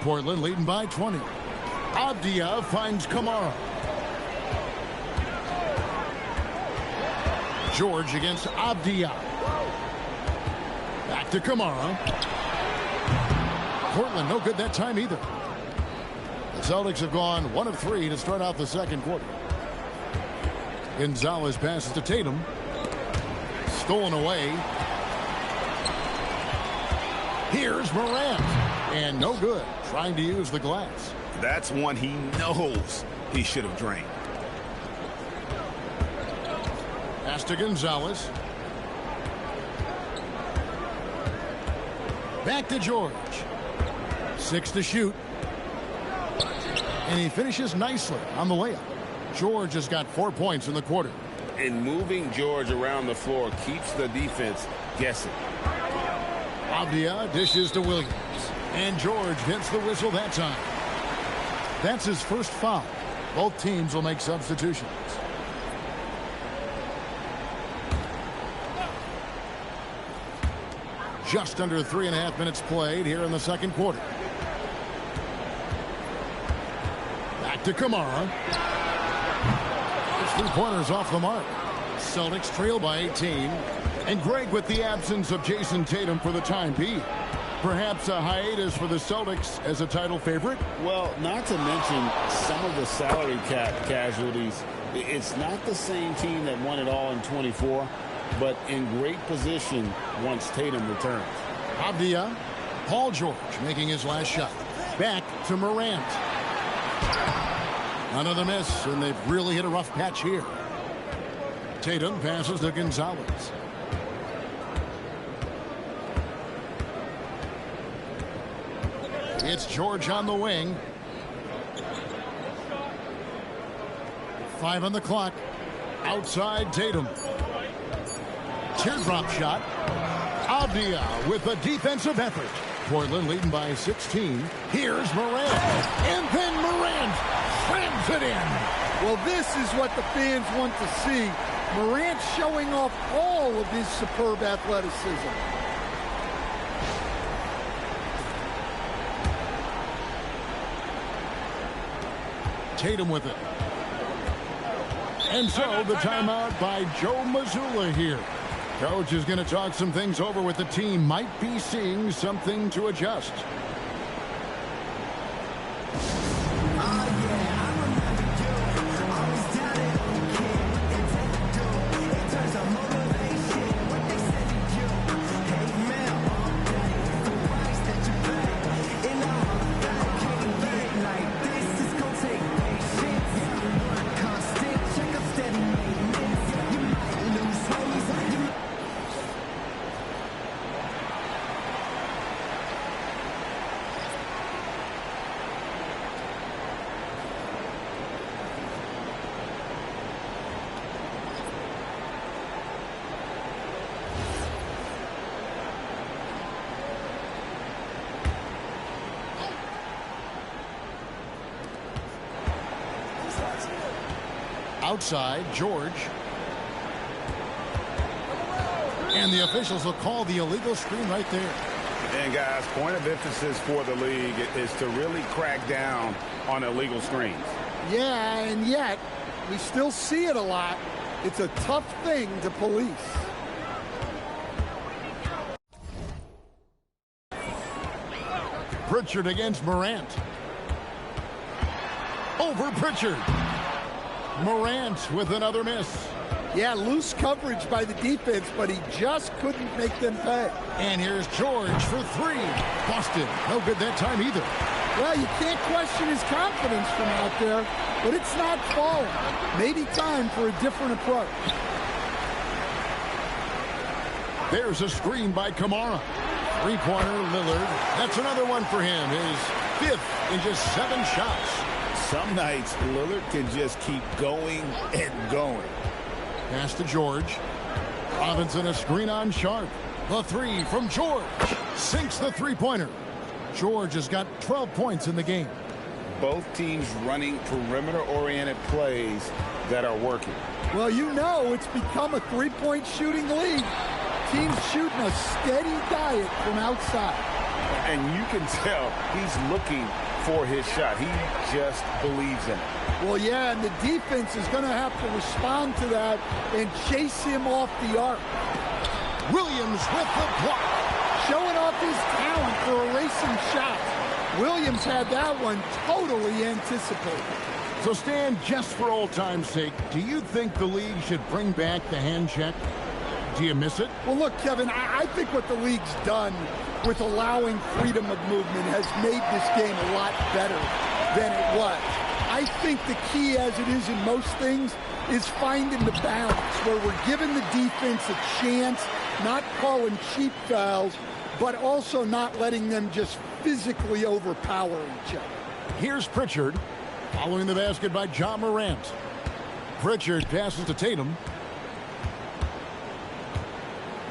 Portland leading by 20. Avdia finds Kamara. George against Avdia. Back to Kamara. Portland no good that time either. The Celtics have gone 1 of 3 to start out the second quarter. Gonzalez passes to Tatum. Stolen away. Here's Morant. And no good. Trying to use the glass. That's one he knows he should have drained. Pass to Gonzalez. Back to George. 6 to shoot. And he finishes nicely on the layup. George has got 4 points in the quarter. And moving George around the floor keeps the defense guessing. Avdia dishes to Williams. And George hits the whistle that time. That's his first foul. Both teams will make substitutions. Just under 3.5 minutes played here in the second quarter. Back to Kamara. His three-pointers off the mark. Celtics trail by 18. And Greg, with the absence of Jason Tatum for the time being, perhaps a hiatus for the Celtics as a title favorite? Well, not to mention some of the salary cap casualties. It's not the same team that won it all in 24, but in great position once Tatum returns. Avdia, Paul George making his last shot. Back to Morant. Another miss, and they've really hit a rough patch here. Tatum passes to Gonzalez. It's George on the wing. 5 on the clock. Outside Tatum. Teardrop shot. Avdia with a defensive effort. Portland leading by 16. Here's Morant. And then Morant slams it in. Well, this is what the fans want to see. Morant showing off all of his superb athleticism. Tatum with it. And so the timeout by Joe Mazzulla here. Coach is going to talk some things over with the team. Might be seeing something to adjust. Outside, George. And the officials will call the illegal screen right there. And guys, point of emphasis for the league is to really crack down on illegal screens. Yeah, and yet we still see it a lot. It's a tough thing to police. Pritchard against Morant. Over Pritchard. Morant with another miss. Yeah, loose coverage by the defense, but he just couldn't make them pay. And here's George for three. Busted. No good that time either. Well, you can't question his confidence from out there, but it's not falling. Maybe time for a different approach. There's a screen by Kamara. Three-pointer, Lillard. That's another one for him. His fifth in just 7 shots. Some nights, Lillard can just keep going and going. Pass to George. Robinson a screen on Sharp. The three from George. Sinks the three-pointer. George has got 12 points in the game. Both teams running perimeter-oriented plays that are working. Well, you know it's become a three-point shooting league. Teams shooting a steady diet from outside. And you can tell he's looking for his shot. He just believes in it. Well, yeah, and the defense is going to have to respond to that and chase him off the arc. Williams with the block. Showing off his talent for erasing shots. Williams had that one totally anticipated. So, Stan, just for old time's sake, do you think the league should bring back the hand check? Do you miss it? Well, look, Kevin, I think what the league's done with allowing freedom of movement has made this game a lot better than it was. I think the key, as it is in most things, is finding the balance where we're giving the defense a chance, not calling cheap fouls, but also not letting them just physically overpower each other. Here's Pritchard. Following the basket by Ja Morant. Pritchard passes to Tatum.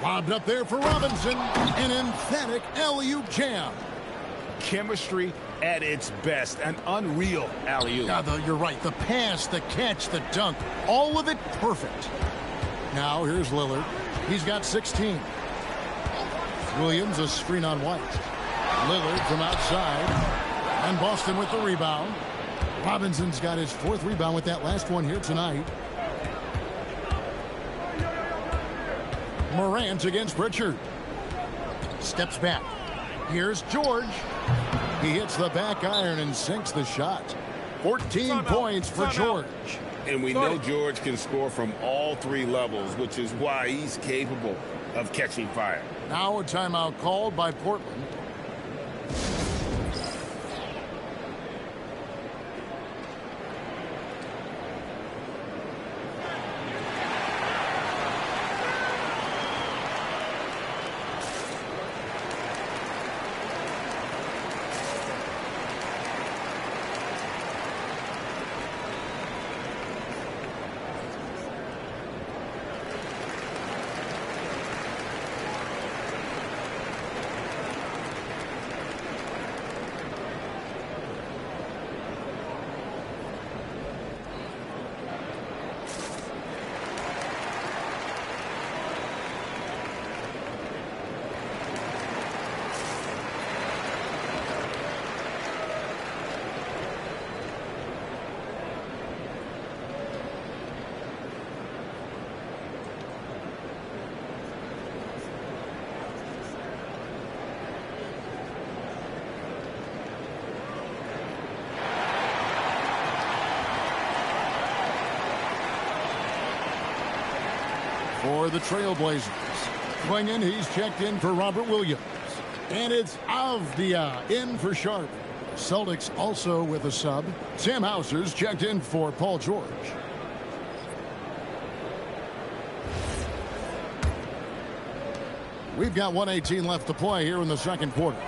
Lobbed up there for Robinson. An emphatic alley-oop jam. Chemistry at its best. An unreal alley-oop. Yeah, you're right. The pass, the catch, the dunk. All of it perfect. Now here's Lillard. He's got 16. Williams a screen on White. Lillard from outside. And Boston with the rebound. Robinson's got his 4th rebound with that last one here tonight. Morant against Pritchard. Steps back. Here's George. He hits the back iron and sinks the shot. 14 points for George. And we know George can score from all 3 levels, which is why he's capable of catching fire. Now a timeout called by Portland. For the Trailblazers. Swinging, he's checked in for Robert Williams. And it's Avdia in for Sharp. Celtics also with a sub. Sam Hauser's checked in for Paul George. We've got 1:18 left to play here in the second quarter.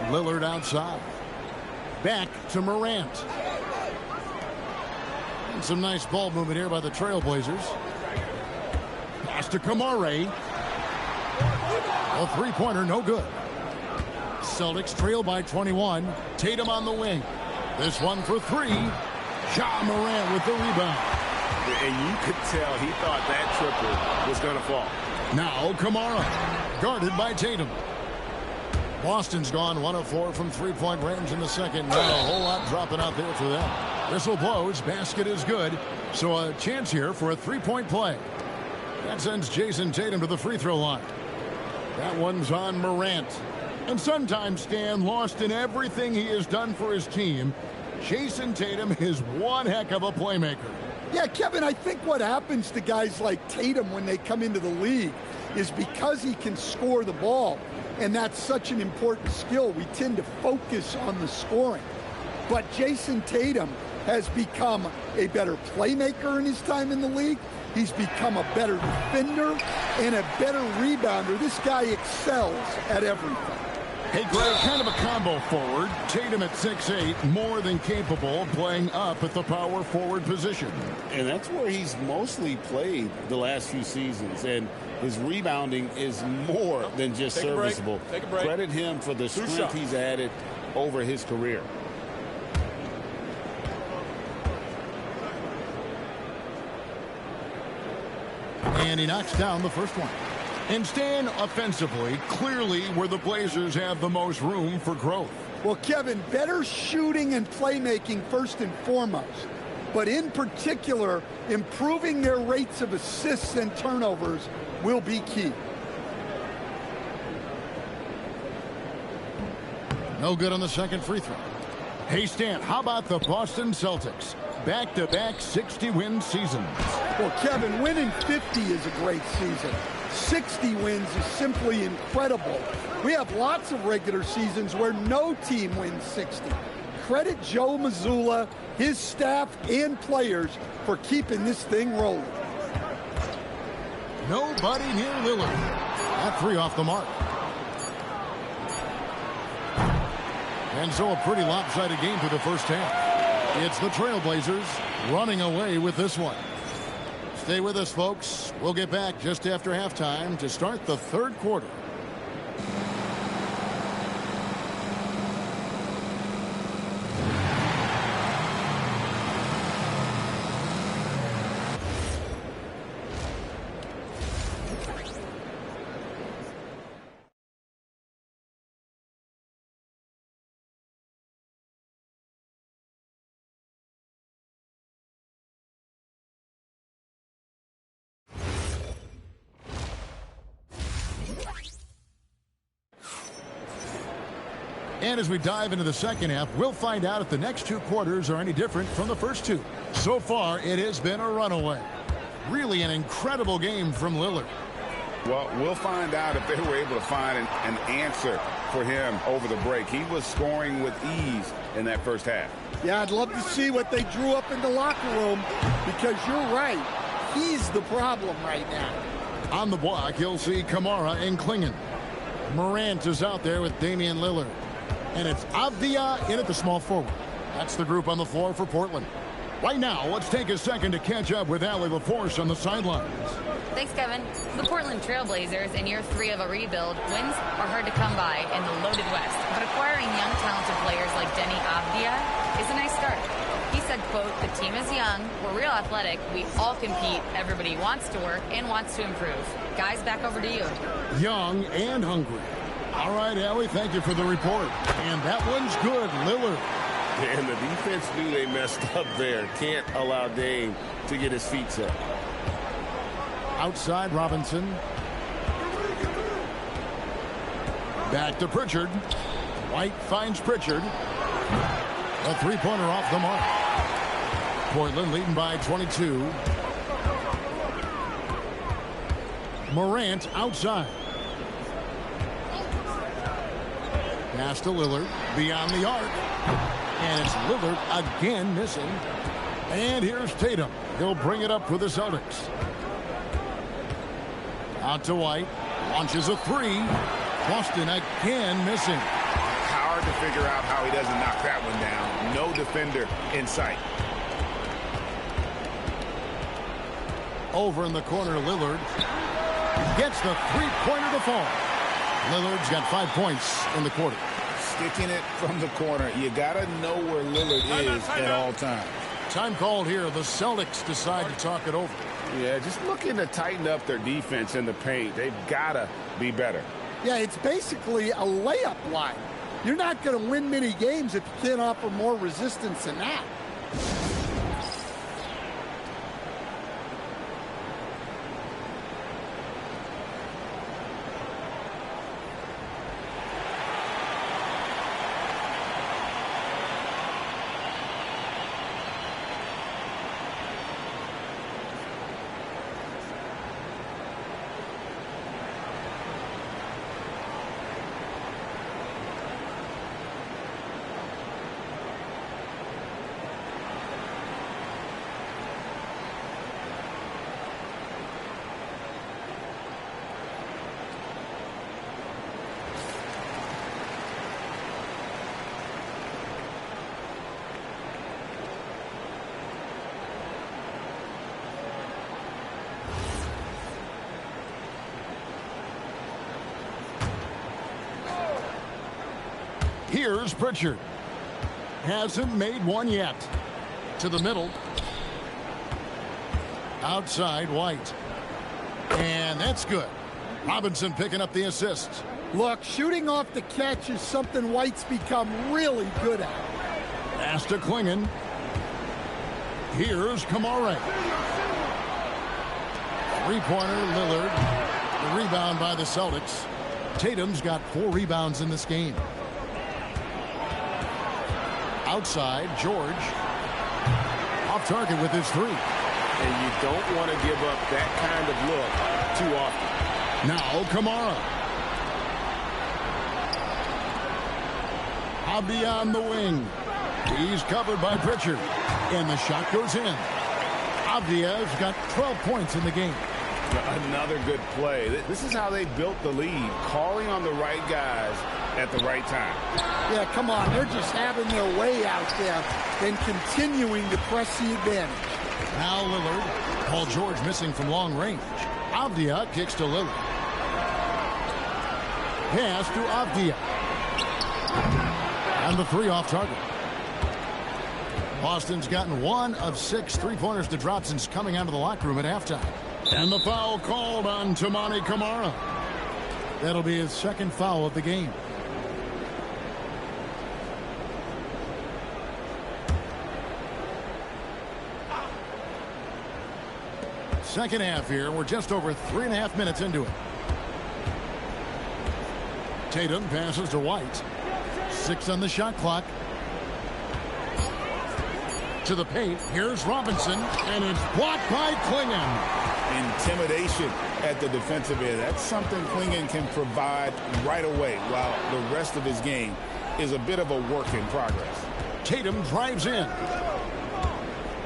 Lillard outside. Back to Morant. And some nice ball movement here by the Trailblazers. Pass to Kamare. A three-pointer, no good. Celtics trail by 21. Tatum on the wing. This one for 3. Ja Morant with the rebound. And you could tell he thought that triple was going to fall. Now Kamara, guarded by Tatum. Boston's gone 1 of 4 from three-point range in the second. Not a whole lot dropping out there for them. Whistle blows, basket is good. So a chance here for a three-point play. That sends Jason Tatum to the free throw line. That one's on Morant. And sometimes, Stan, lost in everything he has done for his team, Jason Tatum is one heck of a playmaker. Yeah, Kevin, I think what happens to guys like Tatum when they come into the league is because he can score the ball, and that's such an important skill, we tend to focus on the scoring. But Jason Tatum has become a better playmaker in his time in the league. He's become a better defender and a better rebounder. This guy excels at everything. Hey, Greg, kind of a combo forward. Tatum at 6'8", more than capable of playing up at the power forward position. And that's where he's mostly played the last few seasons. And his rebounding is more than just serviceable. Take a break. Credit him for the strength he's added over his career. And he knocks down the first one. And Stan, offensively, clearly where the Blazers have the most room for growth. Well, Kevin, better shooting and playmaking first and foremost. But in particular, improving their rates of assists and turnovers will be key. No good on the second free throw. Hey, Stan, how about the Boston Celtics? Back-to-back 60-win seasons. Well, Kevin, winning 50 is a great season. 60 wins is simply incredible. We have lots of regular seasons where no team wins 60. Credit Joe Mazzulla, his staff, and players for keeping this thing rolling. Nobody near Lillard. That 3 off the mark. And so a pretty lopsided game for the first half. It's the Trailblazers running away with this one. Stay with us, folks. We'll get back just after halftime to start the third quarter. And as we dive into the second half, we'll find out if the next two quarters are any different from the first two. So far, it has been a runaway. Really an incredible game from Lillard. Well, we'll find out if they were able to find an answer for him over the break. He was scoring with ease in that first half. Yeah, I'd love to see what they drew up in the locker room, because you're right. He's the problem right now. On the block, you'll see Kamara and Klingon. Morant is out there with Damian Lillard. And it's Avdia in at the small forward. That's the group on the floor for Portland. Right now, let's take a second to catch up with Allie LaForce on the sidelines. Thanks, Kevin. The Portland Trailblazers, in year 3 of a rebuild, wins are hard to come by in the loaded West. But acquiring young, talented players like Denny Avdia is a nice start. He said, quote, "The team is young, we're real athletic, we all compete, everybody wants to work and wants to improve." Guys, back over to you. Young and hungry. All right, Allie, thank you for the report. And that one's good, Lillard. And the defense knew they messed up there. Can't allow Dame to get his feet set. Outside Robinson. Back to Pritchard. White finds Pritchard. A three-pointer off the mark. Portland leading by 22. Morant outside. Pass to Lillard, beyond the arc. And it's Lillard again missing. And here's Tatum. He'll bring it up for the Celtics. Out to White. Launches a three. Boston again missing. Hard to figure out how he doesn't knock that one down. No defender in sight. Over in the corner, Lillard gets the three-pointer to fall. Lillard's got 5 points in the quarter. Sticking it from the corner. You got to know where Lillard is at all times. Time called here. The Celtics decide to talk it over. Yeah, just looking to tighten up their defense in the paint. They've got to be better. Yeah, it's basically a layup line. You're not going to win many games if you can't offer more resistance than that. Here's Pritchard. Hasn't made one yet. To the middle. Outside White. And that's good. Robinson picking up the assist. Look, shooting off the catch is something White's become really good at. Pass to Klingon. Here's Kamara. Three-pointer, Lillard. The rebound by the Celtics. Tatum's got 4 rebounds in this game. Outside, George. Off target with his three. And you don't want to give up that kind of look too often. Now Kamara. Avdia on the wing. He's covered by Pritchard. And the shot goes in. Avdia's got 12 points in the game. Another good play. This is how they built the lead. Calling on the right guys at the right time. Yeah, come on. They're just having their way out there and continuing to press the advantage. Now Lillard. Paul George missing from long range. Avdia kicks to Lillard. Pass to Avdia. And the three off target. Boston's gotten 1 of 6 3-pointers to drop since coming out of the locker room at halftime. And the foul called on Toumani Camara. That'll be his second foul of the game. Second half here. We're just over 3.5 minutes into it. Tatum passes to White. 6 on the shot clock. To the paint. Here's Robinson. And it's blocked by Klingon. Intimidation at the defensive end. That's something Klingon can provide right away, while the rest of his game is a bit of a work in progress. Tatum drives in.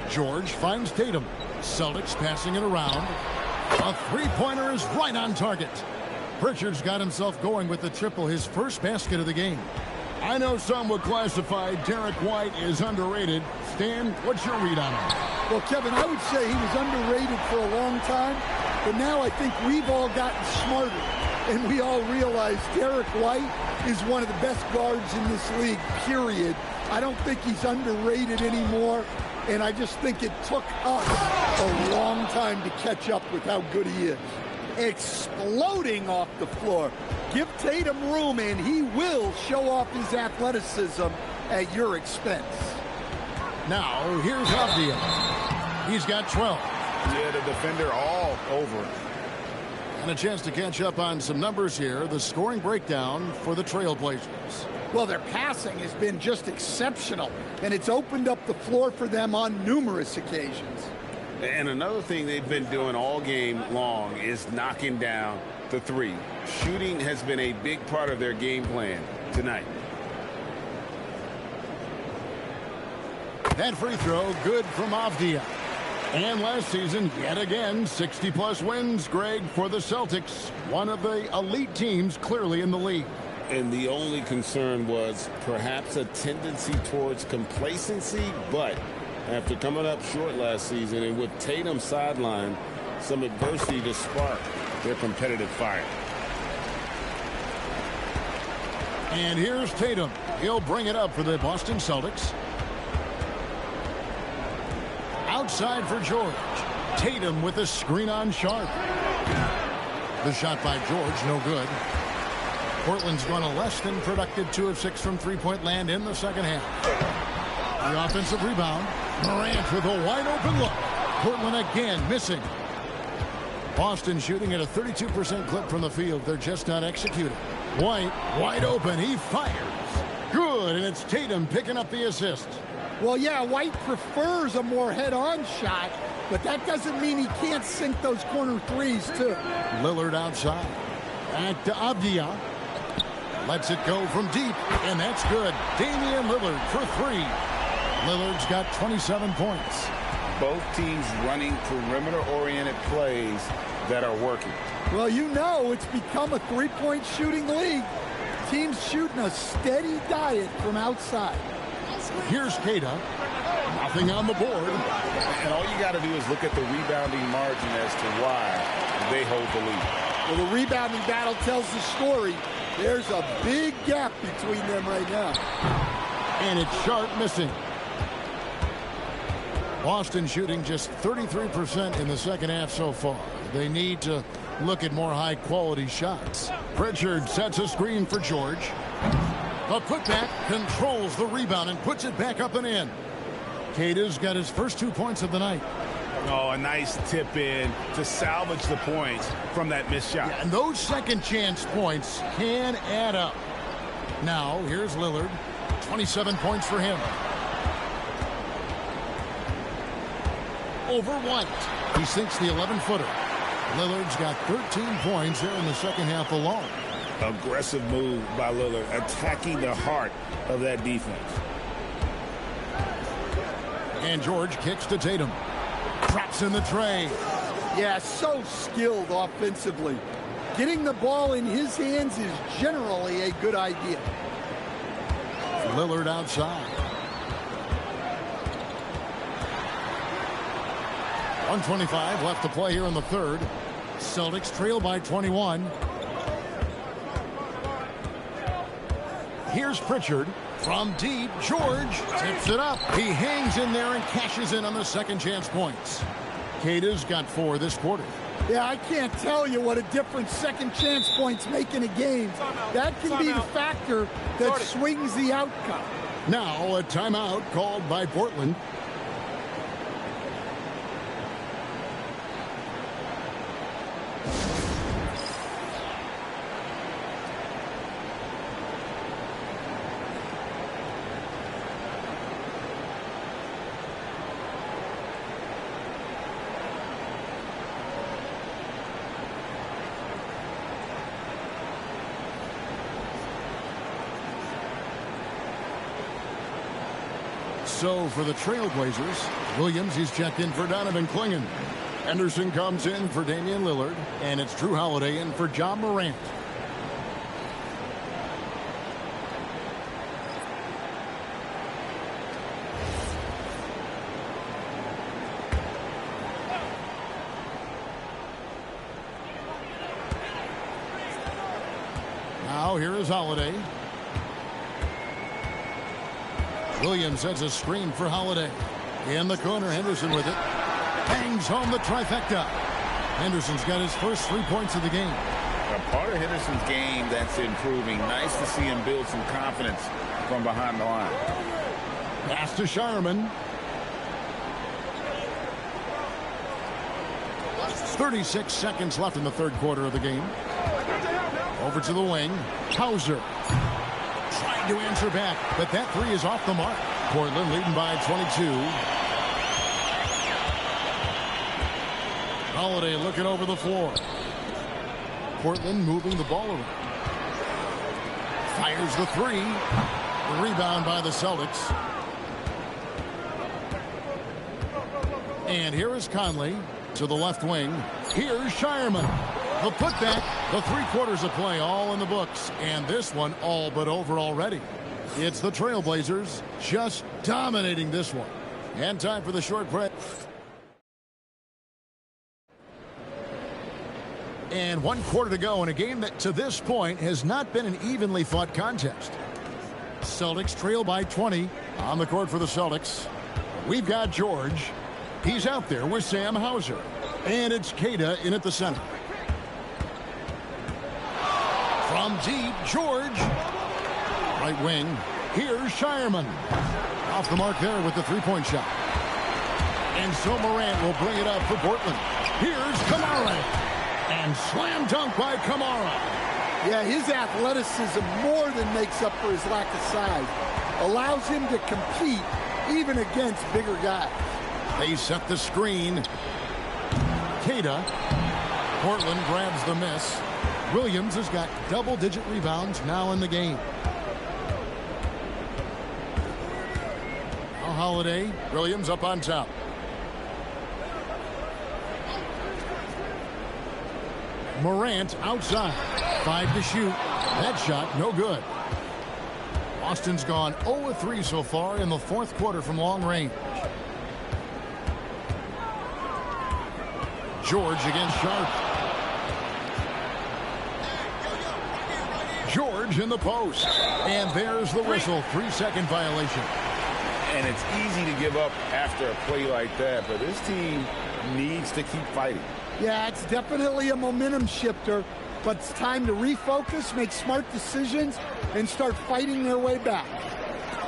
George finds Tatum. Celtics passing it around. A three-pointer is right on target. Pritchard's got himself going with the triple, his first basket of the game. I know some would classify Derek White as underrated. Stan, what's your read on him? Well, Kevin, I would say he was underrated for a long time, but now I think we've all gotten smarter, and we all realize Derek White is one of the best guards in this league, period. I don't think he's underrated anymore, and I just think it took us a long time to catch up with how good he is. Exploding off the floor. Give Tatum room, and he will show off his athleticism at your expense. Now, here's Avdia. He's got 12. Yeah, the defender all over. And a chance to catch up on some numbers here. The scoring breakdown for the Trailblazers. Well, their passing has been just exceptional, and it's opened up the floor for them on numerous occasions. And another thing they've been doing all game long is knocking down the three. Shooting has been a big part of their game plan tonight. That free throw good from Avdia. And last season, yet again, 60-plus wins, Greg, for the Celtics. One of the elite teams clearly in the league. And the only concern was perhaps a tendency towards complacency, but after coming up short last season and with Tatum sidelined, some adversity to spark their competitive fire. And here's Tatum. He'll bring it up for the Boston Celtics. Outside for George. Tatum with a screen on Sharp. The shot by George, no good. Portland's gone a less than productive 2 of 6 from three-point land in the second half. The offensive rebound. Morant with a wide open look. Portland again missing. Boston shooting at a 32% clip from the field. They're just not executing. White wide open. He fires. Good, and it's Tatum picking up the assist. Well, yeah, White prefers a more head-on shot, but that doesn't mean he can't sink those corner threes, too. Lillard outside. Back to Avdia. Lets it go from deep, and that's good. Damian Lillard for 3. Lillard's got 27 points. Both teams running perimeter-oriented plays that are working. Well, you know it's become a three-point shooting league. Teams shooting a steady diet from outside. Here's Keita. Nothing on the board. And all you got to do is look at the rebounding margin as to why they hold the lead. Well, the rebounding battle tells the story. There's a big gap between them right now. And it's Sharp missing. Boston shooting just 33% in the second half so far. They need to look at more high-quality shots. Pritchard sets a screen for George. The putback controls the rebound and puts it back up and in. Keita's got his first 2 points of the night. Oh, a nice tip in to salvage the points from that missed shot. Yeah, and those second chance points can add up. Now, here's Lillard. 27 points for him. Over White. He sinks the 11-footer. Lillard's got 13 points there in the second half alone. Aggressive move by Lillard, attacking the heart of that defense. And George kicks to Tatum. Drops in the tray. Yeah, so skilled offensively. getting the ball in his hands is generally a good idea. Lillard outside. 1:25 left to play here in the third. Celtics trail by 21. Here's Pritchard from deep. George tips it up. He hangs in there and cashes in on the second chance points. Keita's got 4 this quarter. Yeah, I can't tell you what a difference second chance points make in a game. That can be the factor that swings the outcome. Now a timeout called by Portland. So for the Trailblazers, Williams, he's checked in for Donovan Clingan. Henderson comes in for Damian Lillard, and it's Drew Holiday in for John Morant. Now here is Holiday. Williams sets a screen for Holiday. In the corner, Henderson with it. Bangs home the trifecta. Henderson's got his first 3 points of the game. A part of Henderson's game that's improving. Nice to see him build some confidence from behind the line. Pass to Sharman. 36 seconds left in the third quarter of the game. Over to the wing. Hauser. Trying to answer back, but that 3 is off the mark. Portland leading by 22. Holiday looking over the floor. Portland moving the ball around. Fires the 3. The rebound by the Celtics. And here is Conley to the left wing. Here's Shireman. The putback, the 3 quarters of play all in the books, and this one all but over already. It's the Trailblazers just dominating this one. And time for the short break. And 1 quarter to go in a game that to this point has not been an evenly fought contest. Celtics trail by 20 on the court for the Celtics. We've got George. He's out there with Sam Hauser. And it's Keita in at the center. From deep, George. Right wing. Here's Shireman. Off the mark there with the 3-point shot. And so Morant will bring it up for Portland. Here's Kamara. And slam dunk by Kamara. Yeah, his athleticism more than makes up for his lack of size. Allows him to compete even against bigger guys. They set the screen. Keita. Portland grabs the miss. Williams has got double-digit rebounds now in the game. Now Holiday. Williams up on top. Morant outside. 5 to shoot. That shot no good. Boston's gone 0-3 so far in the fourth quarter from long range. George against Sharp. George in the post. And there's the whistle. 3-second violation. And it's easy to give up after a play like that, but this team needs to keep fighting. Yeah, it's definitely a momentum shifter, but it's time to refocus, make smart decisions, and start fighting their way back.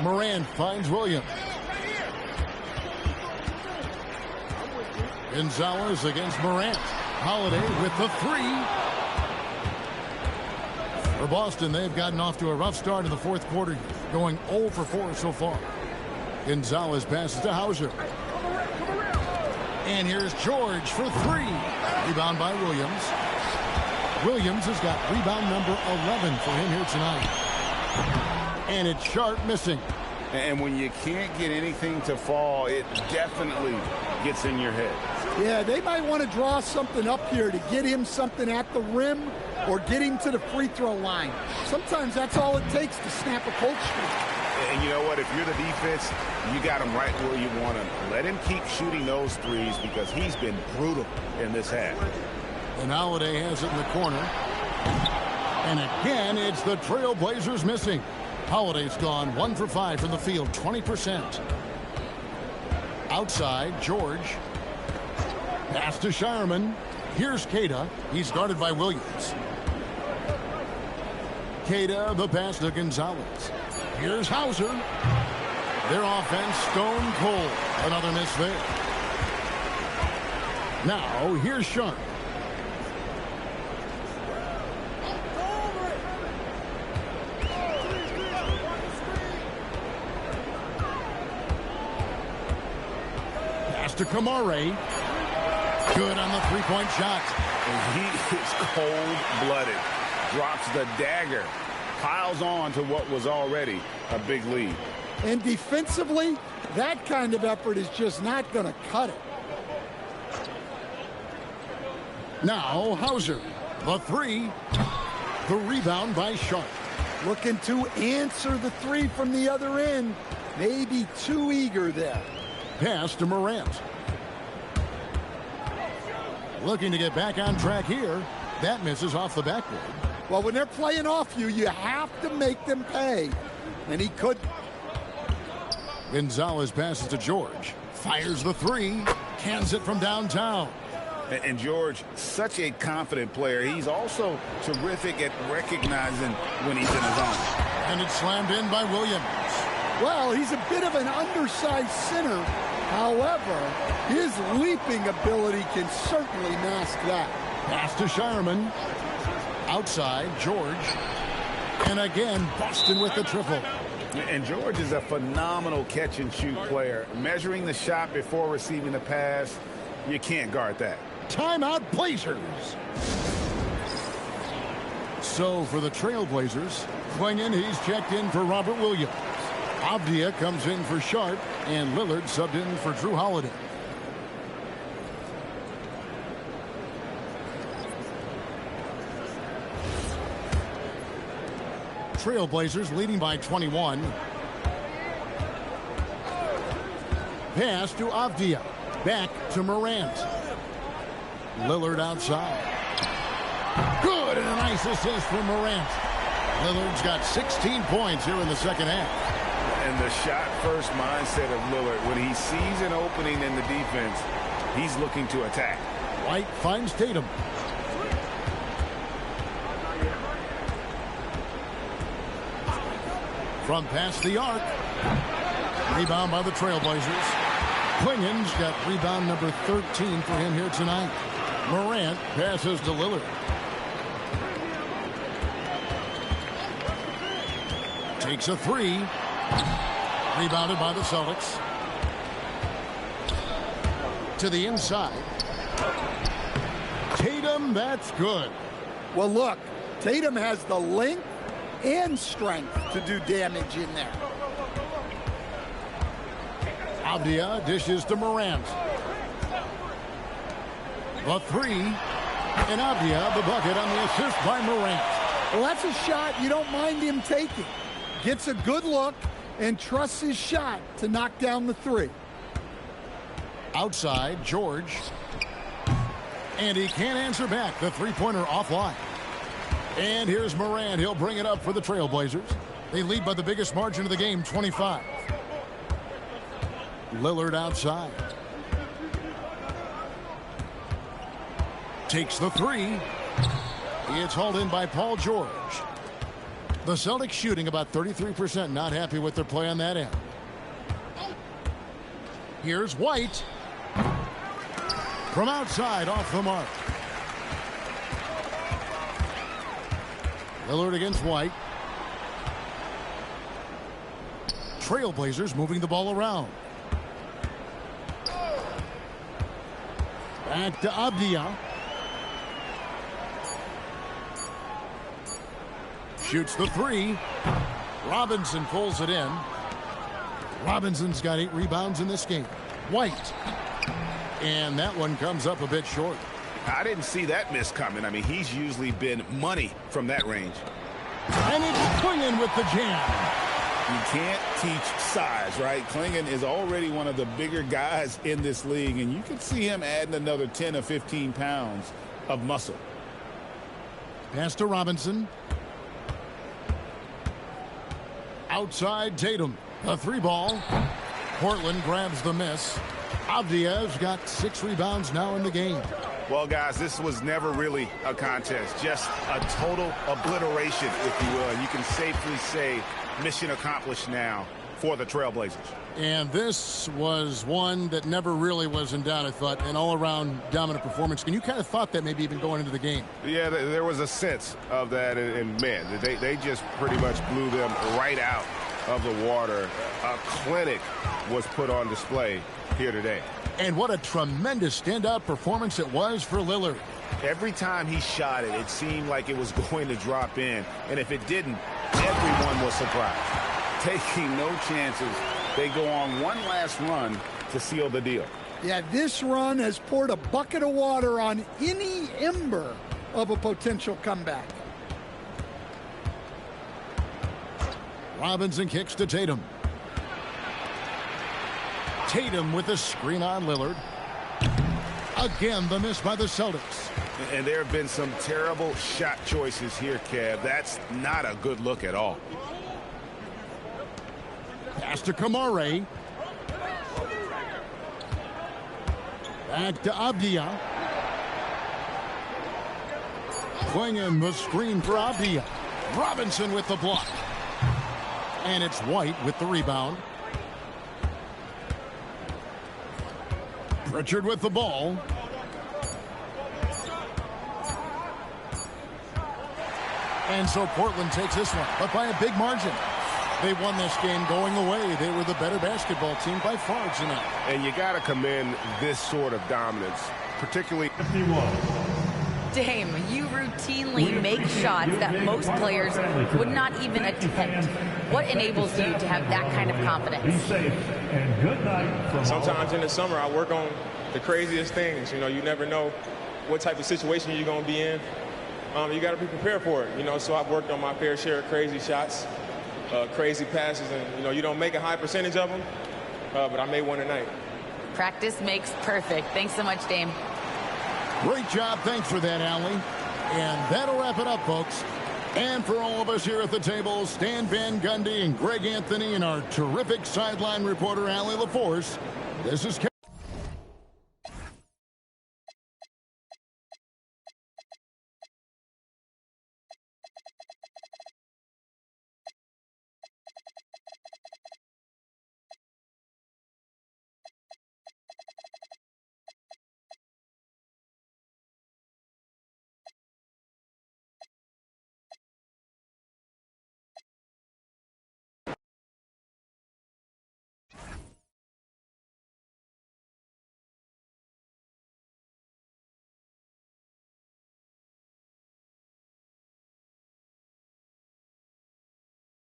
Morant finds Williams. Gonzalez against Morant. Holiday with the 3. For Boston, they've gotten off to a rough start in the fourth quarter, going 0 for 4 so far. Gonzalez passes to Hauser. And here's George for 3. Rebound by Williams. Williams has got rebound number 11 for him here tonight. And it's Sharp missing. And when you can't get anything to fall, it definitely gets in your head. Yeah, they might want to draw something up here to get him something at the rim or get him to the free throw line. Sometimes that's all it takes to snap a cold streak. And you know what? If you're the defense, you got him right where you want him. Let him keep shooting those threes because he's been brutal in this half. And Holiday has it in the corner. And again, it's the Trailblazers missing. Holiday's gone 1 for 5 from the field, 20%. Outside, George. Pass to Shireman. Here's Queta. He's guarded by Williams. Queta, the pass to Gonzalez. Here's Hauser. Their offense stone cold. Another miss there. Now, here's Sharp. Pass to Kamare. Good on the three-point shot. And he is cold-blooded. Drops the dagger. Piles on to what was already a big lead. And defensively, that kind of effort is just not going to cut it. Now, Hauser. The three. The rebound by Sharp. Looking to answer the three from the other end. Maybe too eager there. Pass to Morant. Looking to get back on track here. That misses off the backboard. Well, when they're playing off you, you have to make them pay. And he could. Gonzalez passes to George. Fires the three. Cans it from downtown. And George, such a confident player. He's also terrific at recognizing when he's in his zone. And it's slammed in by Williams. Well, he's a bit of an undersized center. However, his leaping ability can certainly mask that. Pass to Shireman. Outside, George. And again, Boston with the triple. And George is a phenomenal catch-and-shoot player. Measuring the shot before receiving the pass, you can't guard that. Timeout, Blazers. So for the Trailblazers, Klingon, he's checked in for Robert Williams. Avdia comes in for Sharp, and Lillard subbed in for Drew Holiday. Trailblazers leading by 21. Pass to Avdia. Back to Morant. Lillard outside. Good, and a nice assist from Morant. Lillard's got 16 points here in the second half. And the shot-first mindset of Lillard, when he sees an opening in the defense, he's looking to attack. White finds Tatum. From past the arc. Rebound by the Trailblazers. Klingon's got rebound number 13 for him here tonight. Morant passes to Lillard. Takes a three. Rebounded by the Celtics. To the inside. Tatum, that's good. Well, look, Tatum has the length and strength to do damage in there. Avdia dishes to Morant. The three. And Avdia, the bucket on the assist by Morant. Well, that's a shot you don't mind him taking. Gets a good look and trusts his shot to knock down the three. Outside, George. And he can't answer back. The three-pointer offline. And here's Morant. He'll bring it up for the Trailblazers. They lead by the biggest margin of the game, 25. Lillard outside. Takes the three. It's hauled in by Paul George. The Celtics shooting about 33%. Not happy with their play on that end. Here's White. From outside, off the mark. Lillard against White. Trailblazers moving the ball around. Back to Avdia. Shoots the three. Robinson pulls it in. Robinson's got 8 rebounds in this game. White. And that one comes up a bit short. I didn't see that miss coming. I mean, he's usually been money from that range. And it's Klingon with the jam. You can't teach size, right? Klingon is already one of the bigger guys in this league, and you can see him adding another 10 or 15 pounds of muscle. Pass to Robinson. Outside Tatum. A 3-ball. Portland grabs the miss. Avdia's got 6 rebounds now in the game. Well, guys, this was never really a contest. Just a total obliteration, if you will. And you can safely say mission accomplished now for the Trailblazers. And this was one that never really was in doubt, I thought, an all-around dominant performance. And you kind of thought that maybe even going into the game. Yeah, there was a sense of that. And man, they just pretty much blew them right out of the water. A clinic was put on display here today. And what a tremendous standout performance it was for Lillard. Every time he shot it, it seemed like it was going to drop in. And if it didn't, everyone was surprised. Taking no chances, they go on one last run to seal the deal. Yeah, this run has poured a bucket of water on any ember of a potential comeback. Robinson kicks to Tatum. Tatum with a screen on Lillard. Again, the miss by the Celtics. And there have been some terrible shot choices here, Kev. That's not a good look at all. Pass to Kamare. Back to Avdia. Klingon the screen for Avdia. Robinson with the block. And it's White with the rebound. Pritchard with the ball. And so Portland takes this one, but by a big margin. They won this game going away. They were the better basketball team by far tonight. And you got to commend this sort of dominance, particularly... Dame, you routinely make shots that most players would not even attempt. What enables you to have that kind of confidence? Sometimes in the summer, I work on the craziest things. You know, you never know what type of situation you're going to be in. You got to be prepared for it. You know, so I've worked on my fair share of crazy shots, crazy passes, and, you know, you don't make a high percentage of them, but I made one tonight. Practice makes perfect. Thanks so much, Dame. Great job. Thanks for that, Allie. And that'll wrap it up, folks. And for all of us here at the table, Stan Van Gundy and Greg Anthony and our terrific sideline reporter, Allie LaForce, this is Kevin.